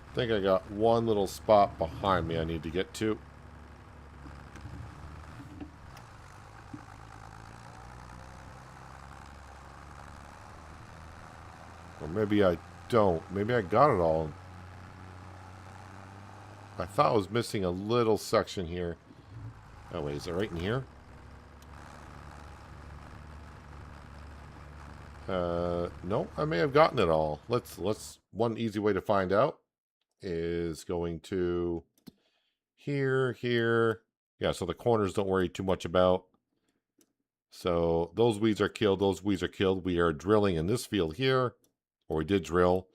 I think I got one little spot behind me I need to get to. Or maybe I don't. Maybe I got it all. I thought I was missing a little section here. Oh wait, is it right in here? No, I may have gotten it all. Let's one easy way to find out is going to here. Yeah, so the corners don't worry too much about. So those weeds are killed. Those weeds are killed. We are drilling in this field here, or we did drill.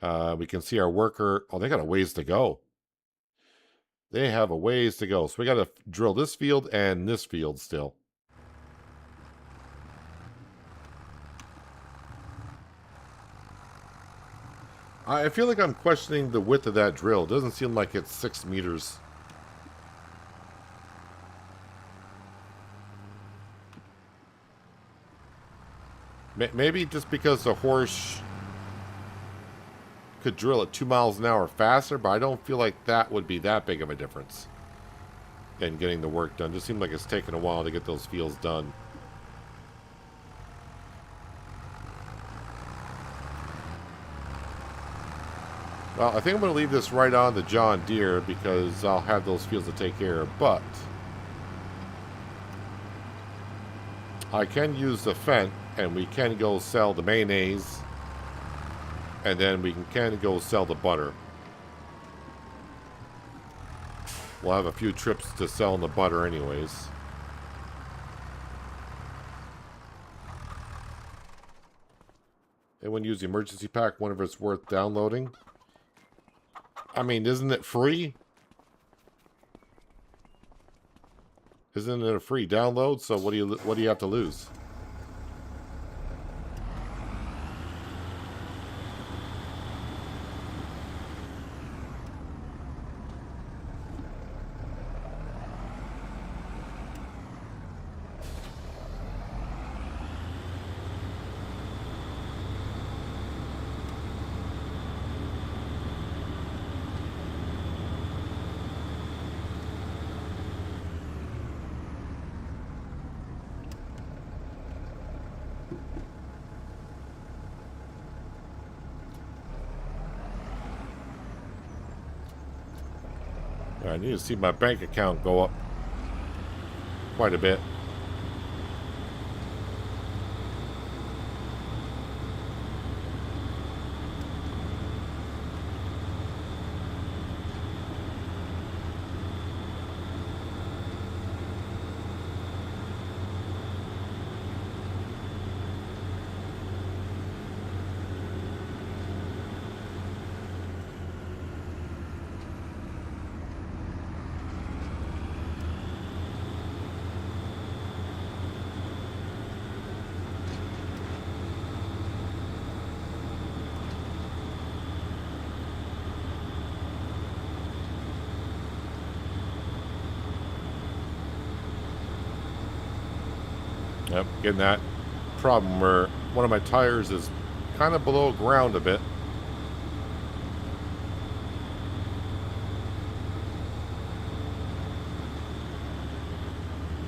We can see our worker. Oh, they got a ways to go. They have a ways to go. So we got to drill this field and this field still. I feel like I'm questioning the width of that drill. It doesn't seem like it's 6 meters. Maybe just because the horse could drill at 2 miles an hour faster, but I don't feel like that would be that big of a difference in getting the work done. It just seems like it's taken a while to get those fields done. Well, I think I'm going to leave this right on the John Deere because I'll have those fields to take care of, but I can use the Fendt and we can go sell the mayonnaise and then we can go sell the butter. We'll have a few trips to sell the butter anyways. Anyone use the emergency pack whenever it's worth downloading? I mean, isn't it free? Isn't it a free download? So what do you have to lose? I need to see my bank account go up quite a bit. Yep, getting that problem where one of my tires is kind of below ground a bit.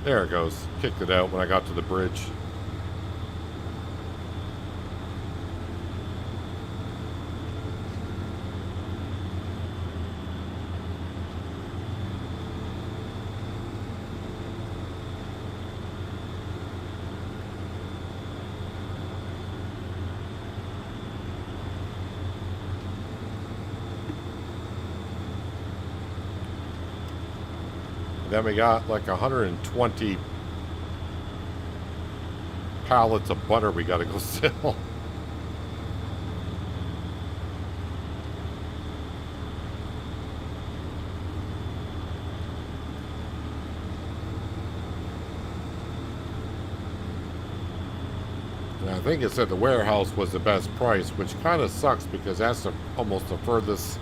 There it goes. Kicked it out when I got to the bridge. Then we got like 120 pallets of butter we gotta go sell. And I think it said the warehouse was the best price, which kind of sucks because that's almost the furthest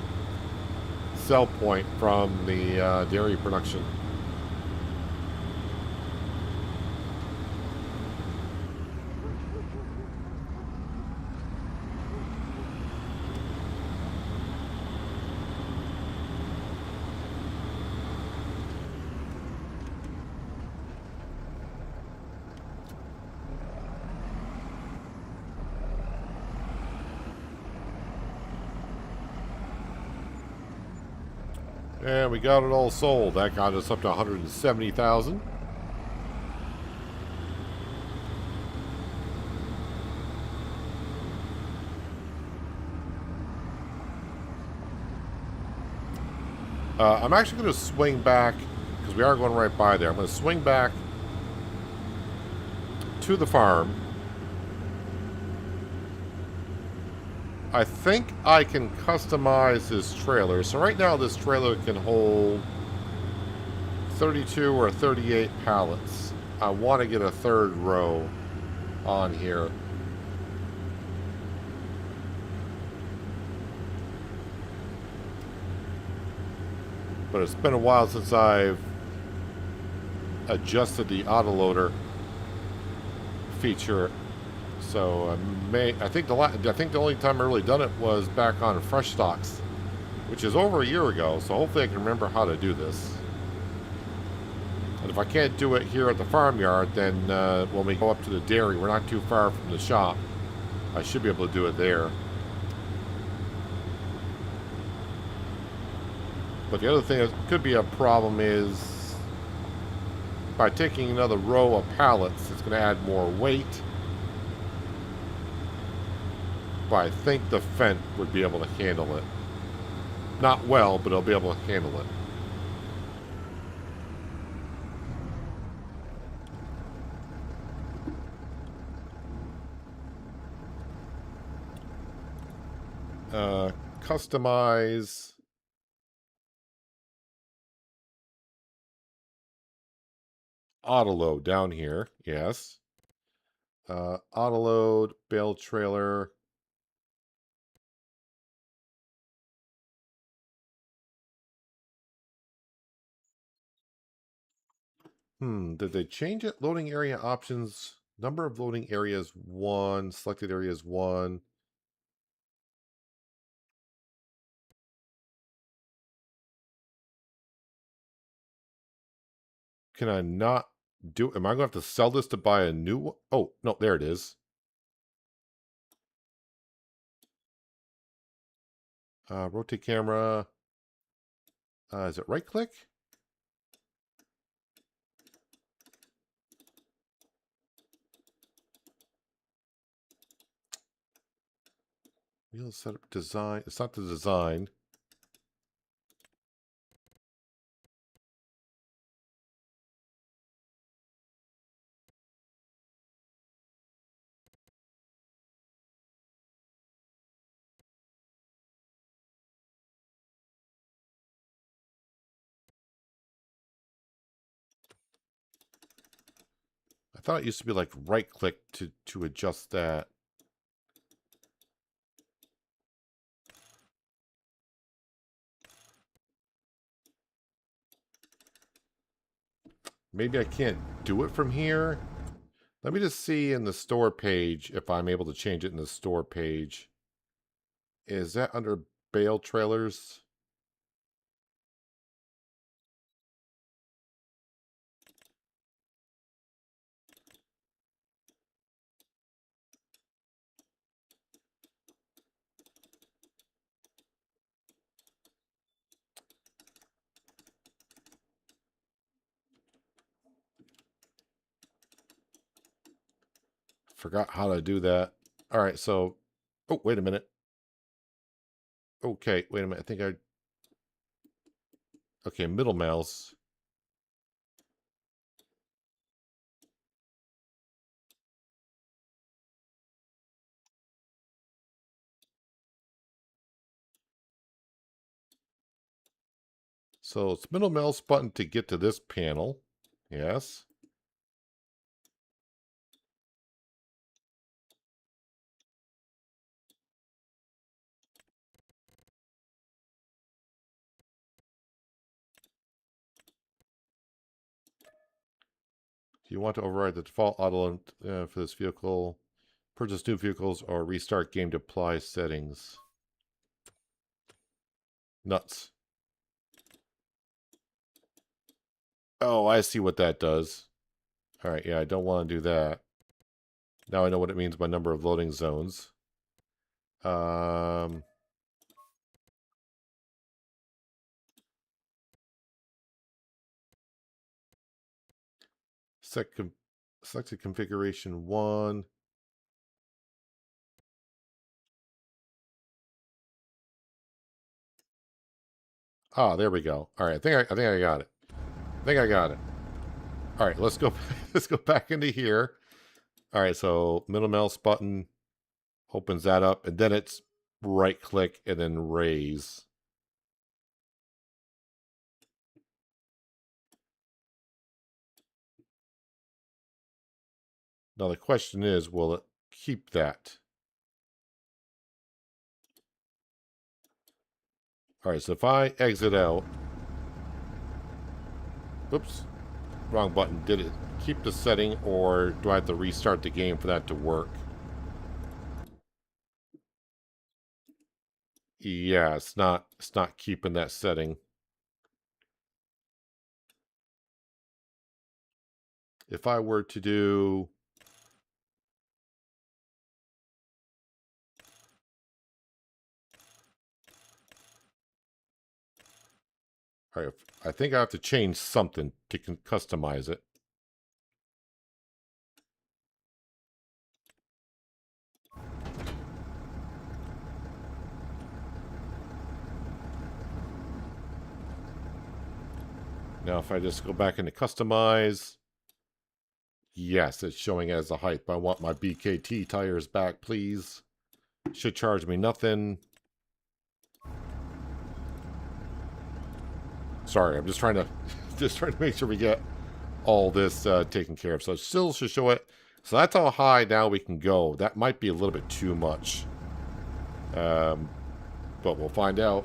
sell point from the dairy production. And we got it all sold. That got us up to 170,000. I'm actually going to swing back, because we are going right by there. I'm going to swing back to the farm. I think I can customize this trailer. So right now this trailer can hold 32 or 38 pallets. I want to get a third row on here. But it's been a while since I've adjusted the autoloader feature. So I think the only time I really done it was back on Fresh Stocks, which is over a year ago. So hopefully I can remember how to do this. And if I can't do it here at the farmyard, then when we go up to the dairy, we're not too far from the shop. I should be able to do it there. But the other thing that could be a problem is by taking another row of pallets, it's going to add more weight. But I think the Fendt would be able to handle it. Not well, but it'll be able to handle it. Customize. Autoload down here. Yes. Autoload, bale trailer. Did they change it? Loading area options. Number of loading areas 1. Selected areas 1. Can I not do it? Am I going to have to sell this to buy a new one? Oh, no, there it is. Rotate camera. Is it right click? Wheel setup design. It's not the design. I thought it used to be like right click to adjust that. Maybe I can't do it from here. Let me just see in the store page if I'm able to change it in the store page. Is that under bale trailers? Forgot how to do that. All right, so, oh, wait a minute. Okay, wait a minute. I think okay, middle mouse. So it's middle mouse button to get to this panel. Yes. Do you want to override the default auto for this vehicle? Purchase new vehicles or restart game to apply settings. Nuts. Oh, I see what that does. All right, yeah, I don't want to do that. Now I know what it means by number of loading zones. Um, selected configuration 1. Ah, there we go. All right, I think I got it. I think I got it. All right, let's go. Let's go back into here. All right, so middle mouse button opens that up, and then it's right click and then raise. Now the question is, will it keep that? All right, so if I exit out, oops, wrong button. Did it keep the setting, or do I have to restart the game for that to work? Yeah, it's not keeping that setting. If I were to do all right, I think I have to change something to customize it. Now, if I just go back into customize, yes, it's showing as the height, but I want my BKT tires back, please. Should charge me nothing. Sorry, I'm just trying to make sure we get all this taken care of. So it still should show it. So that's how high now we can go. That might be a little bit too much. But we'll find out.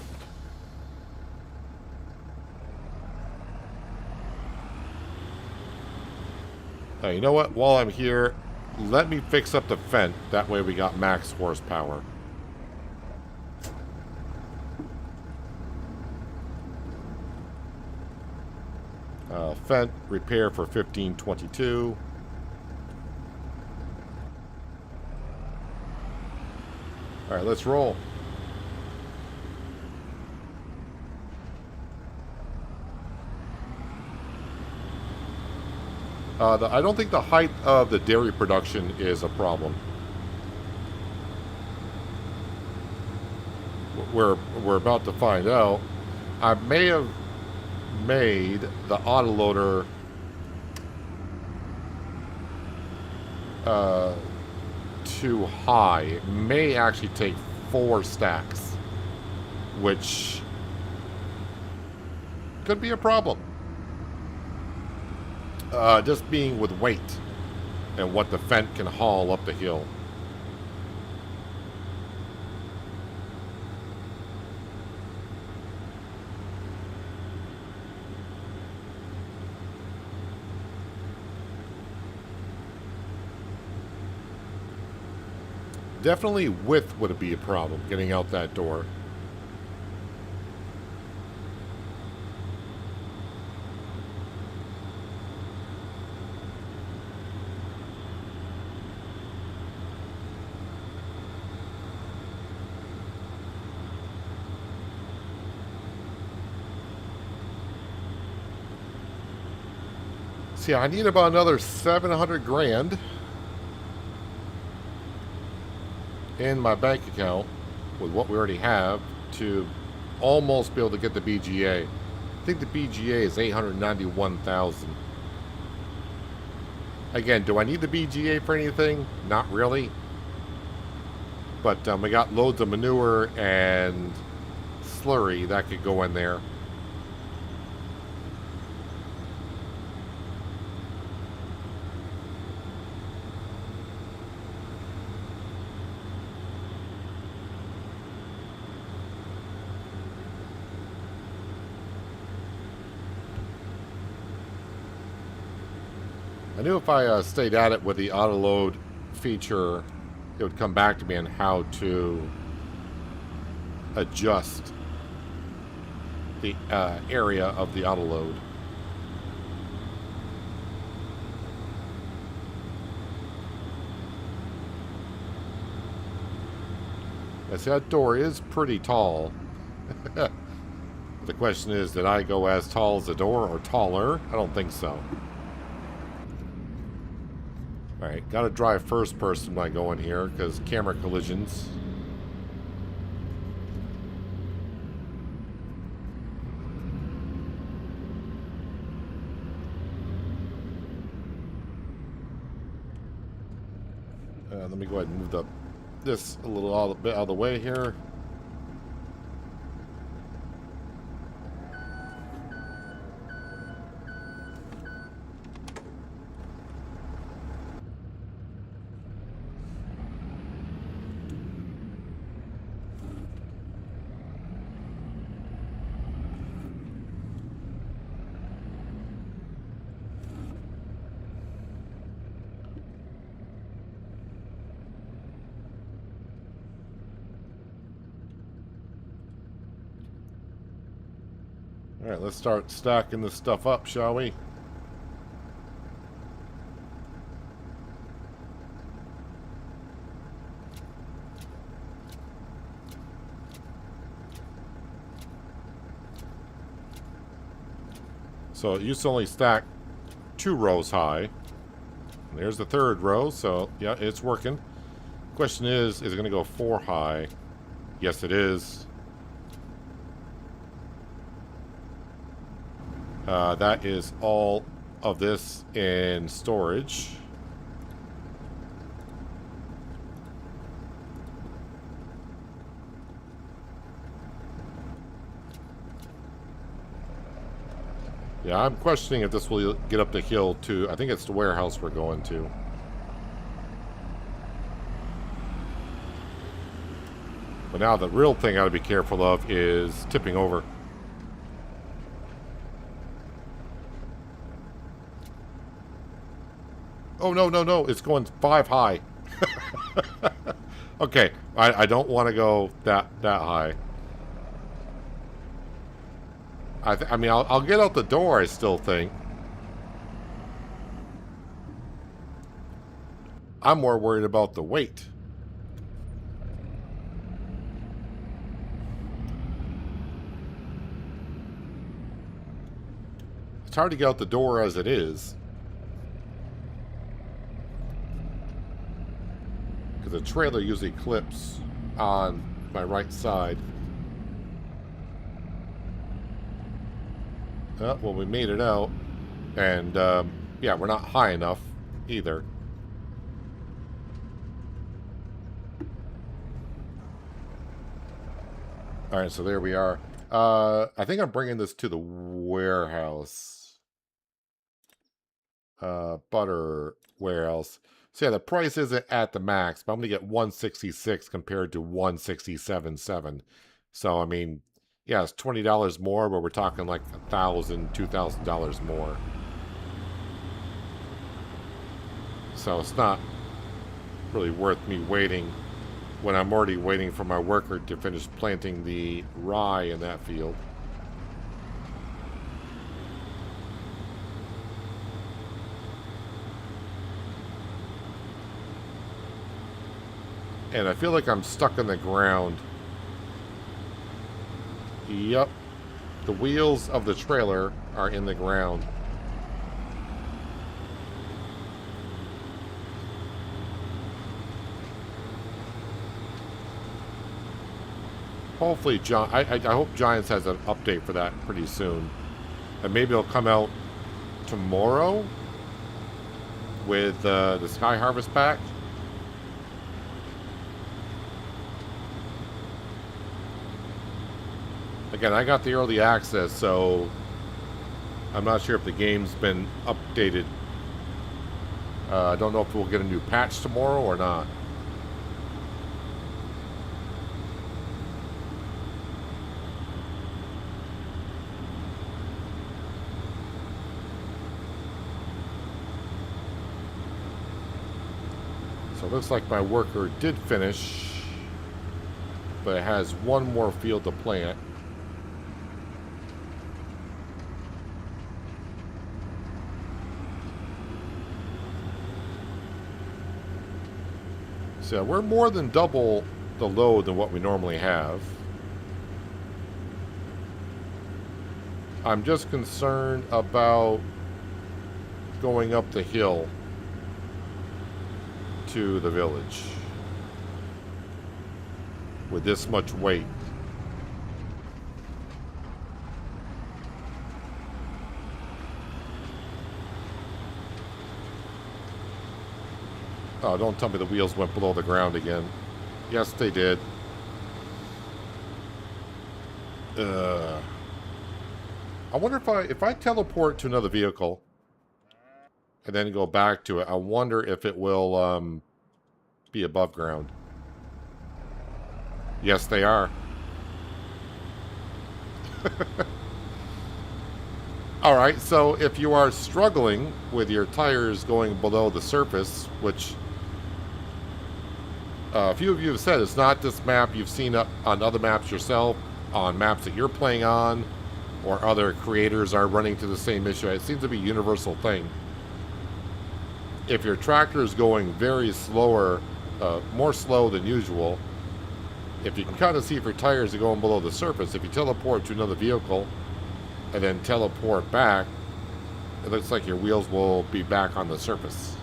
You know what? While I'm here, let me fix up the vent. That way we got max horsepower. Vent repair for 1522. Alright, let's roll. I don't think the height of the dairy production is a problem. We're about to find out. I may have made the autoloader too high. It may actually take 4 stacks, which could be a problem. Just being with weight and what the Fent can haul up the hill. Definitely width would be a problem, getting out that door. See, I need about another 700 grand in my bank account with what we already have to almost be able to get the BGA. I think the BGA is 891,000. Again, do I need the BGA for anything? Not really. But we got loads of manure and slurry that could go in there. I knew if I stayed at it with the auto load feature, it would come back to me on how to adjust the area of the auto load. I see that door is pretty tall. The question is, did I go as tall as the door or taller? I don't think so. Alright, gotta drive first person when I go in here, because camera collisions. Let me go ahead and move this a little bit out of the way here. Alright, let's start stacking this stuff up, shall we? So it used to only stack 2 rows high. And there's the 3rd row, so yeah, it's working. Question is it going to go 4 high? Yes, it is. That is all of this in storage. Yeah, I'm questioning if this will get up the hill to... I think it's the warehouse we're going to. But now the real thing I gotta be careful of is tipping over. Oh, no, no, no. It's going 5 high. Okay, I don't want to go that high. I mean, I'll get out the door, I still think. I'm more worried about the weight. It's hard to get out the door as it is. Because the trailer usually clips on my right side. Well, we made it out. And, yeah, we're not high enough either. Alright, so there we are. I think I'm bringing this to the warehouse. Butter warehouse. So yeah, the price isn't at the max, but I'm going to get 166 compared to 167.7. So, I mean, yeah, it's $20 more, but we're talking like $1,000, $2,000 more. So it's not really worth me waiting when I'm already waiting for my worker to finish planting the rye in that field. And I feel like I'm stuck in the ground. Yep. The wheels of the trailer are in the ground. Hopefully, I hope Giants has an update for that pretty soon. And maybe it'll come out tomorrow with the Sky Harvest pack. Again, I got the early access, so I'm not sure if the game's been updated. I don't know if we'll get a new patch tomorrow or not. So it looks like my worker did finish, but it has one more field to plant. So we're more than double the load than what we normally have. I'm just concerned about going up the hill to the village with this much weight. Oh, don't tell me the wheels went below the ground again. Yes, they did. I wonder if I teleport to another vehicle and then go back to it, I wonder if it will be above ground. Yes, they are. Alright, so if you are struggling with your tires going below the surface, which a few of you have said it's not this map, you've seen it on other maps yourself, on maps that you're playing on, or other creators are running to the same issue. It seems to be a universal thing. If your tractor is going very slower, more slow than usual, if you can kind of see if your tires are going below the surface, if you teleport to another vehicle and then teleport back, it looks like your wheels will be back on the surface.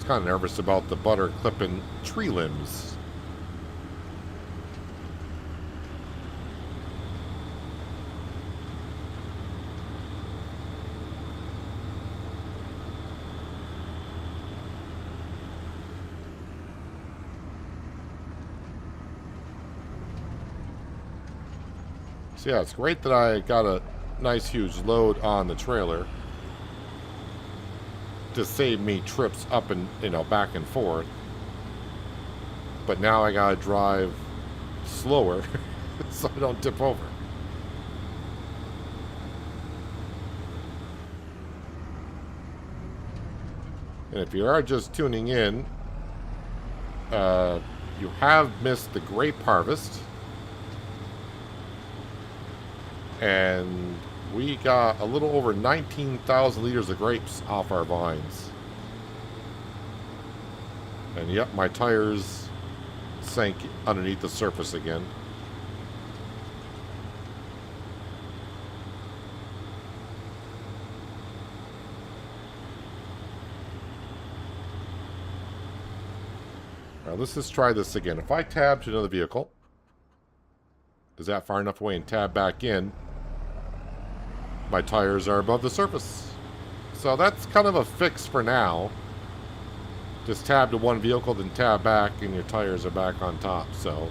Kind of nervous about the butter clipping tree limbs. So yeah, it's great that I got a nice huge load on the trailer to save me trips up and, back and forth. But now I gotta drive slower so I don't tip over. And if you are just tuning in, you have missed the grape harvest. And we got a little over 19,000 liters of grapes off our vines. And yep, my tires sank underneath the surface again. Now let's just try this again. If I tab to another vehicle, is that far enough away, and tab back in, my tires are above the surface. So that's kind of a fix for now. Just tab to one vehicle, then tab back, and your tires are back on top. So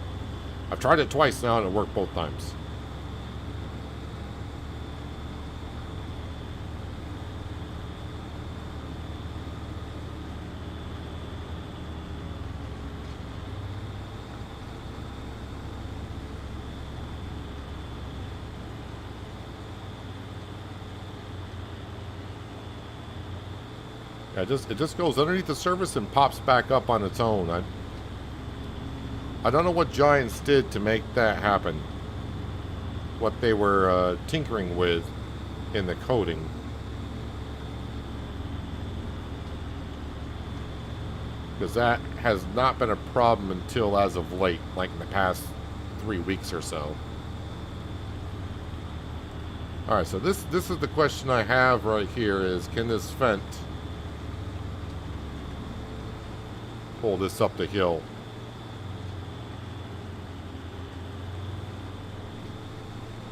I've tried it twice now, and it worked both times. Yeah, it just goes underneath the surface and pops back up on its own. I don't know what Giants did to make that happen. What they were tinkering with in the coating. Because that has not been a problem until as of late, like in the past 3 weeks or so. Alright, so this is the question I have right here is, can this Fendt pull this up the hill?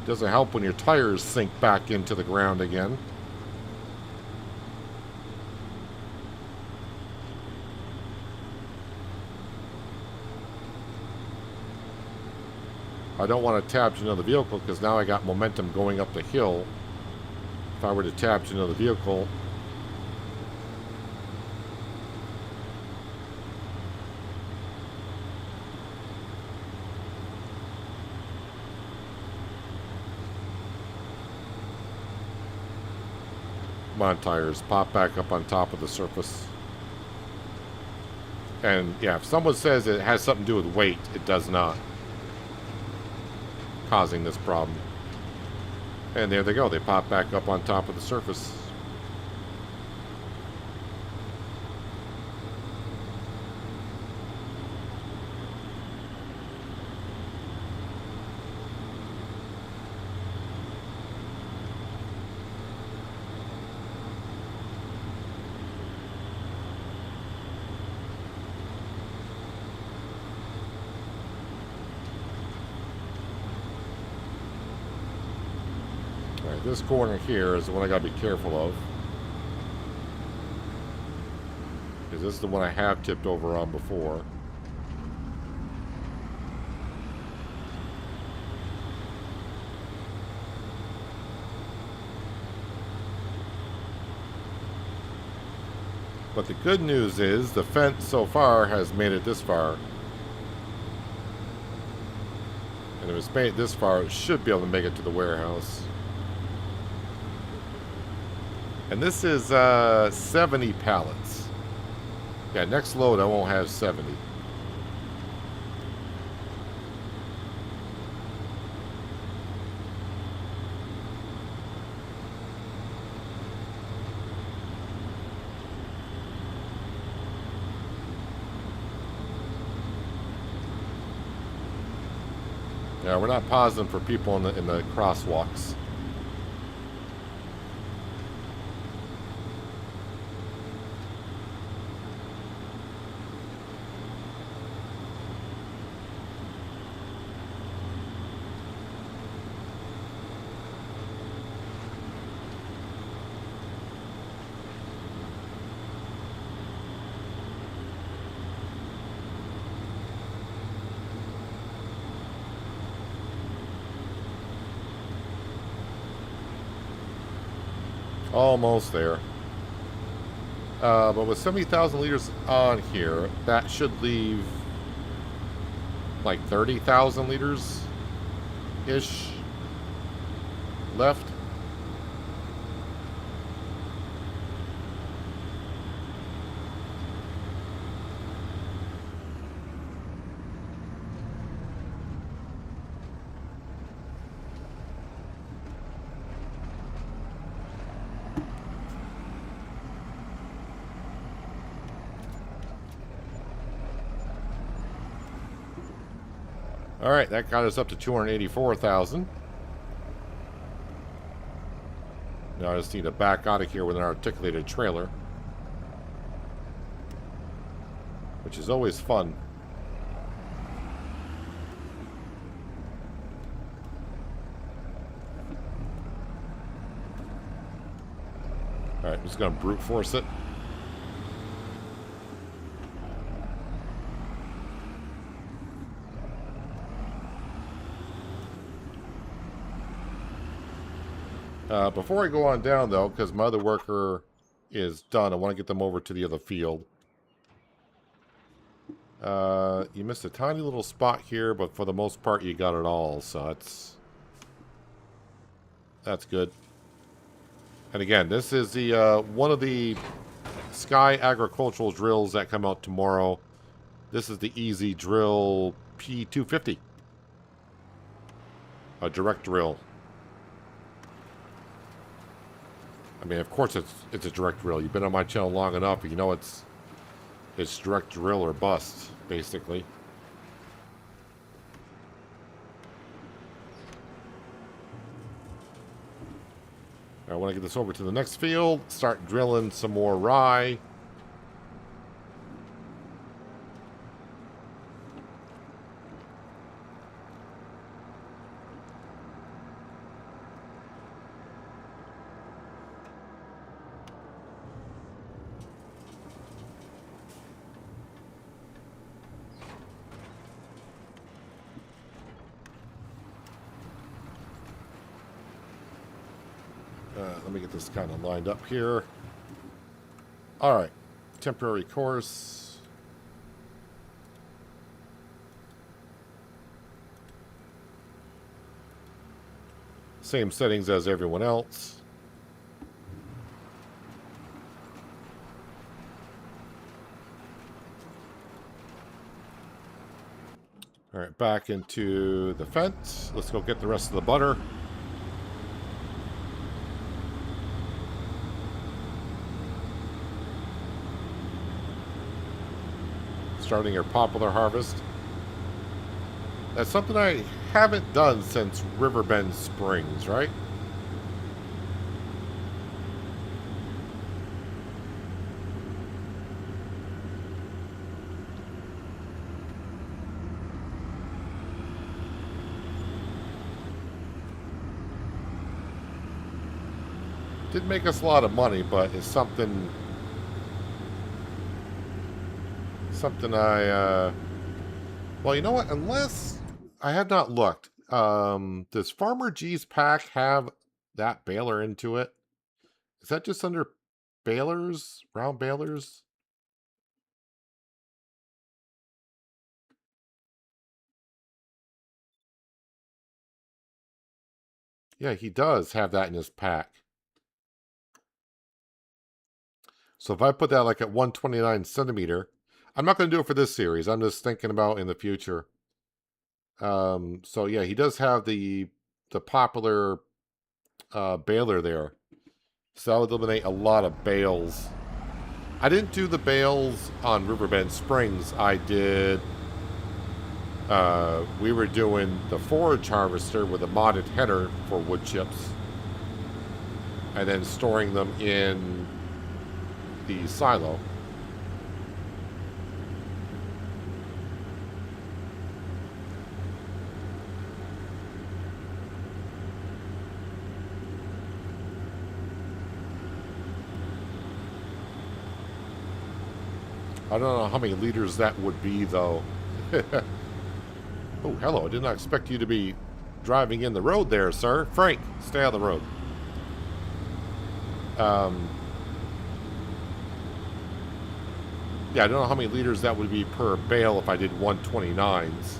Doesn't help when your tires sink back into the ground again. I don't want to tab to another vehicle because now I got momentum going up the hill. If I were to tab to another vehicle, come on, tires, pop back up on top of the surface. And yeah, if someone says it has something to do with weight, it does not. Causing this problem. And there they go, they pop back up on top of the surface. This corner here is the one I gotta be careful of. Because this is the one I have tipped over on before. But the good news is the Fendt so far has made it this far. And if it's made it this far, it should be able to make it to the warehouse. And this is 70 pallets. Yeah, next load I won't have 70. Yeah, we're not pausing for people in the crosswalks. Almost there. But with 70,000 liters on here, that should leave like 30,000 liters-ish left. All right, that got us up to 284,000. Now I just need to back out of here with an articulated trailer, which is always fun. All right, I'm just going to brute force it. Before I go on down, though, because my other worker is done, I want to get them over to the other field. You missed a tiny little spot here, but for the most part, you got it all, so that's good. And again, this is the one of the Sky agricultural drills that come out tomorrow. This is the Easy Drill P250. A direct drill. I mean, of course it's a direct drill. You've been on my channel long enough, you know it's direct drill or bust, basically. I want to get this over to the next field, start drilling some more rye. Let me get this kind of lined up here. All right, temporary course. Same settings as everyone else. All right, back into the fence. Let's go get the rest of the butter. Starting your popular harvest. That's something I haven't done since Riverbend Springs, right? Did make us a lot of money, but it's something I, well, you know what? Unless I have not looked, does Farmer G's pack have that baler into it? Is that just under balers, round balers? Yeah, he does have that in his pack. So if I put that like at 129 centimeter, I'm not going to do it for this series. I'm just thinking about in the future. So yeah, he does have the popular baler there. So that would eliminate a lot of bales. I didn't do the bales on Riverbend Springs. I did... we were doing the forage harvester with a modded header for wood chips. And then storing them in the silo. I don't know how many liters that would be, though. Oh, hello. I did not expect you to be driving in the road there, sir. Frank, stay out of the road. Yeah, I don't know how many liters that would be per bale if I did 129s.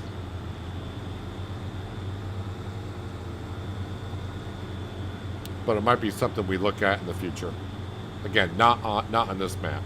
But it might be something we look at in the future. Again, not on this map.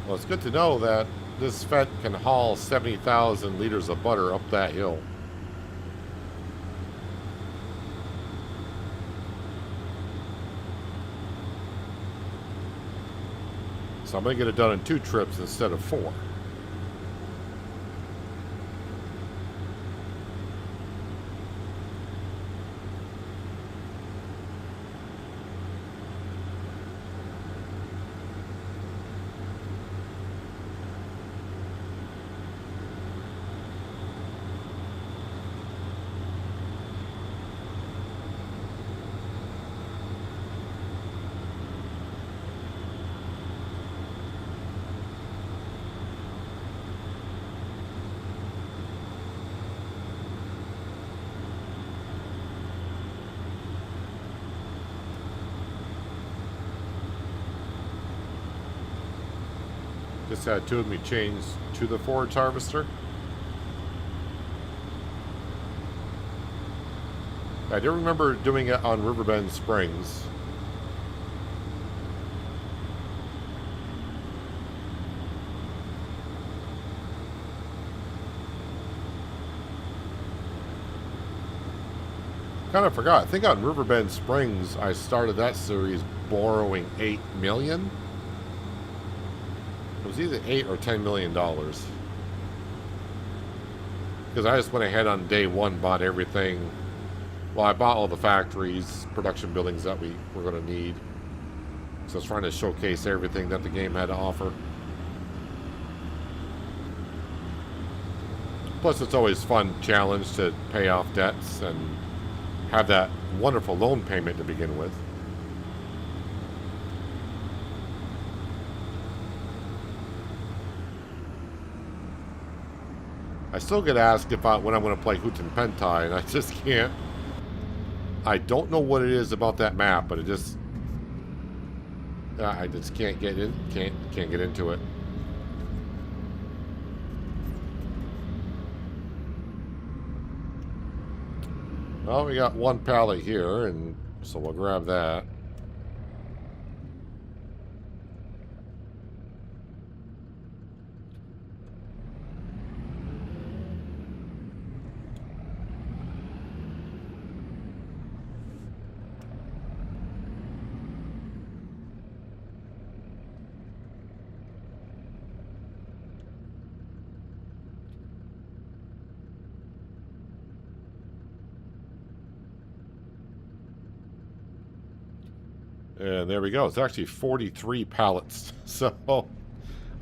Well, it's good to know that this Fett can haul 70,000 liters of butter up that hill. So I'm going to get it done in 2 trips instead of 4. Just had 2 of me change to the forage harvester. I do remember doing it on Riverbend Springs. Kind of forgot. I think on Riverbend Springs, I started that series borrowing $8 million. It was either $8 or $10 million. Because I just went ahead on day 1, bought everything. Well, I bought all the factories, production buildings that we were going to need. So I was trying to showcase everything that the game had to offer. Plus, it's always fun challenge to pay off debts and have that wonderful loan payment to begin with. I still get asked when I'm going to play Huten Pentai, and I just can't. I don't know what it is about that map, but it just I just can't get in. Can't get into it. Well, we got 1 pallet here, and so we'll grab that. And there we go. It's actually 43 pallets. So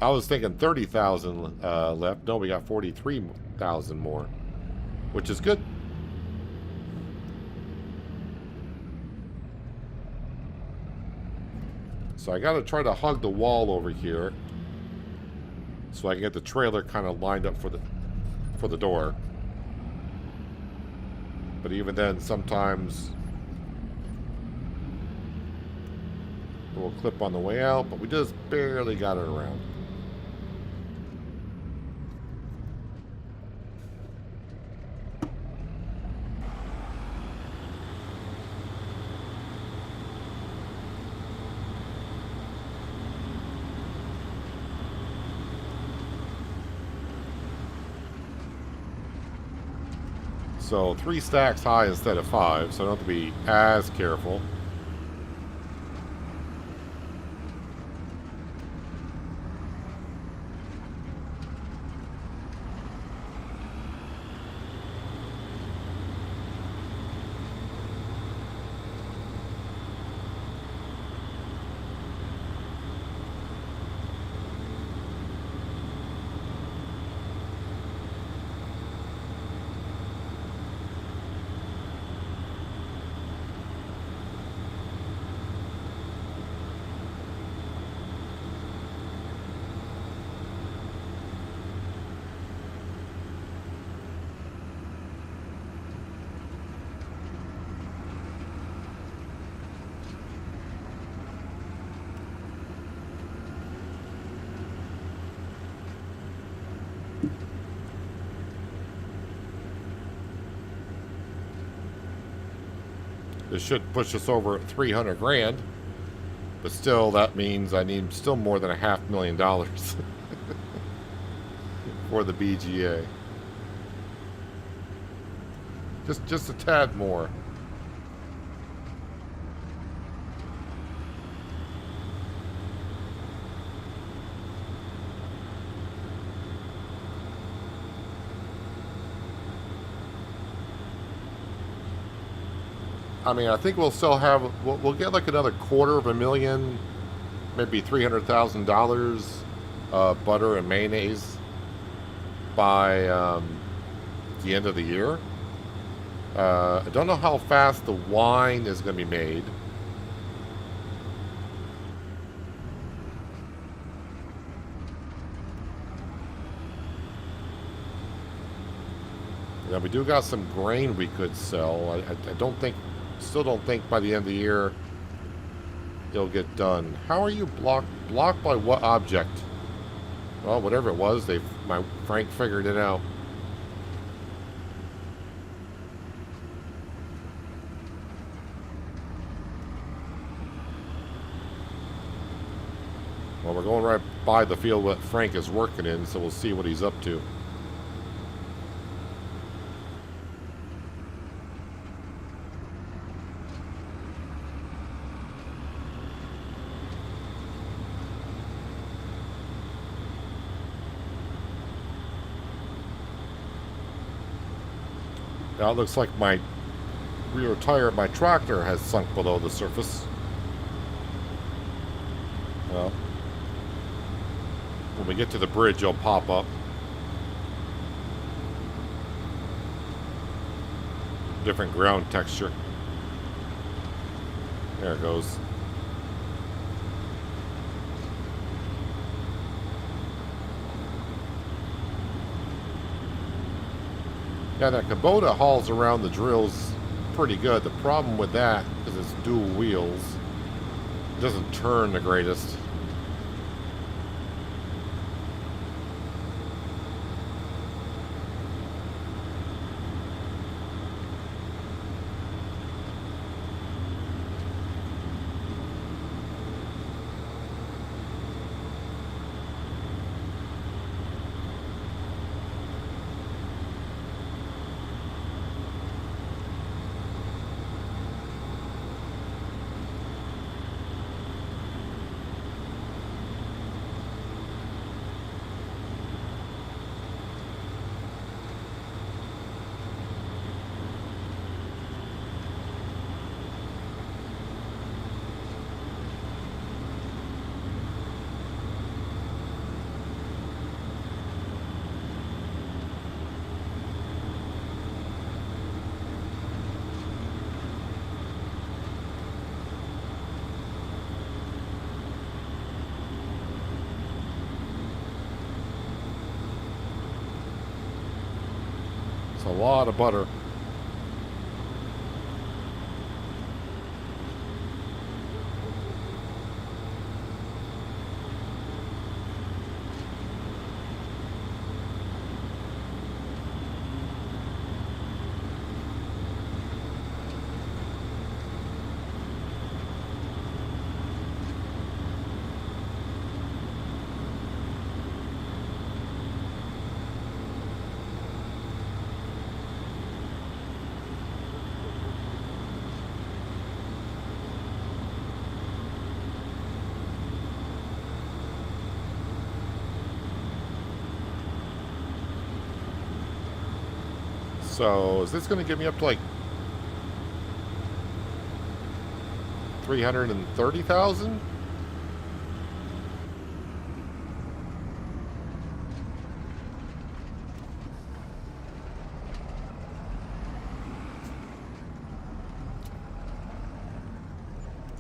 I was thinking 30,000 left. No, we got 43,000 more, which is good. So I got to try to hug the wall over here so I can get the trailer kind of lined up for the door. But even then, sometimes it will clip on the way out, but we just barely got it around. So 3 stacks high instead of 5, so I don't have to be as careful. This should push us over 300 grand. But still, that means I need still more than $500,000 for the BGA. Just a tad more. I mean, I think we'll still have, we'll get like another $250,000, maybe $300,000 butter and mayonnaise by the end of the year. I don't know how fast the wine is going to be made. Yeah, we do got some grain we could sell. I don't think, still don't think by the end of the year it'll get done. How are you blocked? Blocked by what object? Well, whatever it was, Frank figured it out. Well, we're going right by the field that Frank is working in, so we'll see what he's up to. Now it looks like my rear tire of my tractor has sunk below the surface. Well, when we get to the bridge, it'll pop up. Different ground texture. There it goes. Yeah, that Kubota hauls around the drills pretty good. The problem with that, because it's dual wheels, it doesn't turn the greatest. It's a lot of butter. So is this going to get me up to like 330,000?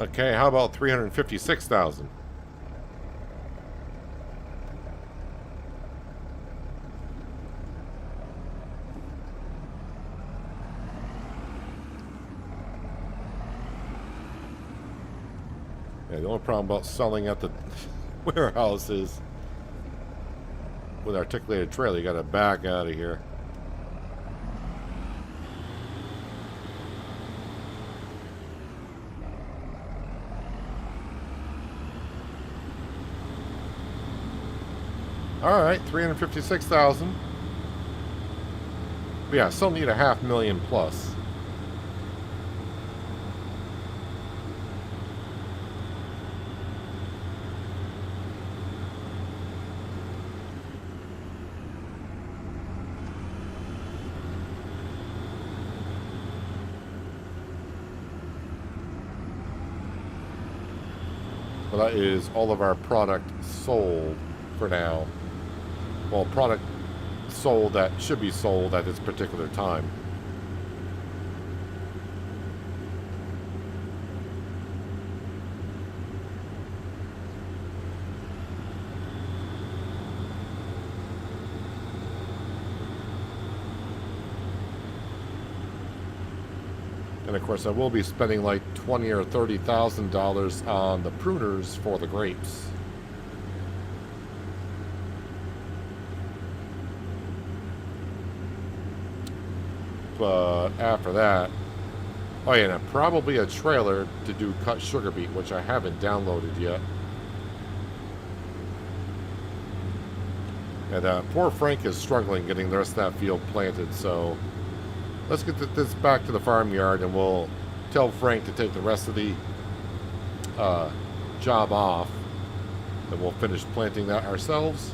Okay, how about 356,000? Yeah, the only problem about selling at the warehouse is with articulated trailer, you got to back out of here. Alright, 356,000. But yeah, still need a 500,000 plus. Well, that is all of our product sold for now. Well, product sold that should be sold at this particular time. And of course, I will be spending like $20,000 or $30,000 on the pruners for the grapes. But after that, oh yeah, and probably a trailer to do cut sugar beet, which I haven't downloaded yet. And poor Frank is struggling getting the rest of that field planted, so let's get this back to the farmyard and we'll tell Frank to take the rest of the job off, and we'll finish planting that ourselves.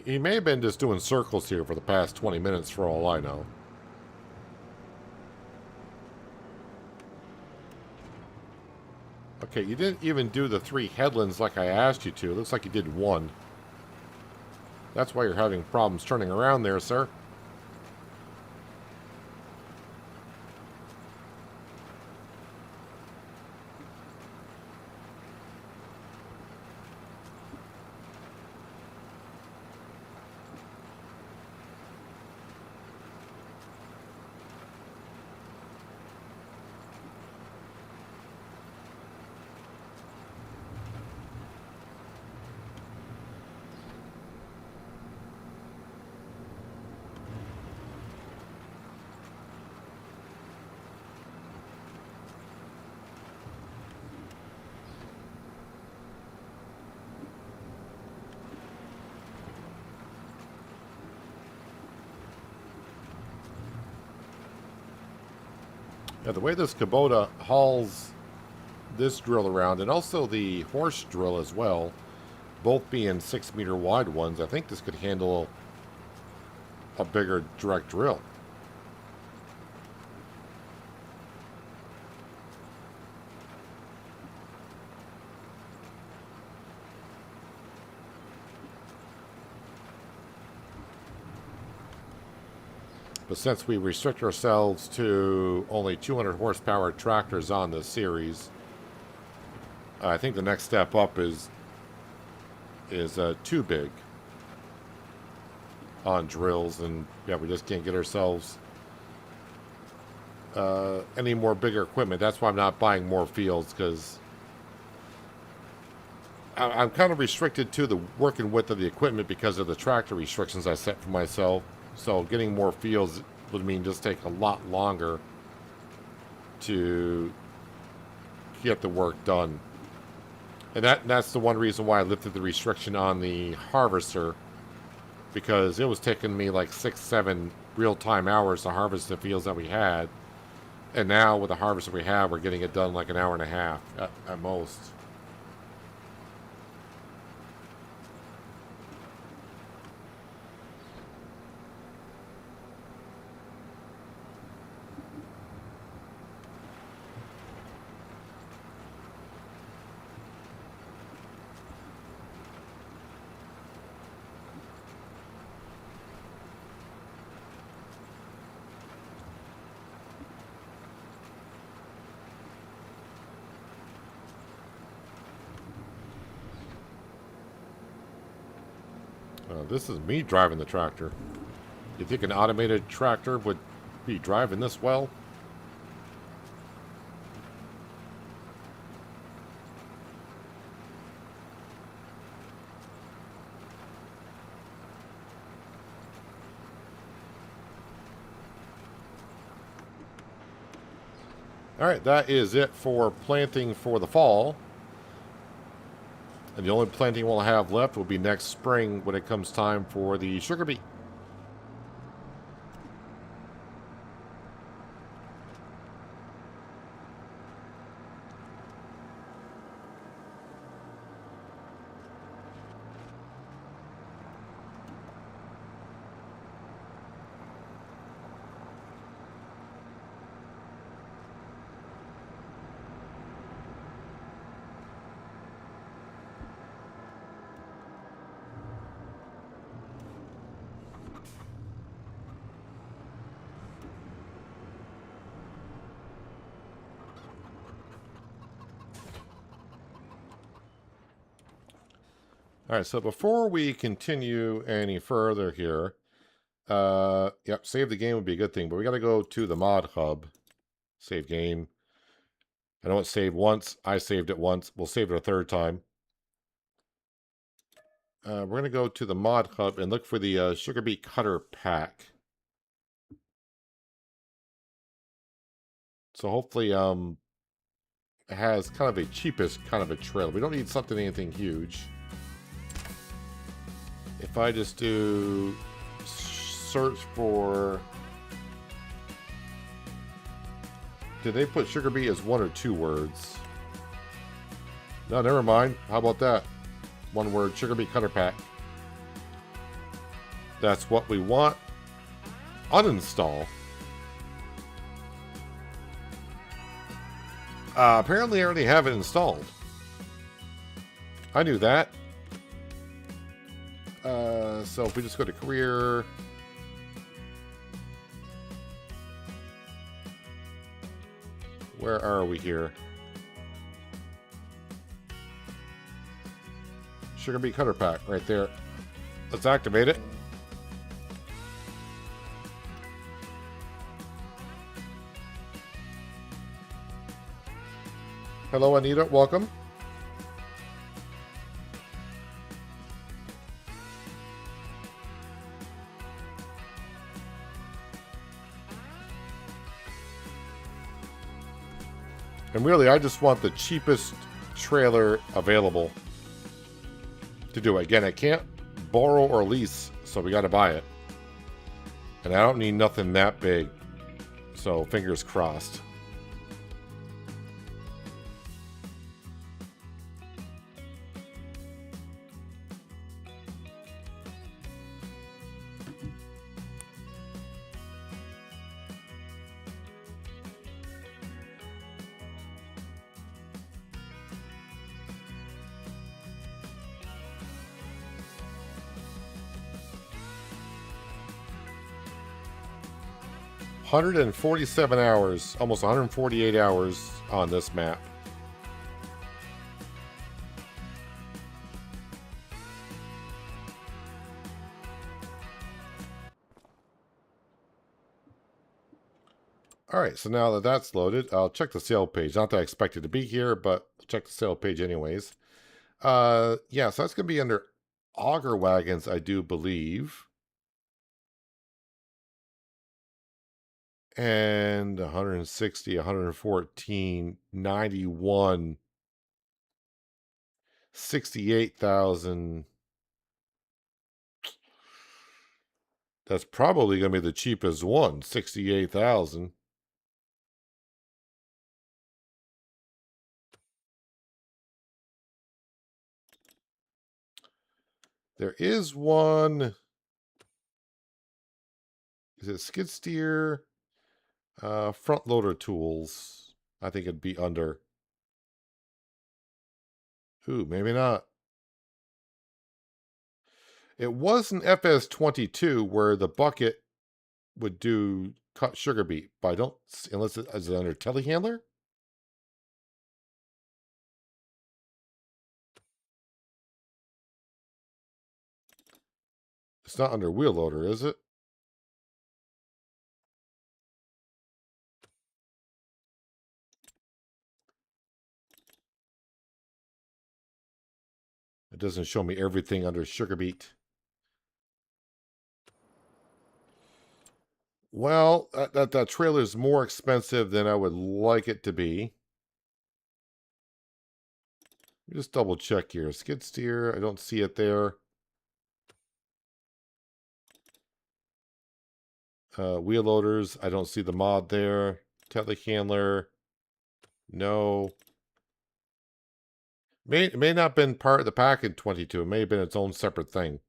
He may have been just doing circles here for the past 20 minutes for all I know. Okay, you didn't even do the 3 headlands like I asked you to. It looks like you did 1. That's why you're having problems turning around there, sir. Yeah, the way this Kubota hauls this drill around, and also the horse drill as well, both being 6-meter wide ones, I think this could handle a bigger direct drill. But since we restrict ourselves to only 200 horsepower tractors on this series, I think the next step up is too big on drills, and yeah, we just can't get ourselves any more bigger equipment. That's why I'm not buying more fields, because I'm kind of restricted to the working width of the equipment because of the tractor restrictions I set for myself. So getting more fields would mean just take a lot longer to get the work done. And that's the one reason why I lifted the restriction on the harvester, because it was taking me like 6-7 real-time hours to harvest the fields that we had. And now with the harvester we have, we're getting it done like an hour and a half at most. This is me driving the tractor. You think an automated tractor would be driving this well? All right, that is it for planting for the fall. And the only planting we'll have left will be next spring when it comes time for the sugar beet. All right, so before we continue any further here, yep, save the game would be a good thing, but we got to go to the mod hub. Save game. I know it saved once. I saved it once. We'll save it a third time. We're going to go to the mod hub and look for the sugar beet cutter pack. So hopefully it has kind of a cheapest kind of a trailer. We don't need something anything huge. If I just do search for, did they put sugar beet as 1 or 2 words? No, never mind. How about that? 1 word, sugar beet cutter pack. That's what we want. Uninstall. Apparently I already have it installed. I knew that. So if we just go to career, where are we here? Sugar beet cutter pack right there. Let's activate it. Hello, Anita. Welcome. And really, I just want the cheapest trailer available to do it. Again, I can't borrow or lease, so we got to buy it. And I don't need nothing that big. So, fingers crossed. $147 hours, almost 148 hours on this map. All right, so now that that's loaded, I'll check the sale page. Not that I expected to be here, but I'll check the sale page anyways. Yeah, so that's going to be under auger wagons, I do believe. And 160, 114, 91, 68,000. That's probably going to be the cheapest one, 68,000. There is one. Is it skid steer? Front loader tools. I think it'd be under. Ooh, maybe not. It was an FS22 where the bucket would do cut sugar beet, but I don't, unless it is it under telehandler? It's not under wheel loader, is it? It doesn't show me everything under sugar beet. Well, that trailer is more expensive than I would like it to be. Just double check here. Skid steer, I don't see it there. Wheel loaders, I don't see the mod there. Telehandler, no. It may not have been part of the pack in 22. It may have been its own separate thing.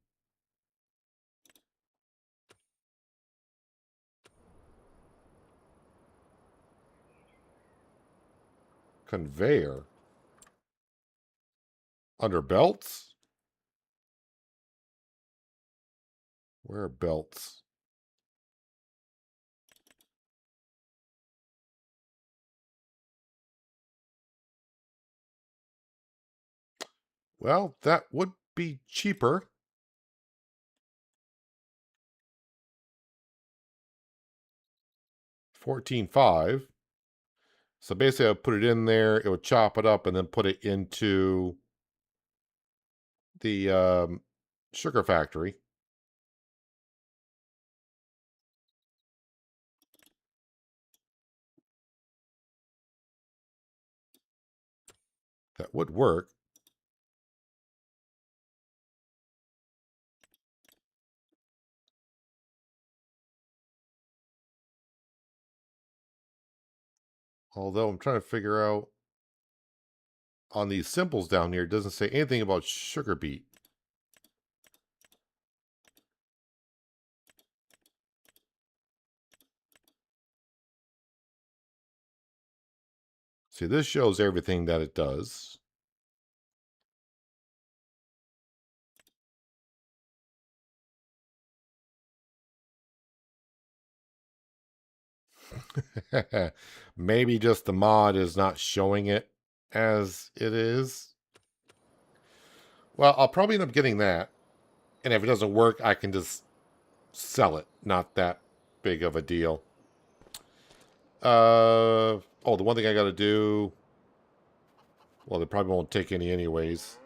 Conveyor. Under belts? Where are belts? Well, that would be cheaper. $14.5. So basically, I would put it in there. It would chop it up and then put it into the sugar factory. That would work. Although I'm trying to figure out on these symbols down here, it doesn't say anything about sugar beet. See, this shows everything that it does. Maybe just the mod is not showing it as it is. Well, I'll probably end up getting that. And if it doesn't work, I can just sell it. Not that big of a deal. Oh, the one thing I got to do... Well, they probably won't take any anyways.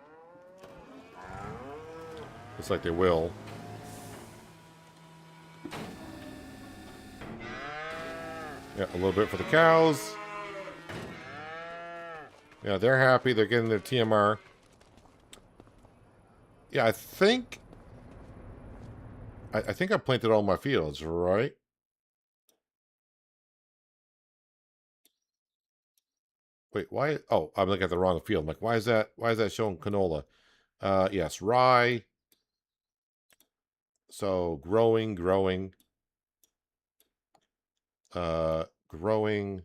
Looks like they will. Yeah, a little bit for the cows. Yeah, they're happy. They're getting their TMR. Yeah, I think... I think I planted all my fields, right? Wait, why? Oh, I'm looking at the wrong field. I'm like, why is that showing canola? Yes, rye. So growing, growing. Growing,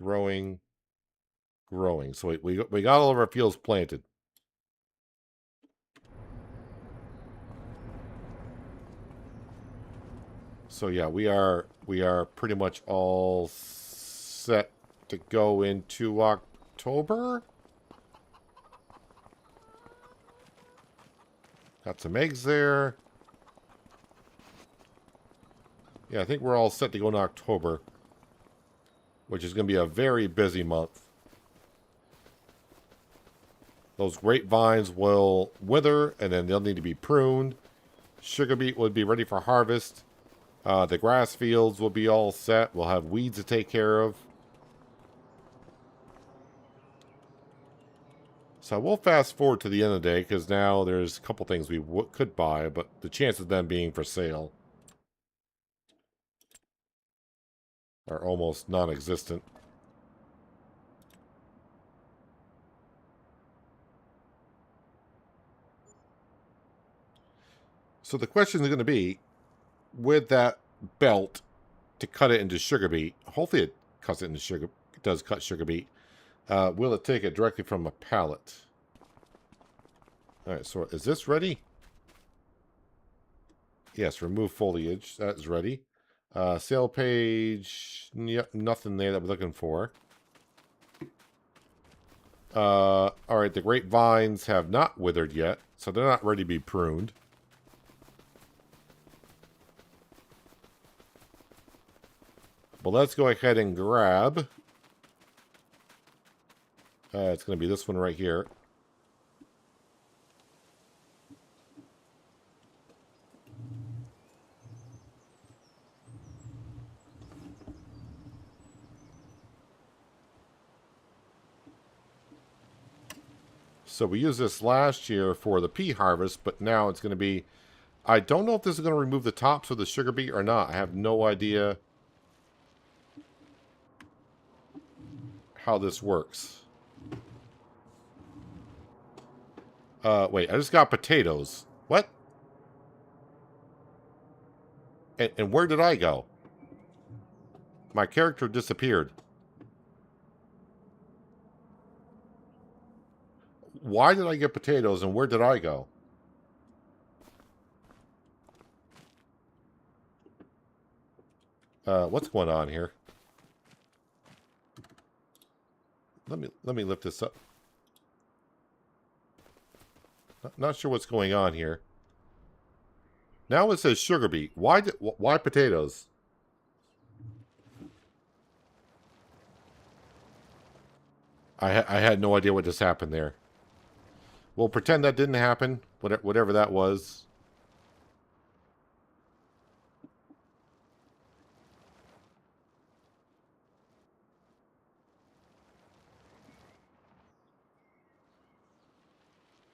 growing, growing. So we got all of our fields planted. So yeah, we are pretty much all set to go into October. Got some eggs there. Yeah, I think we're all set to go in October, which is going to be a very busy month. Those grapevines will wither, and then they'll need to be pruned. Sugar beet would be ready for harvest. The grass fields will be all set. We'll have weeds to take care of. So we'll fast forward to the end of the day, because now there's a couple things we could buy, but the chances of them being for sale are almost non-existent. So the question is going to be, with that belt to cut it into sugar beet, hopefully it cuts it into sugar, it does cut sugar beet, will it take it directly from a pallet? All right, so is this ready? Yes, remove foliage. That's ready. Sale page, yep, nothing there that we're looking for. All right, the grapevines have not withered yet, so they're not ready to be pruned. But let's go ahead and grab... it's going to be this one right here. So we used this last year for the pea harvest, but now it's going to be... I don't know if this is going to remove the tops of the sugar beet or not. I have no idea how this works. Wait, I just got potatoes. What? And where did I go? My character disappeared. Why did I get potatoes and where did I go? What's going on here? Let me lift this up. Not sure what's going on here. Now it says sugar beet. Why potatoes? I had no idea what just happened there. We'll pretend that didn't happen, whatever that was.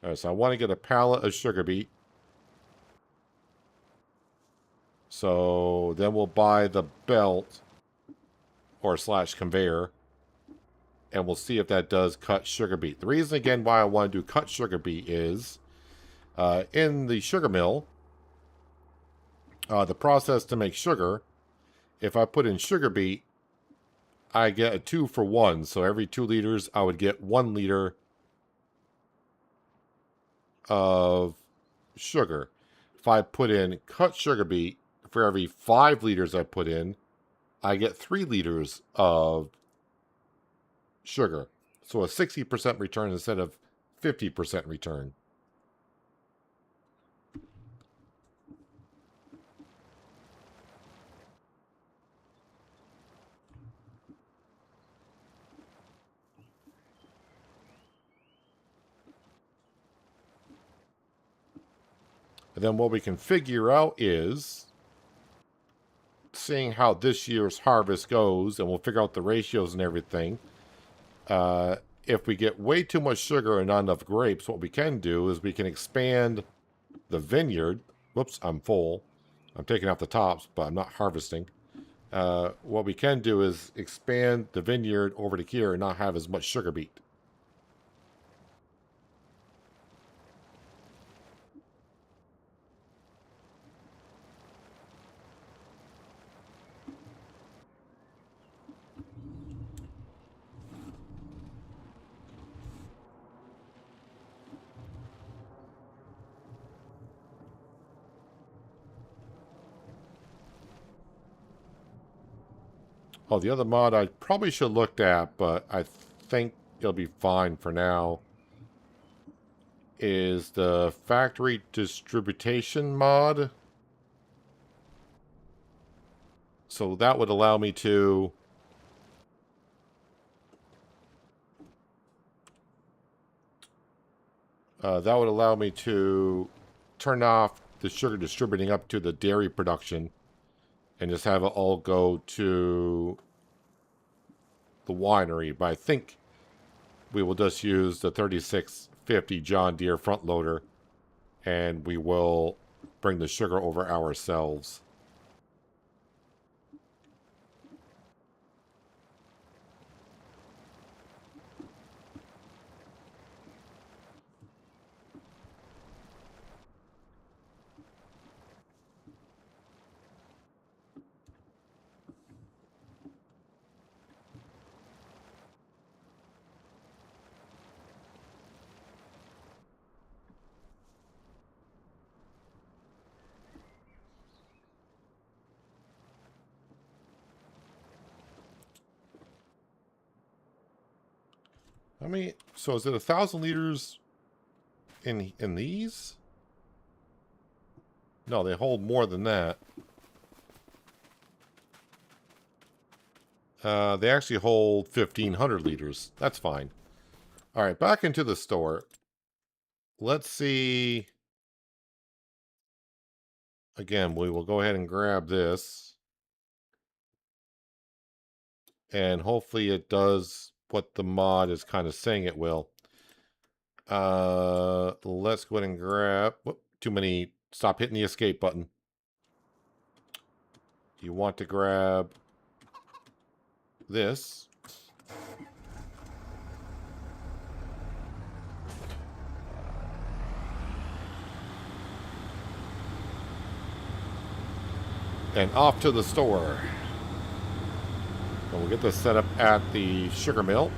All right, so I want to get a pallet of sugar beet. So then we'll buy the belt or slash conveyor. And we'll see if that does cut sugar beet. The reason, again, why I want to do cut sugar beet is in the sugar mill, the process to make sugar, if I put in sugar beet, I get a 2 for 1. So every 2 liters, I would get 1 liter of sugar. If I put in cut sugar beet, for every 5 liters I put in, I get 3 liters of sugar. So a 60% return instead of 50% return. And then what we can figure out is seeing how this year's harvest goes, and we'll figure out the ratios and everything. If we get way too much sugar and not enough grapes, what we can do is we can expand the vineyard. Whoops, I'm full. I'm taking out the tops, but I'm not harvesting. What we can do is expand the vineyard over to here and not have as much sugar beet. Oh, the other mod I probably should have looked at, but I think it'll be fine for now, is the factory distribution mod. So that would allow me to turn off the sugar distributing up to the dairy production and just have it all go to the winery. But I think we will just use the 3650 John Deere front loader and we will bring the sugar over ourselves. I mean, so is it 1,000 liters in these? No, they hold more than that. They actually hold 1,500 liters. That's fine. All right, back into the store. Let's see. Again, we will go ahead and grab this. And hopefully it does what the mod is kind of saying it will. Let's go ahead and grab... Whoop, too many... Stop hitting the escape button. You want to grab this. And off to the store. And we'll get this set up at the sugar mill.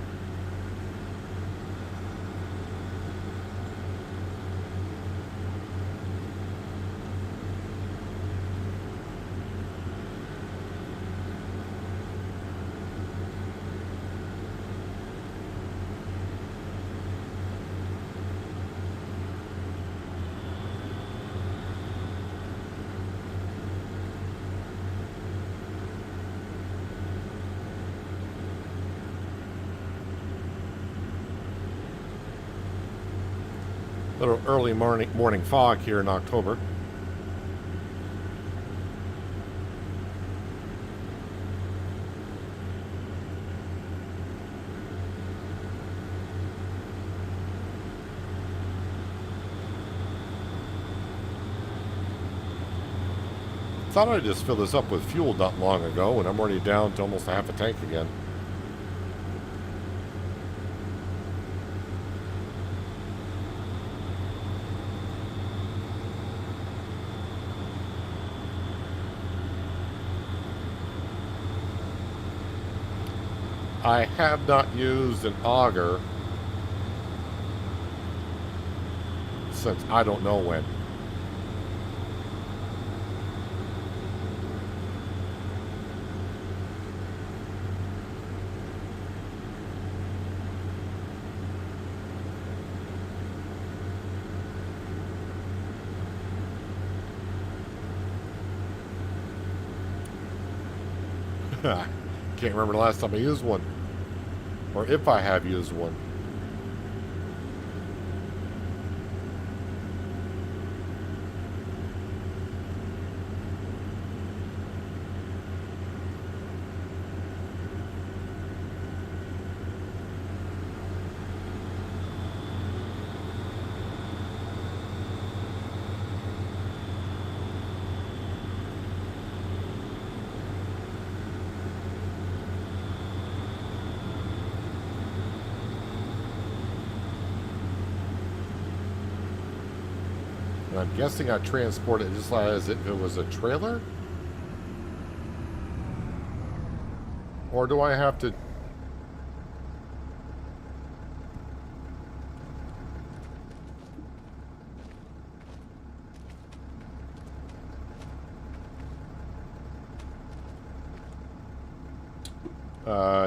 Little early morning fog here in October. Thought I'd just fill this up with fuel not long ago, and I'm already down to almost half a tank again. I have not used an auger since I don't know when. Can't remember the last time I used one. Or if I have used one. And I'm guessing I transport it just like as if it was a trailer? Or do I have to...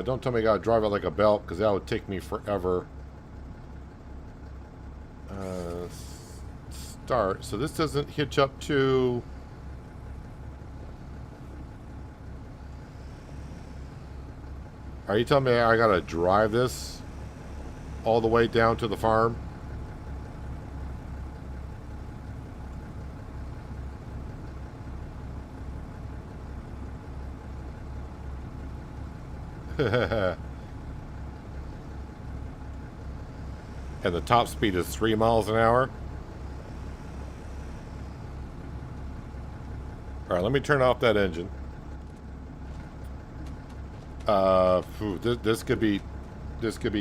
don't tell me I gotta drive it like a belt, because that would take me forever. Start. So this doesn't hitch up to... Are you telling me I gotta drive this all the way down to the farm? And the top speed is 3 miles an hour. Alright, let me turn off that engine. This could be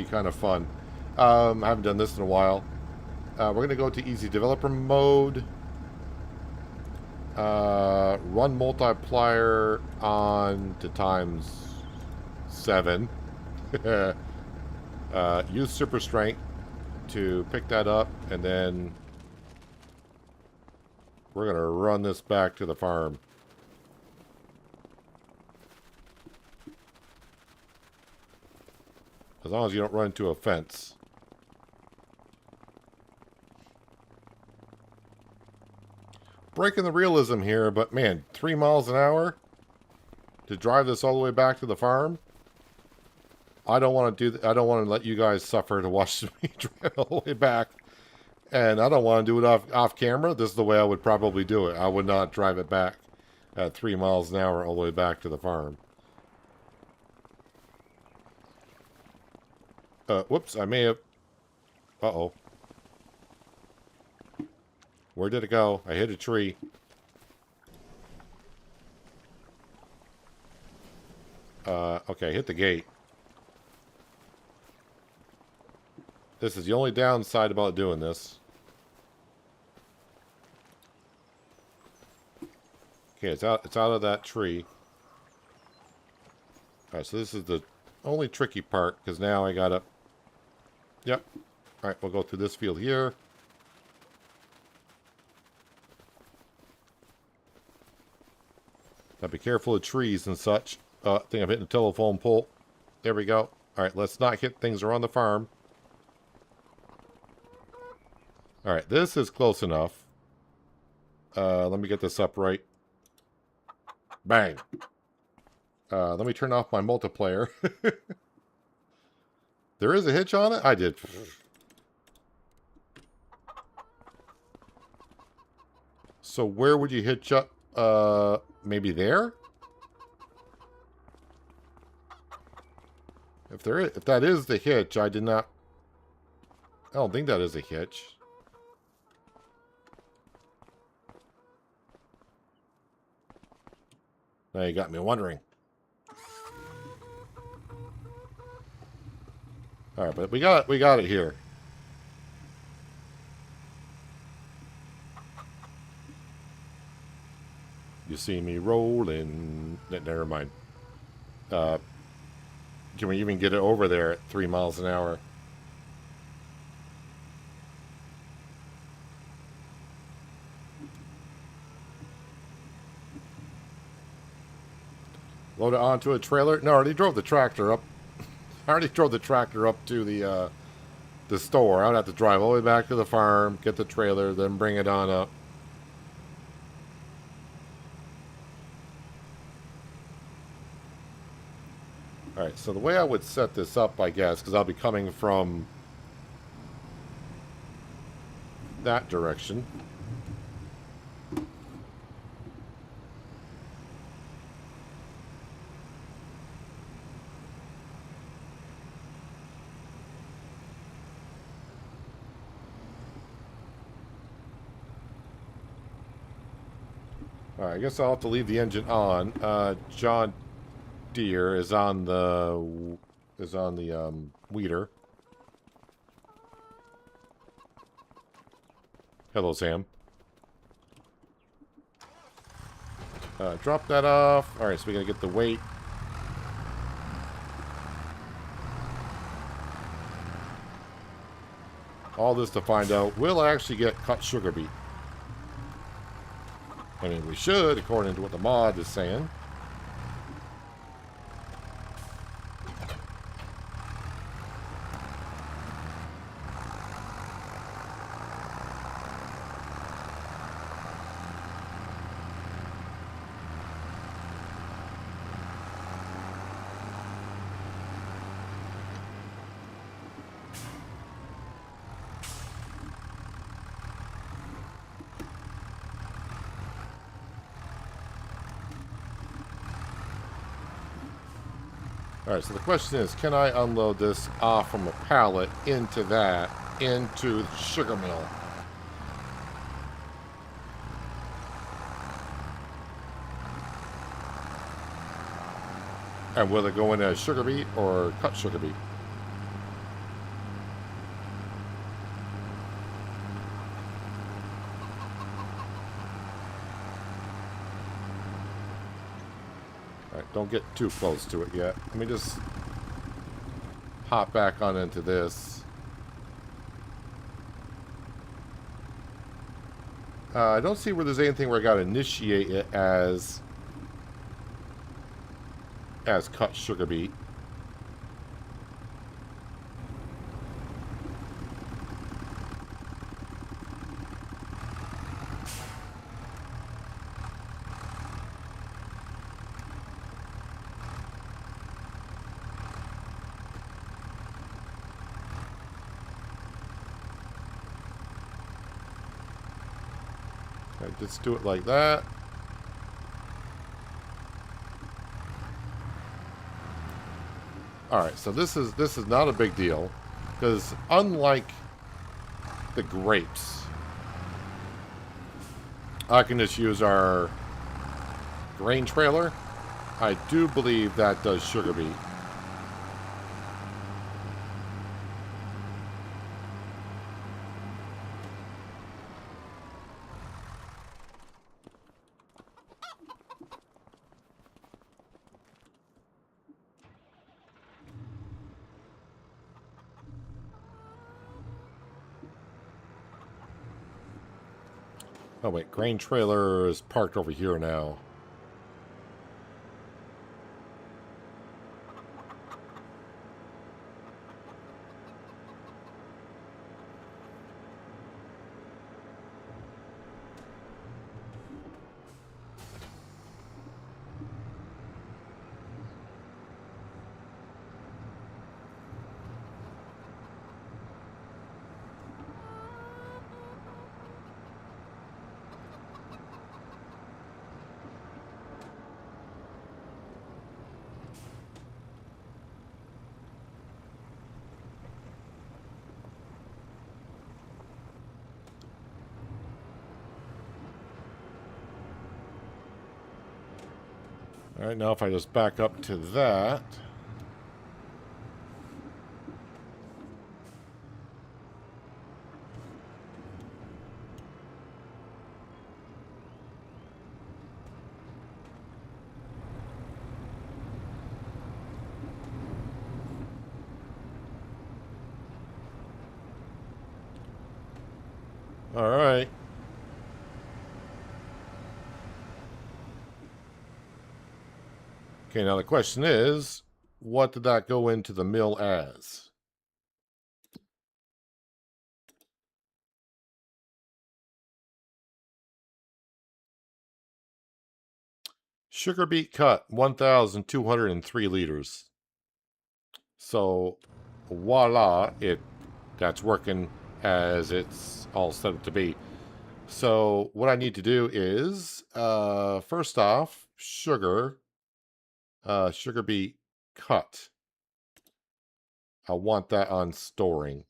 kind of fun. I haven't done this in a while. We're going to go to easy developer mode. Run multiplier on to ×7. Use super strength to pick that up, and then we're going to run this back to the farm. As long as you don't run into a fence. Breaking the realism here, but man, 3 miles an hour to drive this all the way back to the farm? I don't want to do I don't want to let you guys suffer to watch me drive all the way back. And I don't want to do it off camera. This is the way I would probably do it. I would not drive it back at 3 miles an hour all the way back to the farm. Whoops, I may have... Uh-oh. Where did it go? I hit a tree. Okay, hit the gate. This is the only downside about doing this. Okay, it's out of that tree. Alright, so this is the only tricky part, because now I gotta... Yep. Alright, we'll go through this field here. Now be careful of trees and such. I think I'm hitting the telephone pole. There we go. Alright, let's not hit things around the farm. Alright, this is close enough. Let me get this up right. Bang. Let me turn off my multiplayer. There is a hitch on it? I did. So where would you hitch up? Maybe there? If that is the hitch, I don't think that is a hitch. Now you got me wondering. All right, but we got it here. You see me rolling. Never mind. Can we even get it over there at 3 miles an hour? Load it onto a trailer? No, I already drove the tractor up. I already drove the tractor up to the store. I don't have to drive all the way back to the farm, get the trailer, then bring it on up. Alright, so the way I would set this up, I guess, because I'll be coming from that direction. Alright, I guess I'll have to leave the engine on. John Deere is on the weeder. Hello, Sam. Drop that off. Alright, so we gotta get the weight. All this to find out, will I actually get cut sugar beet? I mean, we should, according to what the mod is saying. Alright, so the question is, can I unload this off from a pallet into the sugar mill? And will it go in as sugar beet or cut sugar beet? Don't get too close to it yet. Let me just hop back on into this. I don't see where there's anything where I gotta initiate it as cut sugar beet. Just do it like that. Alright, so this is not a big deal, because unlike the grapes, I can just use our grain trailer. I do believe that does sugar beet. Oh wait, grain trailer is parked over here now. Alright, now if I just back up to that. Alright. Okay, now the question is, what did that go into the mill as? Sugar beet cut, 1,203 liters. So, voila, that's working as it's all set up to be. So, what I need to do is, first off, sugar beet cut. I want that on storing.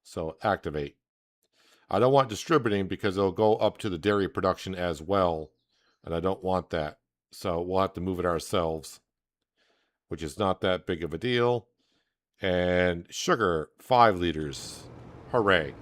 So, activate. I don't want distributing because it'll go up to the dairy production as well. And I don't want that. So, we'll have to move it ourselves, which is not that big of a deal. And sugar, 5 liters. Hooray.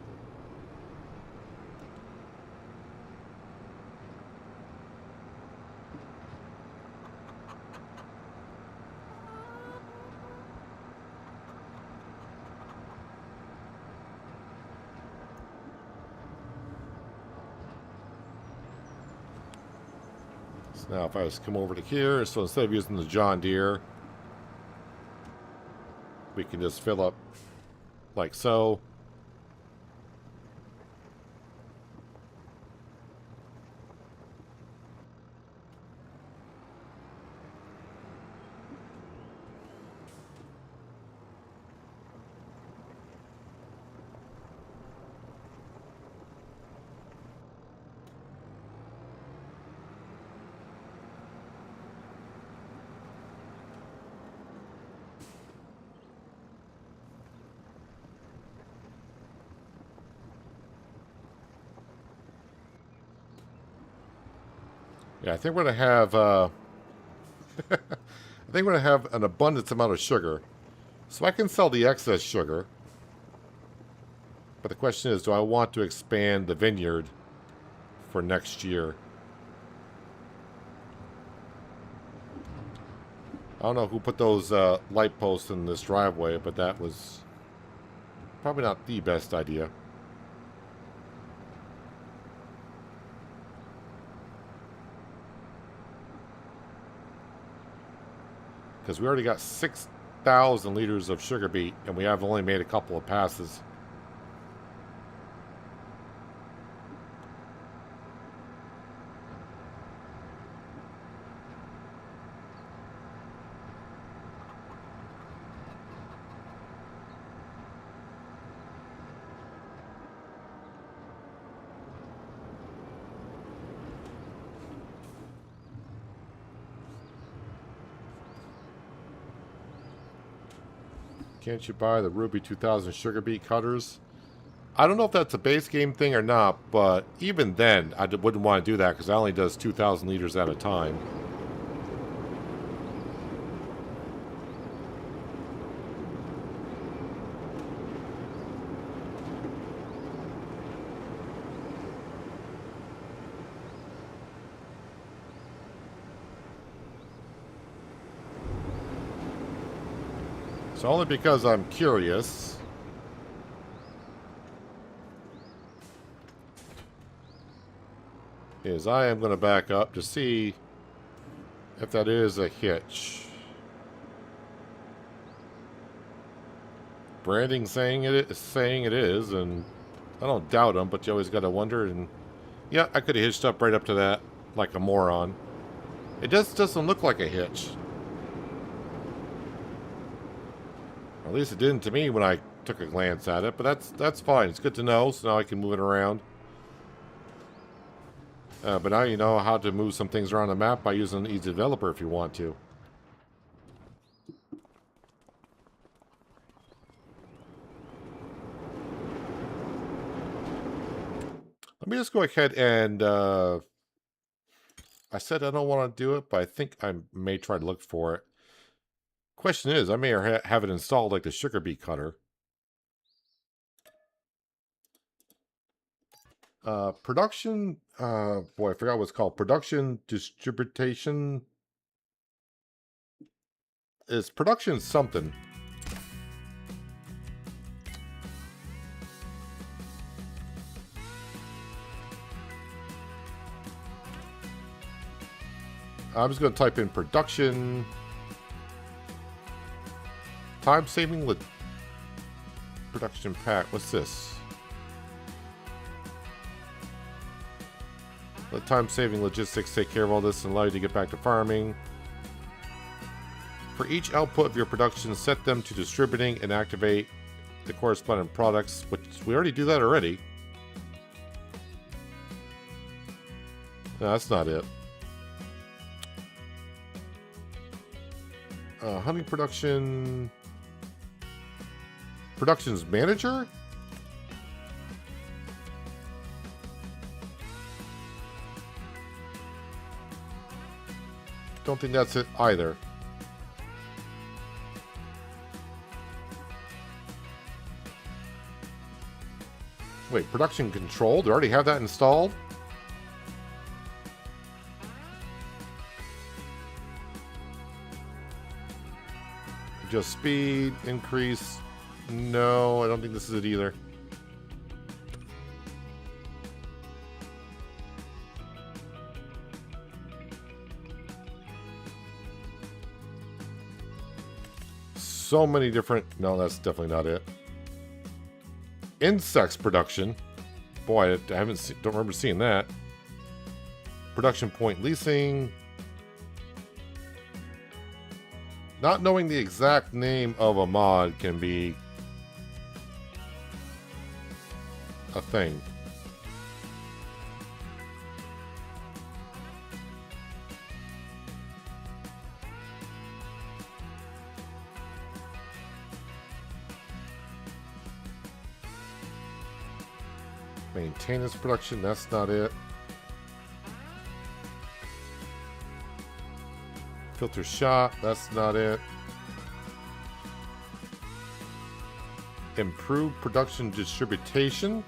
So now if I just come over to here, so instead of using the John Deere, we can just fill up like so. Yeah, I think we're gonna have I think we're gonna have an abundance amount of sugar. So I can sell the excess sugar. But the question is, do I want to expand the vineyard for next year? I don't know who put those light posts in this driveway, but that was probably not the best idea. Because we already got 6,000 liters of sugar beet, and we have only made a couple of passes. Can't you buy the Ruby 2000 sugar beet cutters? I don't know if that's a base game thing or not, but even then, I wouldn't want to do that because it only does 2,000 liters at a time. So only because I'm curious. Is I am going to back up to see if that is a hitch. Branding saying it is, and I don't doubt them, but you always got to wonder. And yeah, I could have hitched up right up to that like a moron. It just doesn't look like a hitch. Or at least it didn't to me when I took a glance at it, but that's fine. It's good to know, so now I can move it around. But now you know how to move some things around the map by using an easy developer if you want to. Let me just go ahead and... I said I don't want to do it, but I think I may try to look for it. Question is, I may have it installed like the sugar beet cutter. Production, boy, I forgot what it's called. Production distribution. Is production something? I'm just going to type in production. Time-saving production pack. What's this? Let time-saving logistics take care of all this and allow you to get back to farming. For each output of your production, set them to distributing and activate the corresponding products, which we already do that already. No, that's not it. Honey production... Productions manager? Don't think that's it either. Wait, production control? They already have that installed? Just speed, increase. No, I don't think this is it either. So many different... No, that's definitely not it. Insects production. Boy, I don't remember seeing that. Production point leasing. Not knowing the exact name of a mod can be a thing. Maintenance production, that's not it. Filter shot, that's not it. Improve production distribution.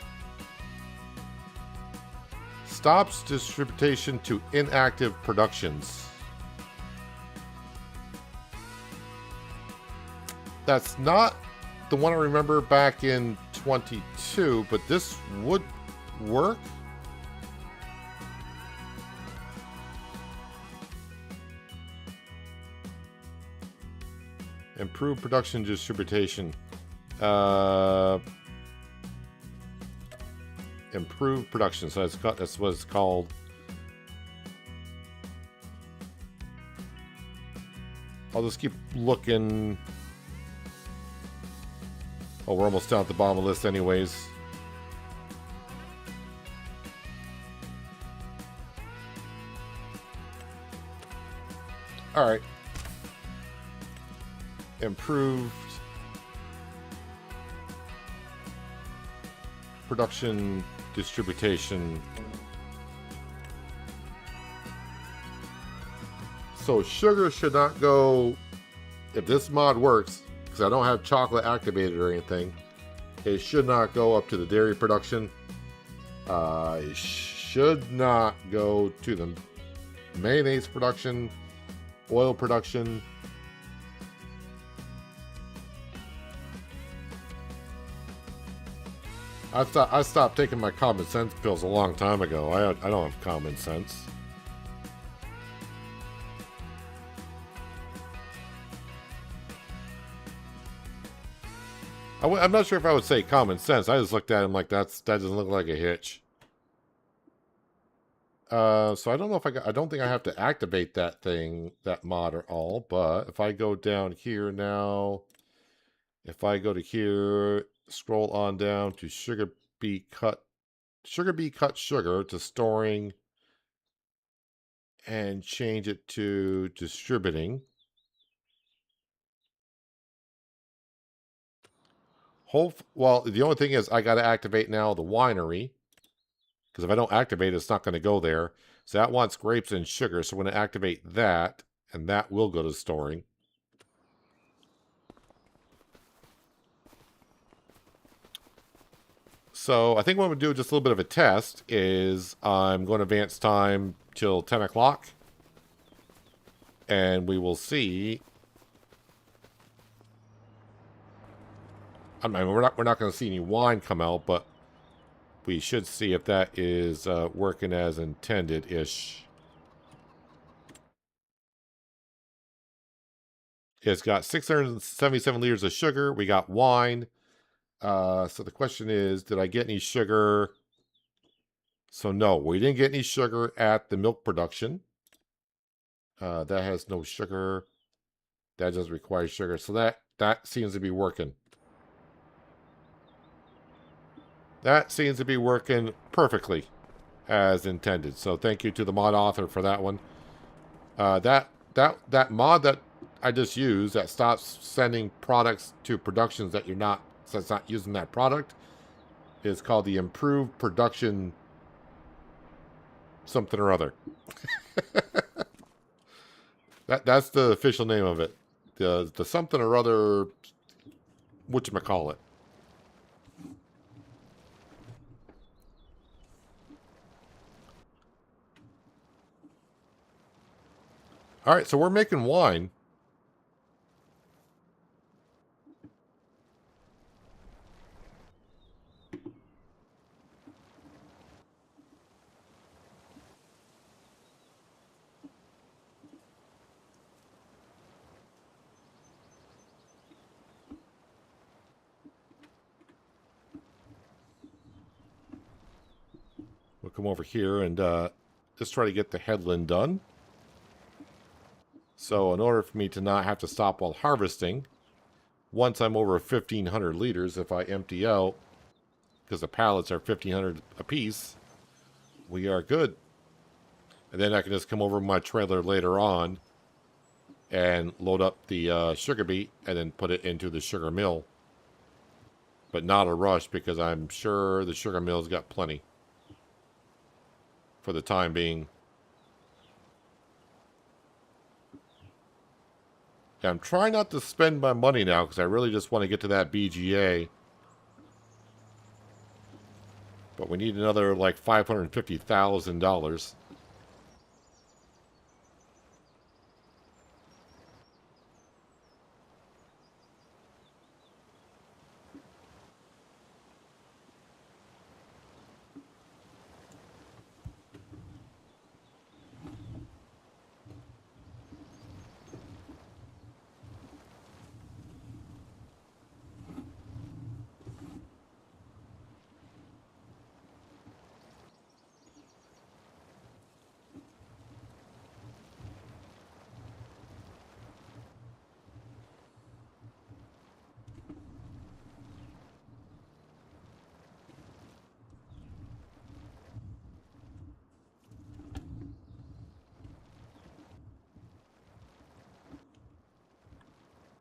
Stops distribution to inactive productions. That's not the one I remember back in 22, but this would work. Improve production distribution. Improve production. So that's what it's called. I'll just keep looking. Oh, we're almost down at the bottom of the list anyways. All right. Improved. production distribution. So sugar should not go, if this mod works, because I don't have chocolate activated or anything, it should not go up to the dairy production. It should not go to the mayonnaise production, oil production. I stopped taking my common sense pills a long time ago. I don't have common sense. I'm not sure if I would say common sense. I just looked at him like that doesn't look like a hitch. So I don't know if I don't think I have to activate that thing, that mod at all. But if I go down here now, if I go to here, scroll on down to sugar beet cut sugar to storing, and change it to distributing. Well, the only thing is I got to activate now the winery, because if I don't activate it, it's not going to go there. So that wants grapes and sugar. So I'm going to activate that, and that will go to storing. So I think what I'm going to do, just a little bit of a test, is I'm going to advance time till 10 o'clock. And we will see. I mean, we're not going to see any wine come out, but we should see if that is working as intended-ish. It's got 677 liters of sugar. We got wine. So the question is, did I get any sugar? So no, we didn't get any sugar at the milk production. That has no sugar. That doesn't require sugar. So that seems to be working. That seems to be working perfectly as intended. So thank you to the mod author for that one. That mod that I just used that stops sending products to productions that that's not using that product is called the Improved Production something or other. That's the official name of it. The something or other, whatchamacallit. All right, so we're making wine. We'll come over here and just try to get the headland done. So in order for me to not have to stop while harvesting, once I'm over 1,500 liters, if I empty out, because the pallets are 1,500 a piece, we are good. And then I can just come over my trailer later on and load up the sugar beet and then put it into the sugar mill. But not a rush, because I'm sure the sugar mill's got plenty for the time being. Yeah, I'm trying not to spend my money now because I really just want to get to that BGA. But we need another like $550,000.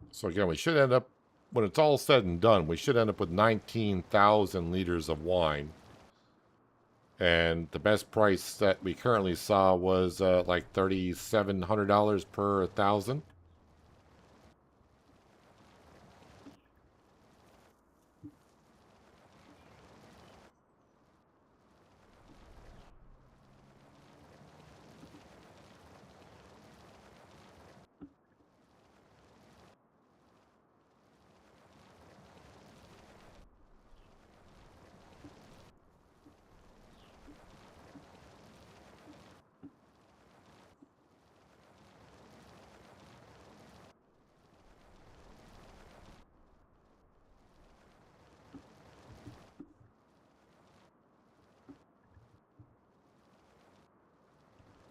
So again, we should end up when it's all said and done, we should end up with 19,000 liters of wine. And the best price that we currently saw was like $3,700 per 1,000.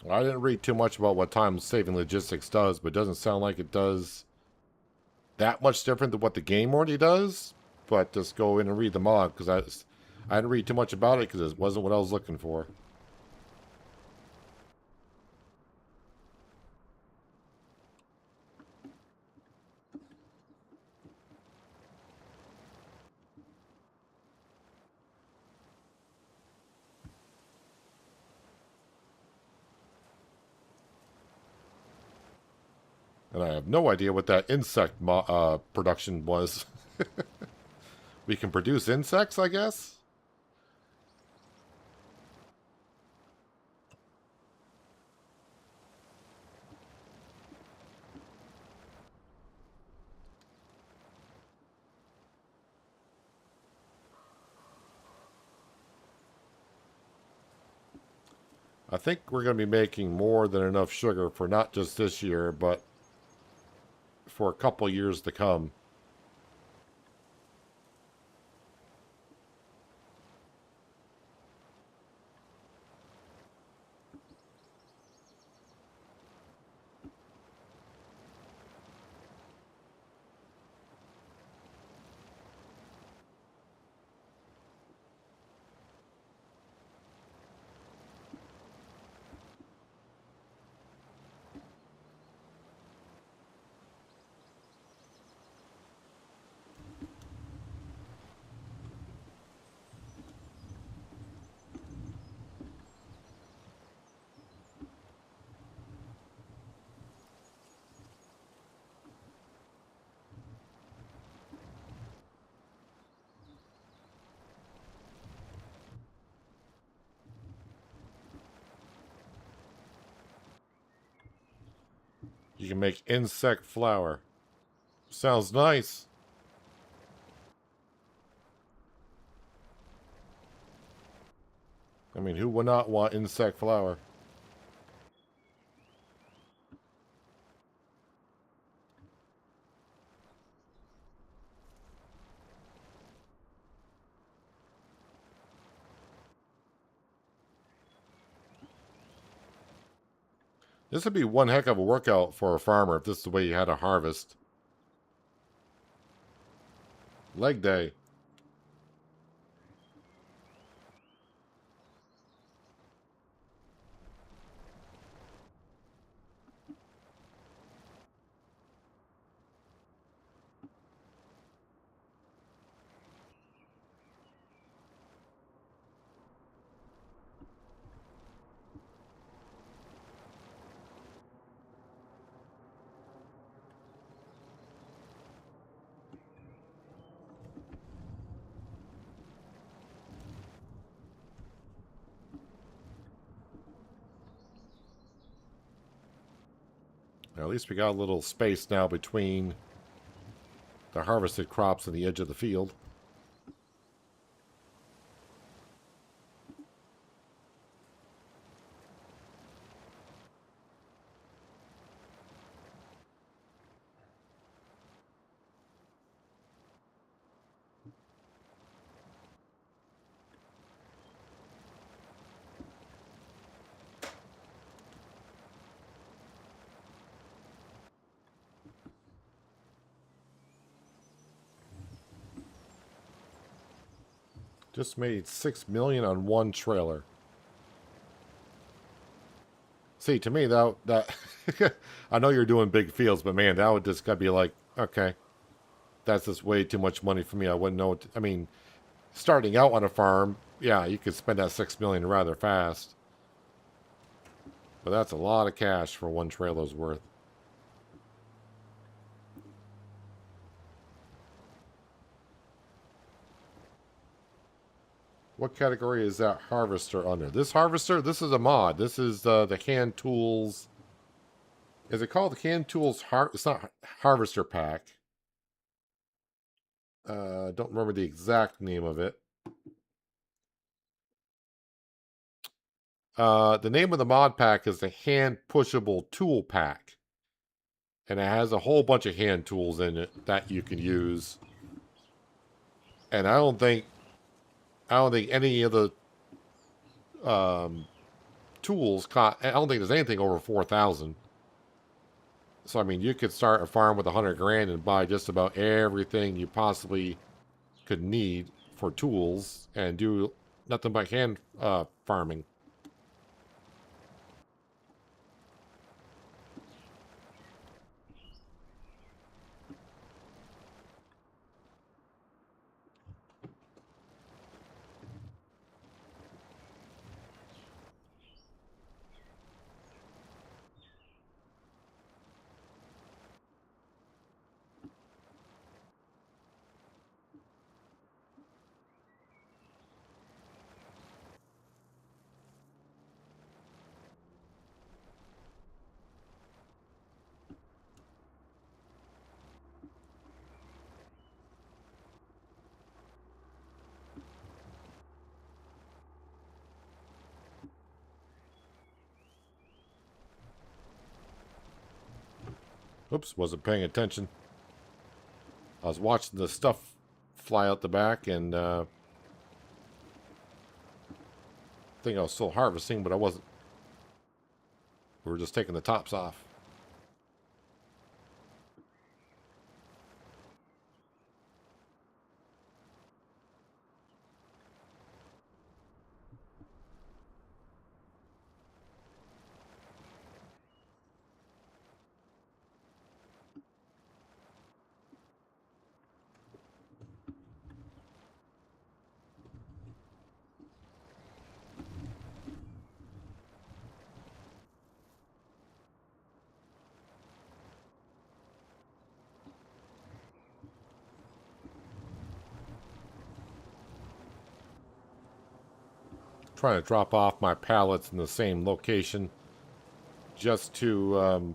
I didn't read too much about what time-saving logistics does, but it doesn't sound like it does that much different than what the game already does. But just go in and read the mod, because I didn't read too much about it because it wasn't what I was looking for. And I have no idea what that insect production was. We can produce insects, I guess? I think we're going to be making more than enough sugar for not just this year, but for a couple years to come. You can make insect flour. Sounds nice. I mean, who would not want insect flour? This would be one heck of a workout for a farmer if this is the way you had to harvest. Leg day. Now, at least we got a little space now between the harvested crops and the edge of the field. Just made $6 million on one trailer. See, to me, that I know you're doing big fields, but man, that would just gotta be like, okay. that's just way too much money for me. I wouldn't know. I mean, starting out on a farm, yeah, you could spend that 6 million rather fast. But that's a lot of cash for one trailer's worth. What category is that harvester under? This harvester, this is a mod. This is the hand tools. Is it called the hand tools? It's not harvester pack. Don't remember the exact name of it. The name of the mod pack is the hand pushable tool pack. And it has a whole bunch of hand tools in it that you can use. And I don't think any of the tools cost. I don't think there's anything over 4,000. So I mean, you could start a farm with 100 grand and buy just about everything you possibly could need for tools and do nothing but hand farming. Oops, wasn't paying attention. I was watching the stuff fly out the back and I think I was still harvesting, but I wasn't. We were just taking the tops off. Trying to drop off my pallets in the same location just to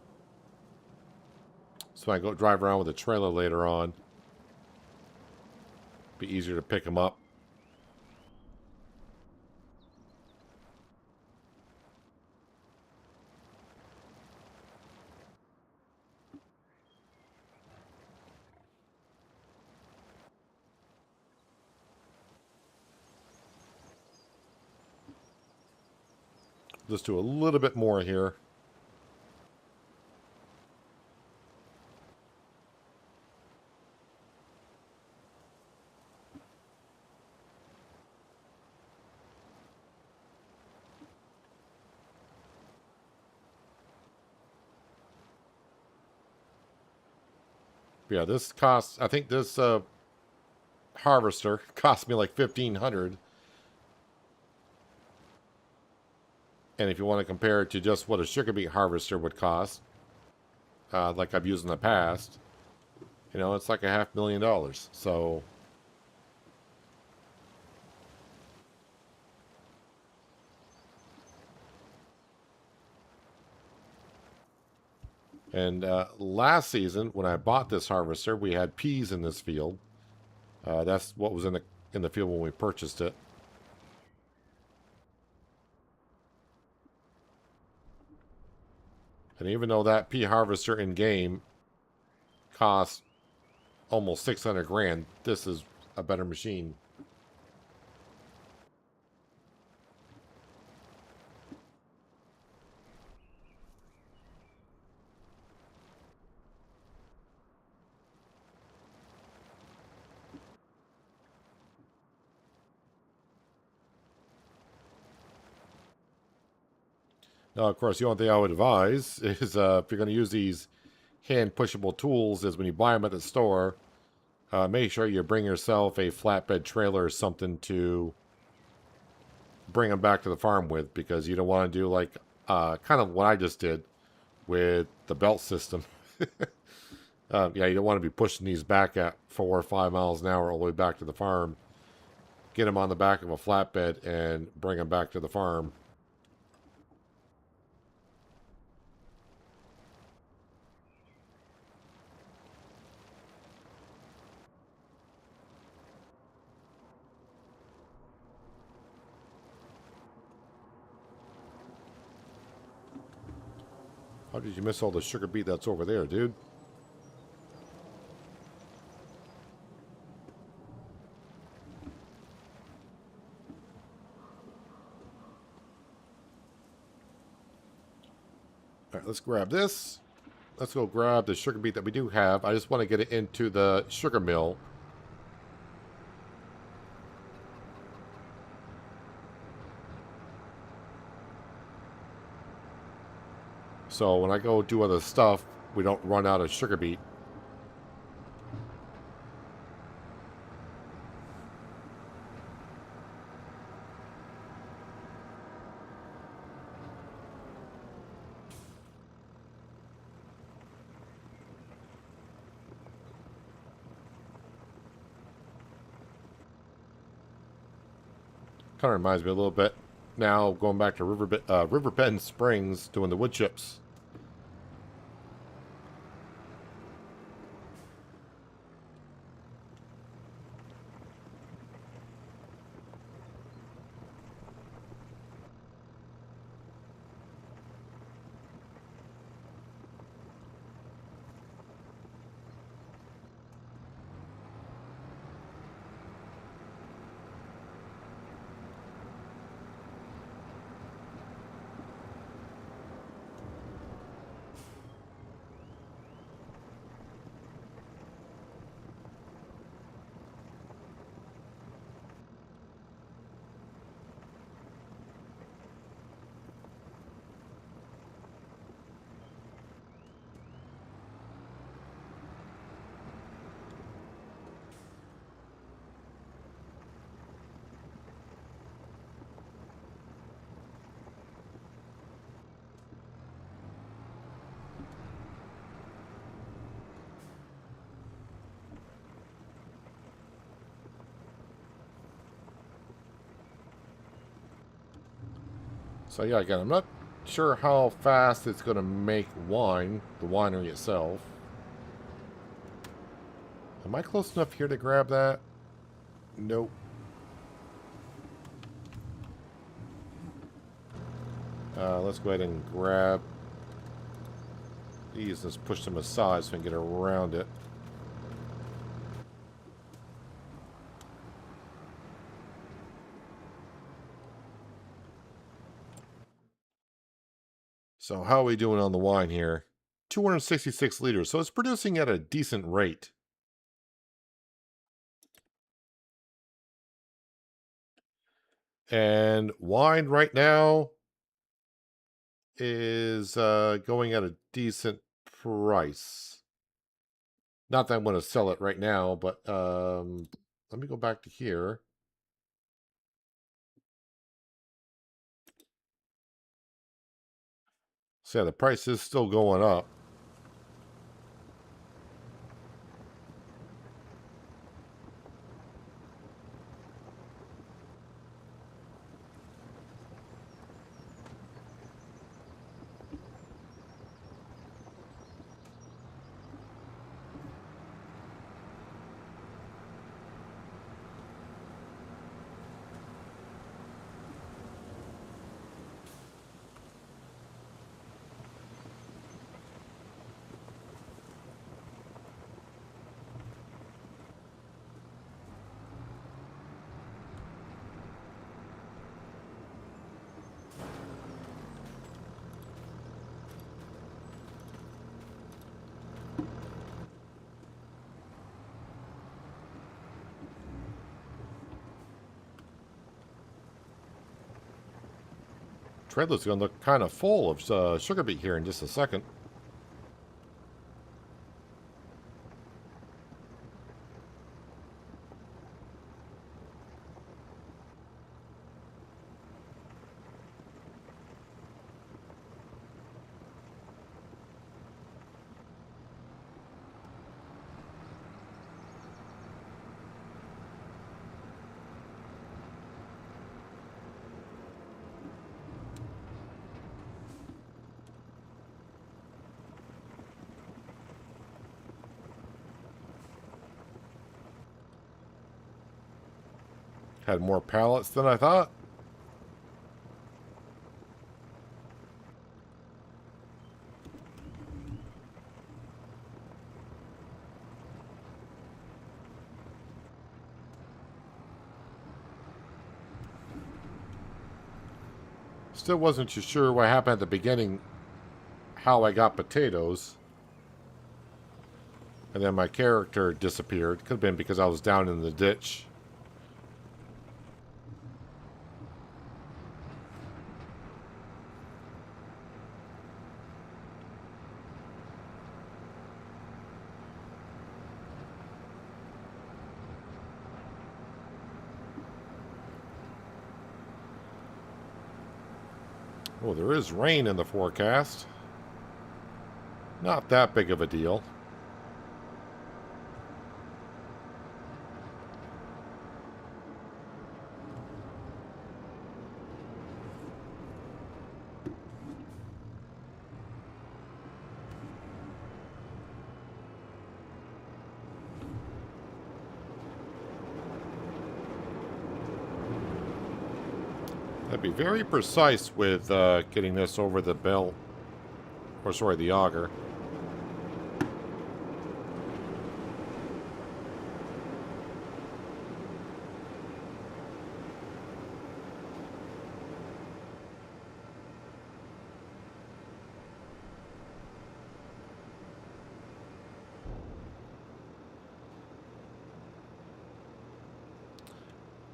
so I go drive around with a trailer later on. Be easier to pick them up. Just do a little bit more here. Yeah, this costs, I think this harvester cost me like 1,500. And if you want to compare it to just what a sugar beet harvester would cost, like I've used in the past, you know, it's like $500,000. So, and last season when I bought this harvester, we had peas in this field. That's what was in the field when we purchased it. And even though that pea harvester in game costs almost 600 grand, this is a better machine. Now, of course, the only thing I would advise is if you're going to use these hand pushable tools is when you buy them at the store, Make sure you bring yourself a flatbed trailer or something to bring them back to the farm with, because you don't want to do like kind of what I just did with the belt system. Yeah, you don't want to be pushing these back at 4 or 5 miles an hour all the way back to the farm. Get them on the back of a flatbed and bring them back to the farm. How did you miss all the sugar beet that's over there, dude? All right, let's grab this. Let's go grab the sugar beet that we do have. I just want to get it into the sugar mill. So when I go do other stuff, we don't run out of sugar beet. Kind of reminds me a little bit now going back to Riverbend Springs doing the wood chips. So yeah, again, I'm not sure how fast it's going to make wine, the winery itself. Am I close enough here to grab that? Nope. Let's go ahead and grab these. Let's push them aside so we can get around it. So how are we doing on the wine here? 266 liters, so it's producing at a decent rate. And wine right now is going at a decent price. Not that I'm going to sell it right now, but let me go back to here. So yeah, the price is still going up. Trailer's going to look kind of full of sugar beet here in just a second. Had more pallets than I thought. Still wasn't too sure what happened at the beginning, how I got potatoes. And then my character disappeared. Could have been because I was down in the ditch. Oh, there is rain in the forecast. Not that big of a deal. I'd be very precise with getting this over the belt. Or sorry, the auger.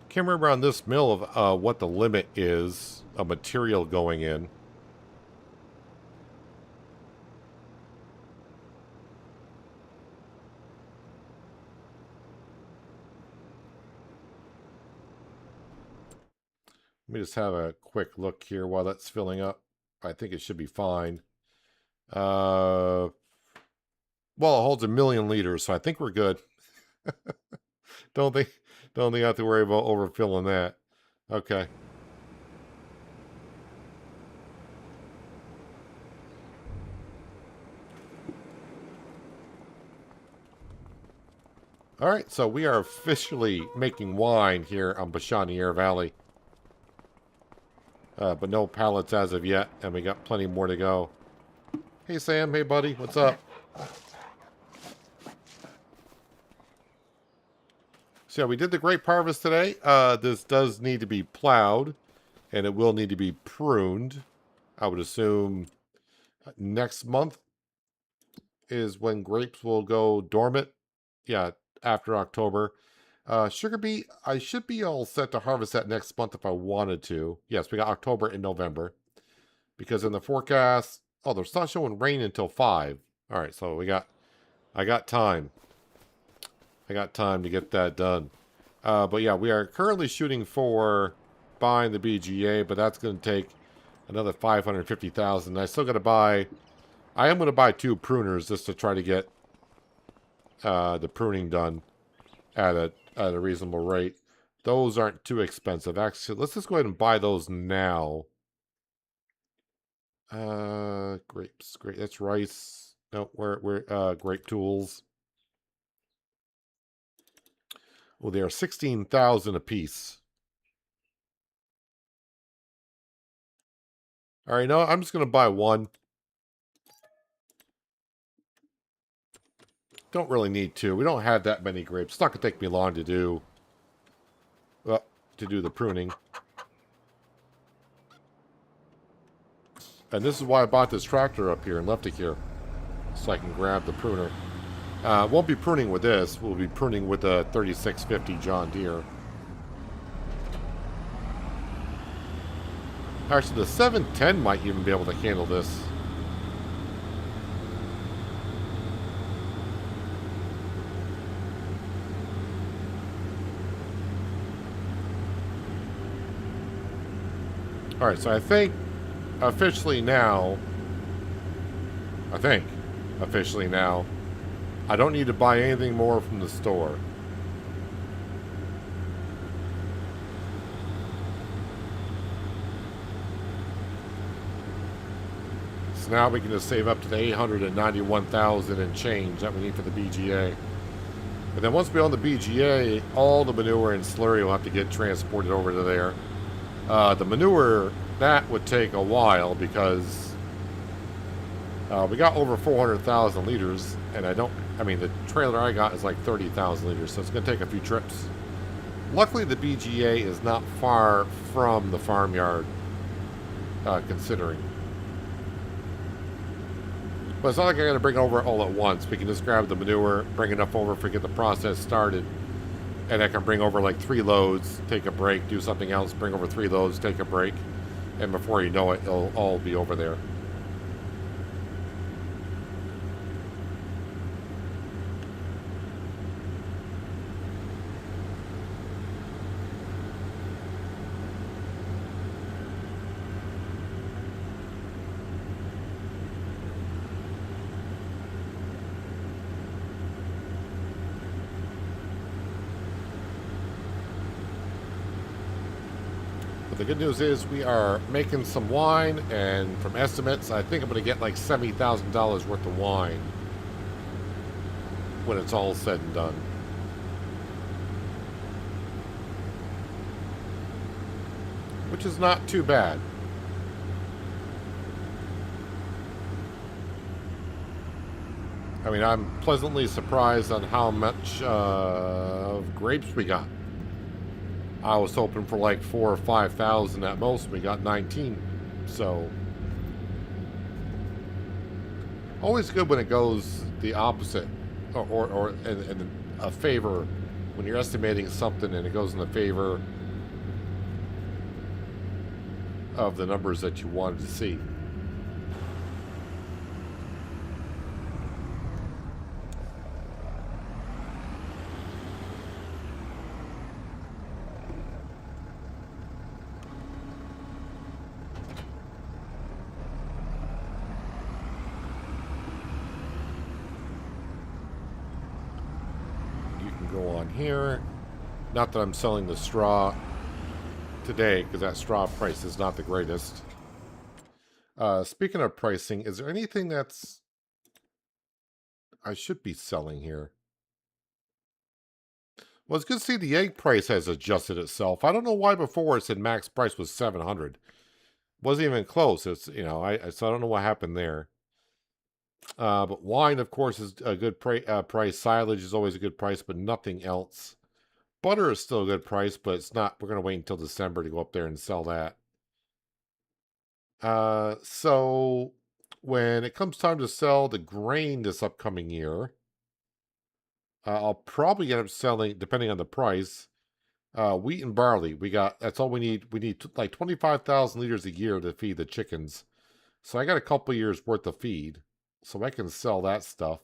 Can't remember on this mill of what the limit is of material going in. Let me just have a quick look here while that's filling up. I think it should be fine. Well, it holds 1,000,000 liters, so I think we're good. Don't think I have to worry about overfilling that. Okay. All right, so we are officially making wine here on Pichonniere Valley. But no pallets as of yet, and we got plenty more to go. Hey, Sam. Hey, buddy. What's up? So, yeah, we did the grape harvest today. This does need to be plowed, and it will need to be pruned. I would assume next month is when grapes will go dormant. Yeah, after October. Sugar beet, I should be all set to harvest that next month if I wanted to. Yes, we got October and November. Because in the forecast, oh, there's not showing rain until 5. All right, so I got time. I got time to get that done. But yeah, we are currently shooting for buying the BGA, but that's going to take another 550,000. I still got to buy. I am going to buy 2 pruners just to try to get the pruning done at a reasonable rate. Those aren't too expensive. Actually, let's just go ahead and buy those now. Grapes. Great. That's rice. No, we're grape tools. Well, they are 16,000 a piece. All right, no, I'm just going to buy 1. Don't really need 2. We don't have that many grapes. It's not going to take me long to do the pruning. And this is why I bought this tractor up here and left it here, so I can grab the pruner. Won't be pruning with this. We'll be pruning with the 3650 John Deere. Actually, the 710 might even be able to handle this. Alright, so I think officially now, I don't need to buy anything more from the store. So now we can just save up to the 891,000 and change that we need for the BGA. And then once we own the BGA, all the manure and slurry will have to get transported over to there. The manure, that would take a while because we got over 400,000 liters, and the trailer I got is like 30,000 liters, so it's going to take a few trips. Luckily, the BGA is not far from the farmyard, considering. But it's not like I got to bring it over all at once. We can just grab the manure, bring enough over for get the process started, and I can bring over like 3 loads, take a break, do something else, bring over 3 loads, take a break, and before you know it, it'll all be over there. The good news is we are making some wine, and from estimates, I think I'm going to get like $70,000 worth of wine when it's all said and done. Which is not too bad. I mean, I'm pleasantly surprised on how much grapes we got. I was hoping for like 4,000 or 5,000 at most. We got 19. So always good when it goes the opposite, or in a favor. When you're estimating something and it goes in the favor of the numbers that you wanted to see. Here, not that I'm selling the straw today, because that straw price is not the greatest. Speaking of pricing, is there anything that's I should be selling here? Well, it's good to see the egg price has adjusted itself. I don't know why before it said max price was 700. Wasn't even close. It's so I don't know what happened there. But wine, of course, is a good price. Silage is always a good price, but nothing else. Butter is still a good price, but it's not. We're going to wait until December to go up there and sell that. So when it comes time to sell the grain this upcoming year, I'll probably end up selling, depending on the price, wheat and barley. That's all we need. We need like 25,000 liters a year to feed the chickens. So I got a couple years worth of feed, so I can sell that stuff.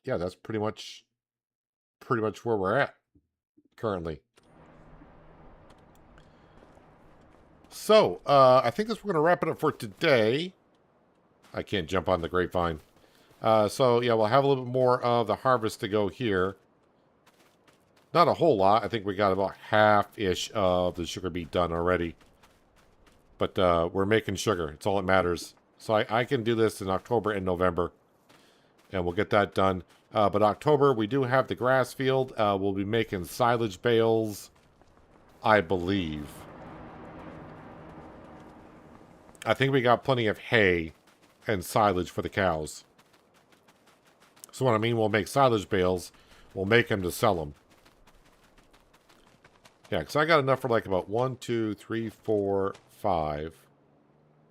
Yeah, that's pretty much where we're at currently. So, I think we're going to wrap it up for today. I can't jump on the grapevine. So, yeah, we'll have a little bit more of the harvest to go here. Not a whole lot. I think we got about half-ish of the sugar beet done already. But we're making sugar. It's all that matters. So I can do this in October and November. And we'll get that done. But October, we do have the grass field. We'll be making silage bales, I believe. I think we got plenty of hay and silage for the cows. So what I mean, we'll make silage bales. We'll make them to sell them. Yeah, because I got enough for like about 1, 2, 3, 4, 5.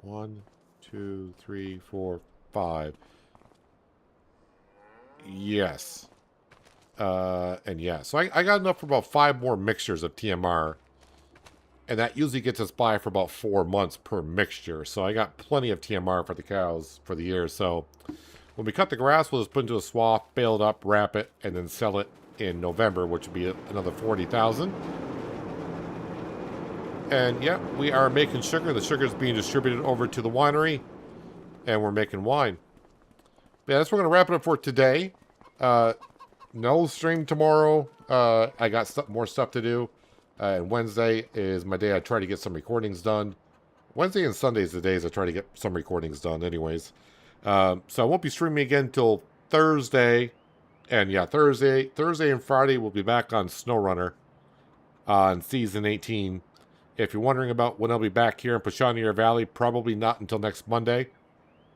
1, 2, 3, 4, 5. Yes. And yeah, so I got enough for about 5 more mixtures of TMR. And that usually gets us by for about 4 months per mixture. So I got plenty of TMR for the cows for the year. So when we cut the grass, we'll just put it into a swath, bale it up, wrap it, and then sell it in November, which would be another 40,000. And yeah, we are making sugar. The sugar is being distributed over to the winery. And we're making wine. Yeah, that's what we're going to wrap it up for today. No stream tomorrow. I got more stuff to do. And Wednesday is my day I try to get some recordings done Wednesday and Sunday is the days I try to get some recordings done anyways. So I won't be streaming again until Thursday. And yeah, Thursday and Friday we'll be back on SnowRunner on Season 18. If you're wondering about when I'll be back here in Pichonniere Valley, probably not until next Monday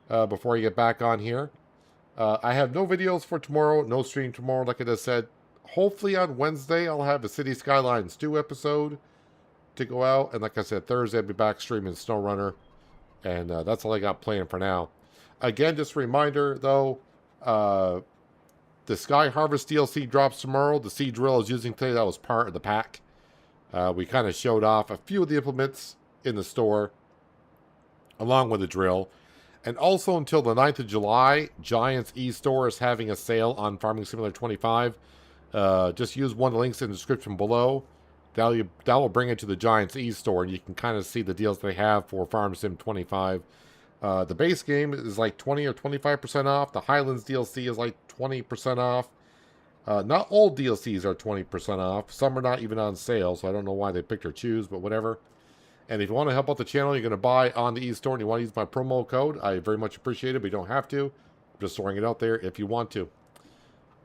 before I get back on here. I have no videos for tomorrow, no stream tomorrow, like I just said. Hopefully on Wednesday I'll have a City Skylines 2 episode to go out. And like I said, Thursday I'll be back streaming SnowRunner. And that's all I got planned for now. Again, just a reminder, though, the Sky Harvest DLC drops tomorrow. The seed drill I was using today, that was part of the pack. We kind of showed off a few of the implements in the store, along with the drill. And also until the 9th of July, Giants eStore is having a sale on Farming Simulator 25. Just use one of the links in the description below. That will bring it to the Giants eStore, and you can kind of see the deals they have for Farm Sim 25. The base game is like 20 or 25% off. The Highlands DLC is like 20% off. Not all DLCs are 20% off. Some are not even on sale, so I don't know why they picked or choose, but whatever. And if you want to help out the channel, you're going to buy on the eStore and you want to use my promo code, I very much appreciate it, but you don't have to. I'm just throwing it out there if you want to.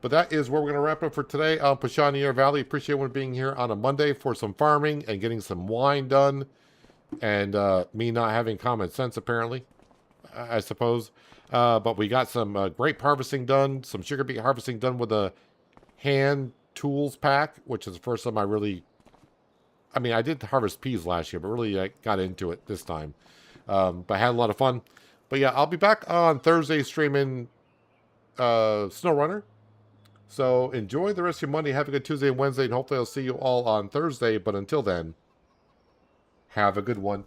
But that is where we're going to wrap up for today on Pichonniere Valley. Appreciate everyone being here on a Monday for some farming and getting some wine done. And me not having common sense, apparently, I suppose. But we got some grape harvesting done, some sugar beet harvesting done with a hand tools pack, which is the first time I really... I mean, I did harvest peas last year, but really I got into it this time. But I had a lot of fun. But yeah, I'll be back on Thursday streaming SnowRunner. So enjoy the rest of your Monday. Have a good Tuesday and Wednesday, and hopefully I'll see you all on Thursday. But until then, have a good one.